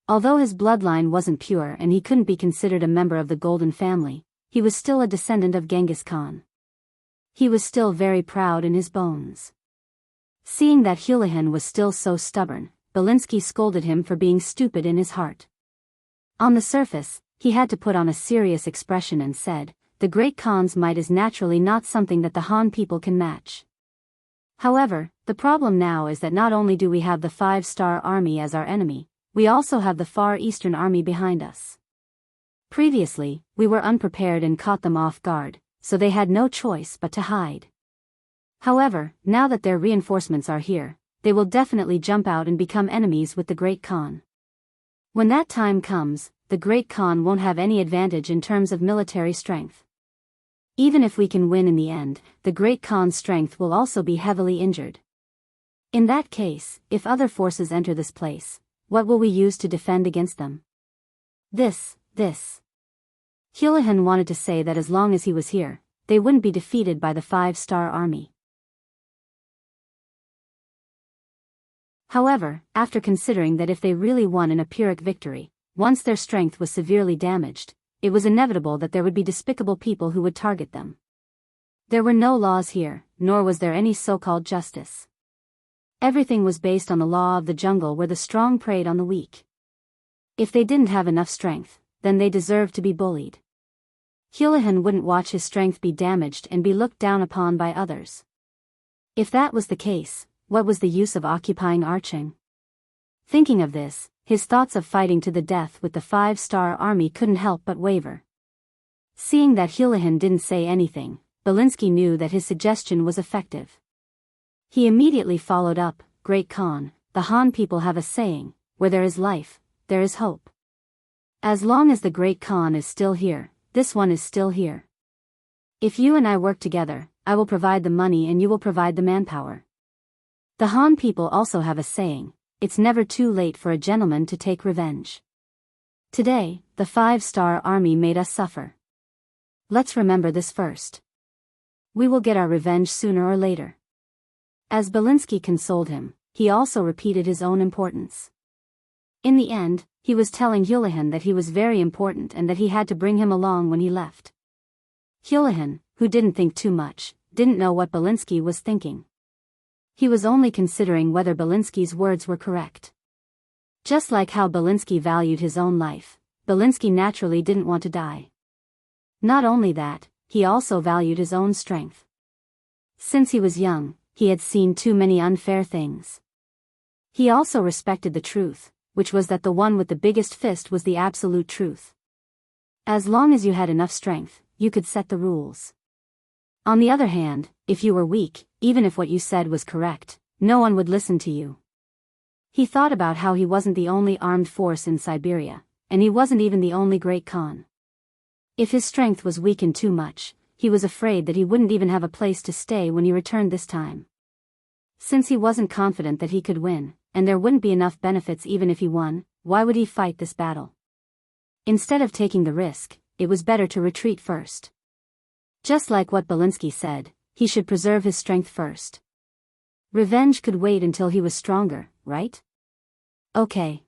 Although his bloodline wasn't pure and he couldn't be considered a member of the Golden family, he was still a descendant of Genghis Khan. He was still very proud in his bones. Seeing that Houlihan was still so stubborn, Belinsky scolded him for being stupid in his heart. On the surface, he had to put on a serious expression and said, "The Great Khan's might is naturally not something that the Han people can match. However, the problem now is that not only do we have the 5-star army as our enemy, we also have the Far Eastern army behind us. Previously, we were unprepared and caught them off guard, so they had no choice but to hide. However, now that their reinforcements are here, they will definitely jump out and become enemies with the Great Khan. When that time comes, the Great Khan won't have any advantage in terms of military strength. Even if we can win in the end, the Great Khan's strength will also be heavily injured. In that case, if other forces enter this place, what will we use to defend against them? This. Houlihan wanted to say that as long as he was here, they wouldn't be defeated by the 5-star army. However, after considering that if they really won in a Pyrrhic victory, once their strength was severely damaged, it was inevitable that there would be despicable people who would target them. There were no laws here, nor was there any so-called justice. Everything was based on the law of the jungle where the strong preyed on the weak. If they didn't have enough strength, then they deserved to be bullied. Houlihan wouldn't watch his strength be damaged and be looked down upon by others. If that was the case, what was the use of occupying Arching? Thinking of this, his thoughts of fighting to the death with the 5-star army couldn't help but waver. Seeing that Houlihan didn't say anything, Belinsky knew that his suggestion was effective. He immediately followed up, Great Khan, the Han people have a saying, where there is life, there is hope. As long as the Great Khan is still here, this one is still here. If you and I work together, I will provide the money and you will provide the manpower. The Han people also have a saying, it's never too late for a gentleman to take revenge. Today, the 5-star army made us suffer. Let's remember this first. We will get our revenge sooner or later. As Belinsky consoled him, he also repeated his own importance. In the end, he was telling Houlihan that he was very important and that he had to bring him along when he left. Houlihan, who didn't think too much, didn't know what Belinsky was thinking. He was only considering whether Belinsky's words were correct. Just like how Belinsky valued his own life, Belinsky naturally didn't want to die. Not only that, he also valued his own strength. Since he was young, he had seen too many unfair things. He also respected the truth, which was that the one with the biggest fist was the absolute truth. As long as you had enough strength, you could set the rules. On the other hand, if you were weak, even if what you said was correct, no one would listen to you. He thought about how he wasn't the only armed force in Siberia, and he wasn't even the only Great Khan. If his strength was weakened too much, he was afraid that he wouldn't even have a place to stay when he returned this time. Since he wasn't confident that he could win, and there wouldn't be enough benefits even if he won, why would he fight this battle? Instead of taking the risk, it was better to retreat first. Just like what Belinsky said, he should preserve his strength first. Revenge could wait until he was stronger, right? Okay.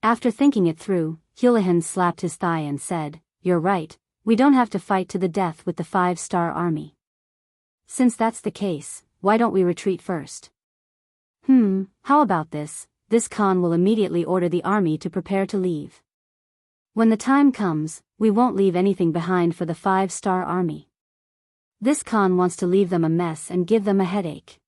After thinking it through, Houlihan slapped his thigh and said, You're right, we don't have to fight to the death with the 5-star army. Since that's the case, why don't we retreat first? How about this? This Khan will immediately order the army to prepare to leave. When the time comes, we won't leave anything behind for the 5-star army. This Khan wants to leave them a mess and give them a headache.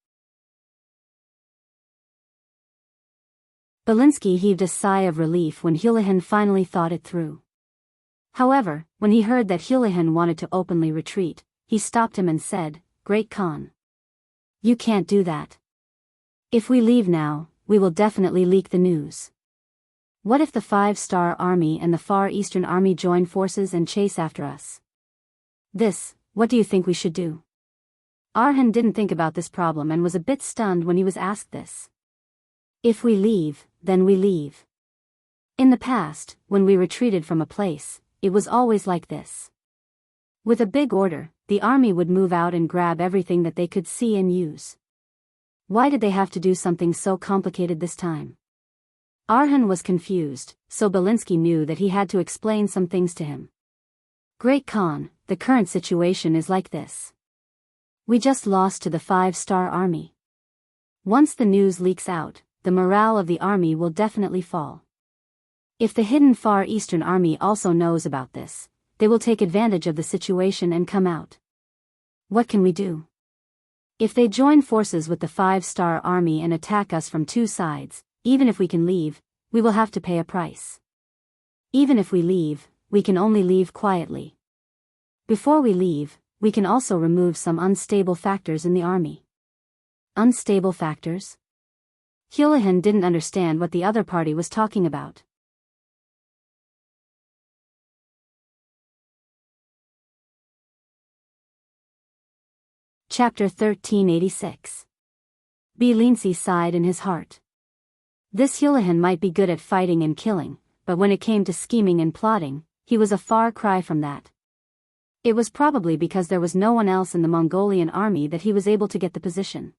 Belinsky heaved a sigh of relief when Houlihan finally thought it through. However, when he heard that Houlihan wanted to openly retreat, he stopped him and said, Great Khan. You can't do that. If we leave now, we will definitely leak the news. What if the 5-star army and the Far Eastern army join forces and chase after us? What do you think we should do? Arhan didn't think about this problem and was a bit stunned when he was asked this. If we leave, then we leave. In the past, when we retreated from a place, it was always like this. With a big order, the army would move out and grab everything that they could see and use. Why did they have to do something so complicated this time? Arhan was confused, so Belinsky knew that he had to explain some things to him. Great Khan, the current situation is like this. We just lost to the 5-star army. Once the news leaks out, the morale of the army will definitely fall. If the hidden Far Eastern army also knows about this, they will take advantage of the situation and come out. What can we do? If they join forces with the 5-star army and attack us from two sides, even if we can leave, we will have to pay a price. Even if we leave, we can only leave quietly. Before we leave, we can also remove some unstable factors in the army. Unstable factors? Houlihan didn't understand what the other party was talking about. Chapter 1386. Belinsky sighed in his heart. This Houlihan might be good at fighting and killing, but when it came to scheming and plotting, he was a far cry from that. It was probably because there was no one else in the Mongolian army that he was able to get the position.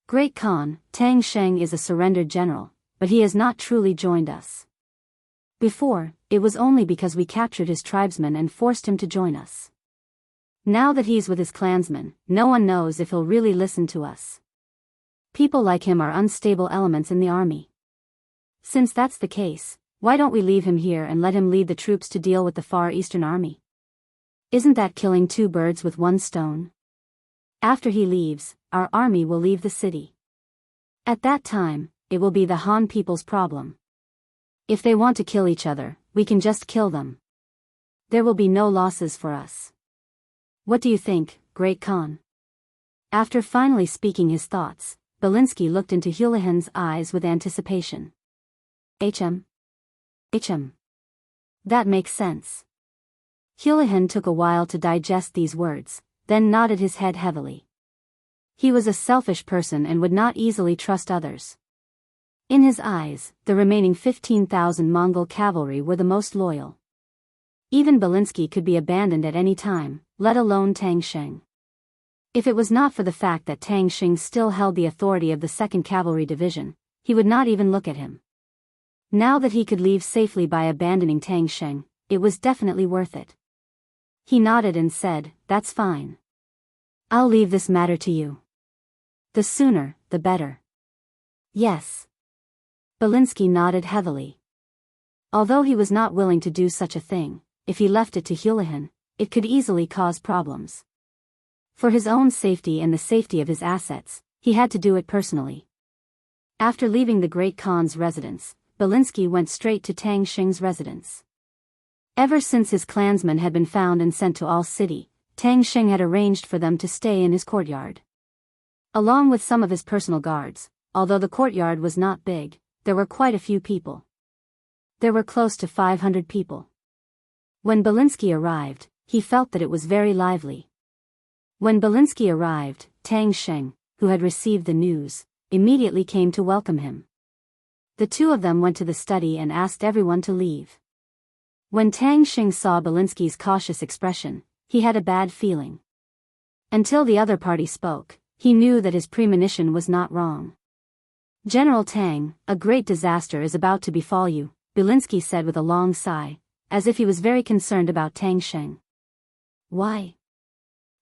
Great Khan, Tang Sheng is a surrendered general, but he has not truly joined us. Before, it was only because we captured his tribesmen and forced him to join us. Now that he's with his clansmen, no one knows if he'll really listen to us. People like him are unstable elements in the army. Since that's the case, why don't we leave him here and let him lead the troops to deal with the Far Eastern army? Isn't that killing two birds with one stone? After he leaves, our army will leave the city. At that time, it will be the Han people's problem. If they want to kill each other, we can just kill them. There will be no losses for us. What do you think, Great Khan? After finally speaking his thoughts, Belinsky looked into Houlihan's eyes with anticipation. HM. That makes sense. Houlihan took a while to digest these words, then nodded his head heavily. He was a selfish person and would not easily trust others. In his eyes, the remaining 15,000 Mongol cavalry were the most loyal. Even Belinsky could be abandoned at any time, let alone Tang Sheng. If it was not for the fact that Tang Sheng still held the authority of the 2nd Cavalry Division, he would not even look at him. Now that he could leave safely by abandoning Tang Sheng, it was definitely worth it. He nodded and said, "That's fine. I'll leave this matter to you. The sooner, the better." Yes. Belinsky nodded heavily. Although he was not willing to do such a thing, if he left it to Houlihan, it could easily cause problems. For his own safety and the safety of his assets, he had to do it personally. After leaving the Great Khan's residence, Belinsky went straight to Tang Sheng's residence. Ever since his clansmen had been found and sent to All City, Tang Sheng had arranged for them to stay in his courtyard. Along with some of his personal guards, although the courtyard was not big, there were quite a few people. There were close to 500 people. When Belinsky arrived, he felt that it was very lively. When Belinsky arrived, Tang Sheng, who had received the news, immediately came to welcome him. The two of them went to the study and asked everyone to leave. When Tang Sheng saw Belinsky's cautious expression, he had a bad feeling. Until the other party spoke, he knew that his premonition was not wrong. "General Tang, a great disaster is about to befall you," Belinsky said with a long sigh, as if he was very concerned about Tang Sheng. "Why?"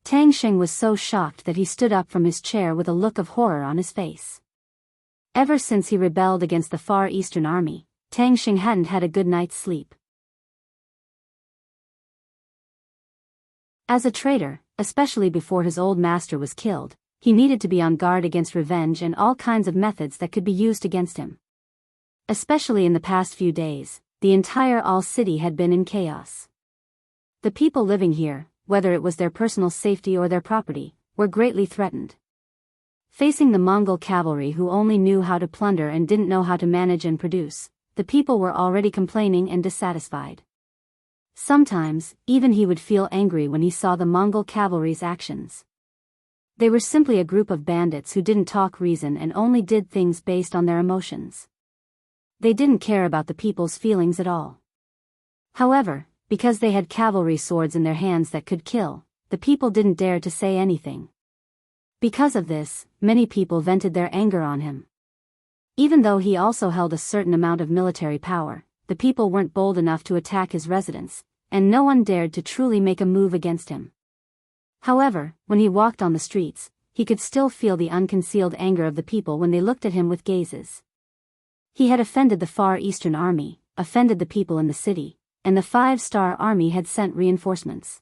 Tang Sheng was so shocked that he stood up from his chair with a look of horror on his face. Ever since he rebelled against the Far Eastern Army, Tang Sheng hadn't had a good night's sleep. As a traitor, especially before his old master was killed, he needed to be on guard against revenge and all kinds of methods that could be used against him. Especially in the past few days, the entire All City had been in chaos. The people living here, whether it was their personal safety or their property, were greatly threatened. Facing the Mongol cavalry who only knew how to plunder and didn't know how to manage and produce, the people were already complaining and dissatisfied. Sometimes, even he would feel angry when he saw the Mongol cavalry's actions. They were simply a group of bandits who didn't talk reason and only did things based on their emotions. They didn't care about the people's feelings at all. However, because they had cavalry swords in their hands that could kill, the people didn't dare to say anything. Because of this, many people vented their anger on him. Even though he also held a certain amount of military power, the people weren't bold enough to attack his residence, and no one dared to truly make a move against him. However, when he walked on the streets, he could still feel the unconcealed anger of the people when they looked at him with gazes. He had offended the Far Eastern Army, offended the people in the city, and the 5-star army had sent reinforcements.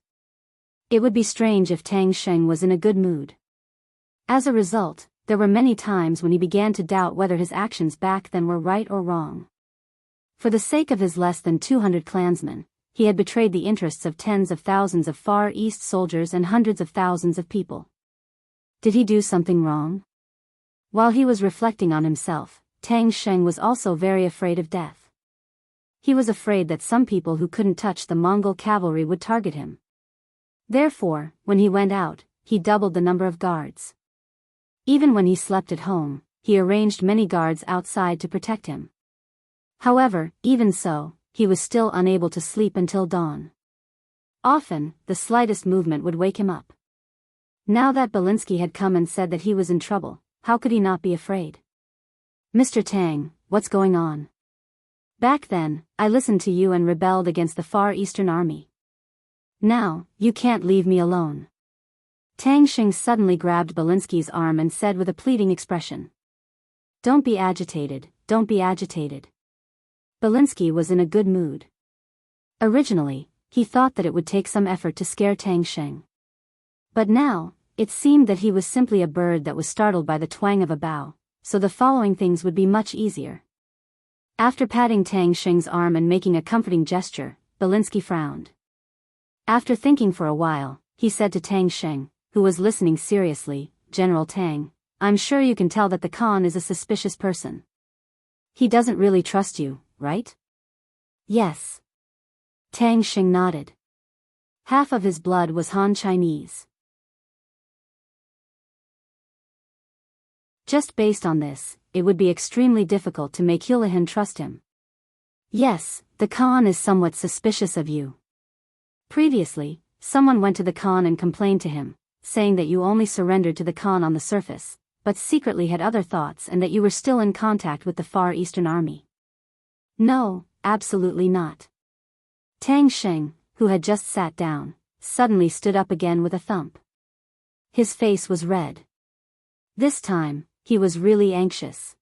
It would be strange if Tang Sheng was in a good mood. As a result, there were many times when he began to doubt whether his actions back then were right or wrong. For the sake of his less than 200 clansmen, he had betrayed the interests of tens of thousands of Far East soldiers and hundreds of thousands of people. Did he do something wrong? While he was reflecting on himself, Tang Sheng was also very afraid of death. He was afraid that some people who couldn't touch the Mongol cavalry would target him. Therefore, when he went out, he doubled the number of guards. Even when he slept at home, he arranged many guards outside to protect him. However, even so, he was still unable to sleep until dawn. Often, the slightest movement would wake him up. Now that Belinsky had come and said that he was in trouble, how could he not be afraid? "Mr. Tang, what's going on? Back then, I listened to you and rebelled against the Far Eastern Army. Now, you can't leave me alone." Tang Sheng suddenly grabbed Belinsky's arm and said with a pleading expression. "Don't be agitated, don't be agitated." Belinsky was in a good mood. Originally, he thought that it would take some effort to scare Tang Sheng. But now, it seemed that he was simply a bird that was startled by the twang of a bow, so the following things would be much easier. After patting Tang Sheng's arm and making a comforting gesture, Belinsky frowned. After thinking for a while, he said to Tang Sheng, who was listening seriously, "General Tang, I'm sure you can tell that the Khan is a suspicious person. He doesn't really trust you, right?" "Yes." Tang Sheng nodded. Half of his blood was Han Chinese. Just based on this, it would be extremely difficult to make Houlihan trust him. "Yes, the Khan is somewhat suspicious of you. Previously, someone went to the Khan and complained to him, saying that you only surrendered to the Khan on the surface, but secretly had other thoughts and that you were still in contact with the Far Eastern Army." "No, absolutely not." Tang Sheng, who had just sat down, suddenly stood up again with a thump. His face was red. This time, he was really anxious.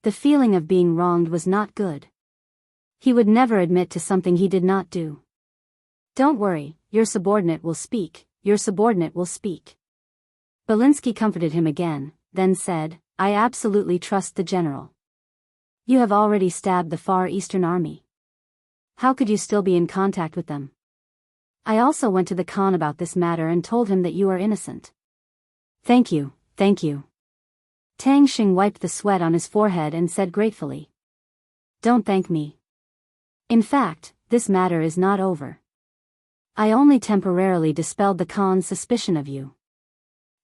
The feeling of being wronged was not good. He would never admit to something he did not do. "Don't worry, your subordinate will speak, your subordinate will speak." Belinsky comforted him again, then said, "I absolutely trust the general. You have already stabbed the Far Eastern Army. How could you still be in contact with them? I also went to the Khan about this matter and told him that you are innocent." Thank you, thank you." Tang Sheng wiped the sweat on his forehead and said gratefully, "Don't thank me. In fact, this matter is not over. I only temporarily dispelled the Khan's suspicion of you.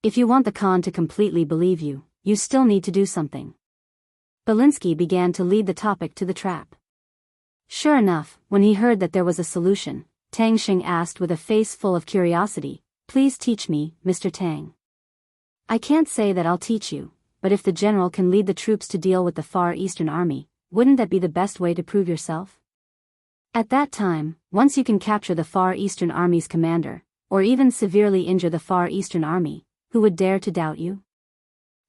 If you want the Khan to completely believe you, you still need to do something." Belinsky began to lead the topic to the trap. Sure enough, when he heard that there was a solution, Tang Sheng asked with a face full of curiosity, "Please teach me, Mr. Tang." "I can't say that I'll teach you, but if the general can lead the troops to deal with the Far Eastern Army, wouldn't that be the best way to prove yourself? At that time, once you can capture the Far Eastern Army's commander, or even severely injure the Far Eastern Army, who would dare to doubt you?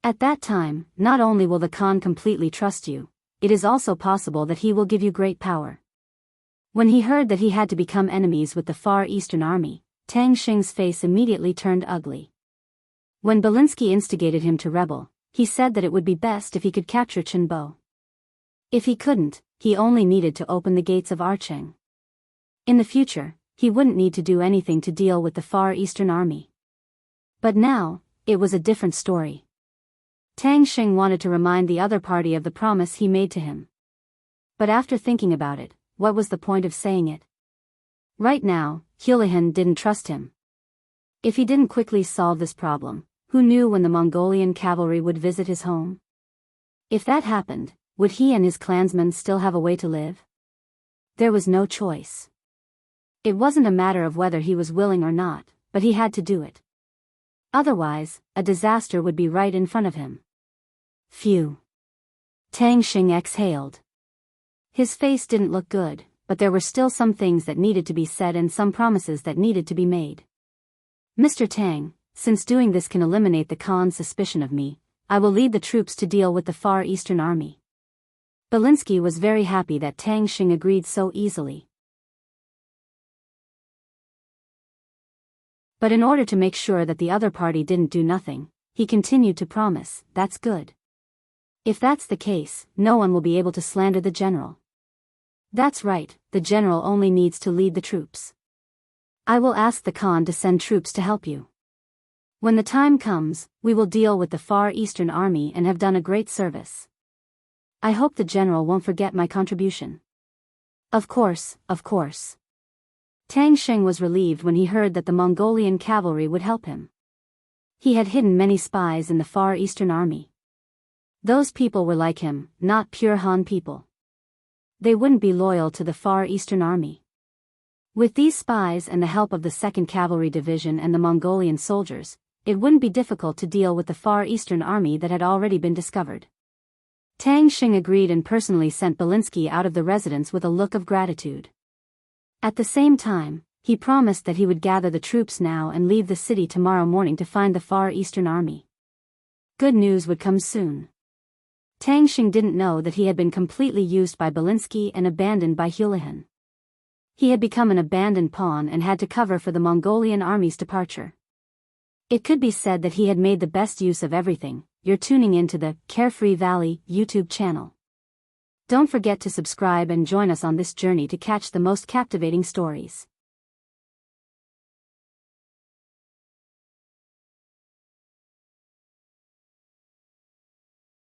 At that time, not only will the Khan completely trust you, it is also possible that he will give you great power." When he heard that he had to become enemies with the Far Eastern Army, Tang Sheng's face immediately turned ugly. When Belinsky instigated him to rebel, he said that it would be best if he could capture Chenbo. If he couldn't, he only needed to open the gates of Archeng. In the future, he wouldn't need to do anything to deal with the Far Eastern Army. But now, it was a different story. Tang Sheng wanted to remind the other party of the promise he made to him. But after thinking about it, what was the point of saying it? Right now, Houlihan didn't trust him. If he didn't quickly solve this problem, who knew when the Mongolian cavalry would visit his home? If that happened, would he and his clansmen still have a way to live? There was no choice. It wasn't a matter of whether he was willing or not, but he had to do it. Otherwise, a disaster would be right in front of him. Phew. Tang Sheng exhaled. His face didn't look good, but there were still some things that needed to be said and some promises that needed to be made. "Mr. Tang, since doing this can eliminate the Khan's suspicion of me, I will lead the troops to deal with the Far Eastern Army." Belinsky was very happy that Tang Sheng agreed so easily. But in order to make sure that the other party didn't do nothing, he continued to promise, "That's good. If that's the case, no one will be able to slander the general. That's right, the general only needs to lead the troops. I will ask the Khan to send troops to help you. When the time comes, we will deal with the Far Eastern Army and have done a great service. I hope the general won't forget my contribution." Of course, of course." Tang Sheng was relieved when he heard that the Mongolian cavalry would help him. He had hidden many spies in the Far Eastern Army. Those people were like him, not pure Han people. They wouldn't be loyal to the Far Eastern Army. With these spies and the help of the 2nd Cavalry Division and the Mongolian soldiers, it wouldn't be difficult to deal with the Far Eastern Army that had already been discovered. Tang Sheng agreed and personally sent Belinsky out of the residence with a look of gratitude. At the same time, he promised that he would gather the troops now and leave the city tomorrow morning to find the Far Eastern Army. Good news would come soon. Tang Sheng didn't know that he had been completely used by Belinsky and abandoned by Houlihan. He had become an abandoned pawn and had to cover for the Mongolian army's departure. It could be said that he had made the best use of everything. You're tuning into the Carefree Valley YouTube channel. Don't forget to subscribe and join us on this journey to catch the most captivating stories.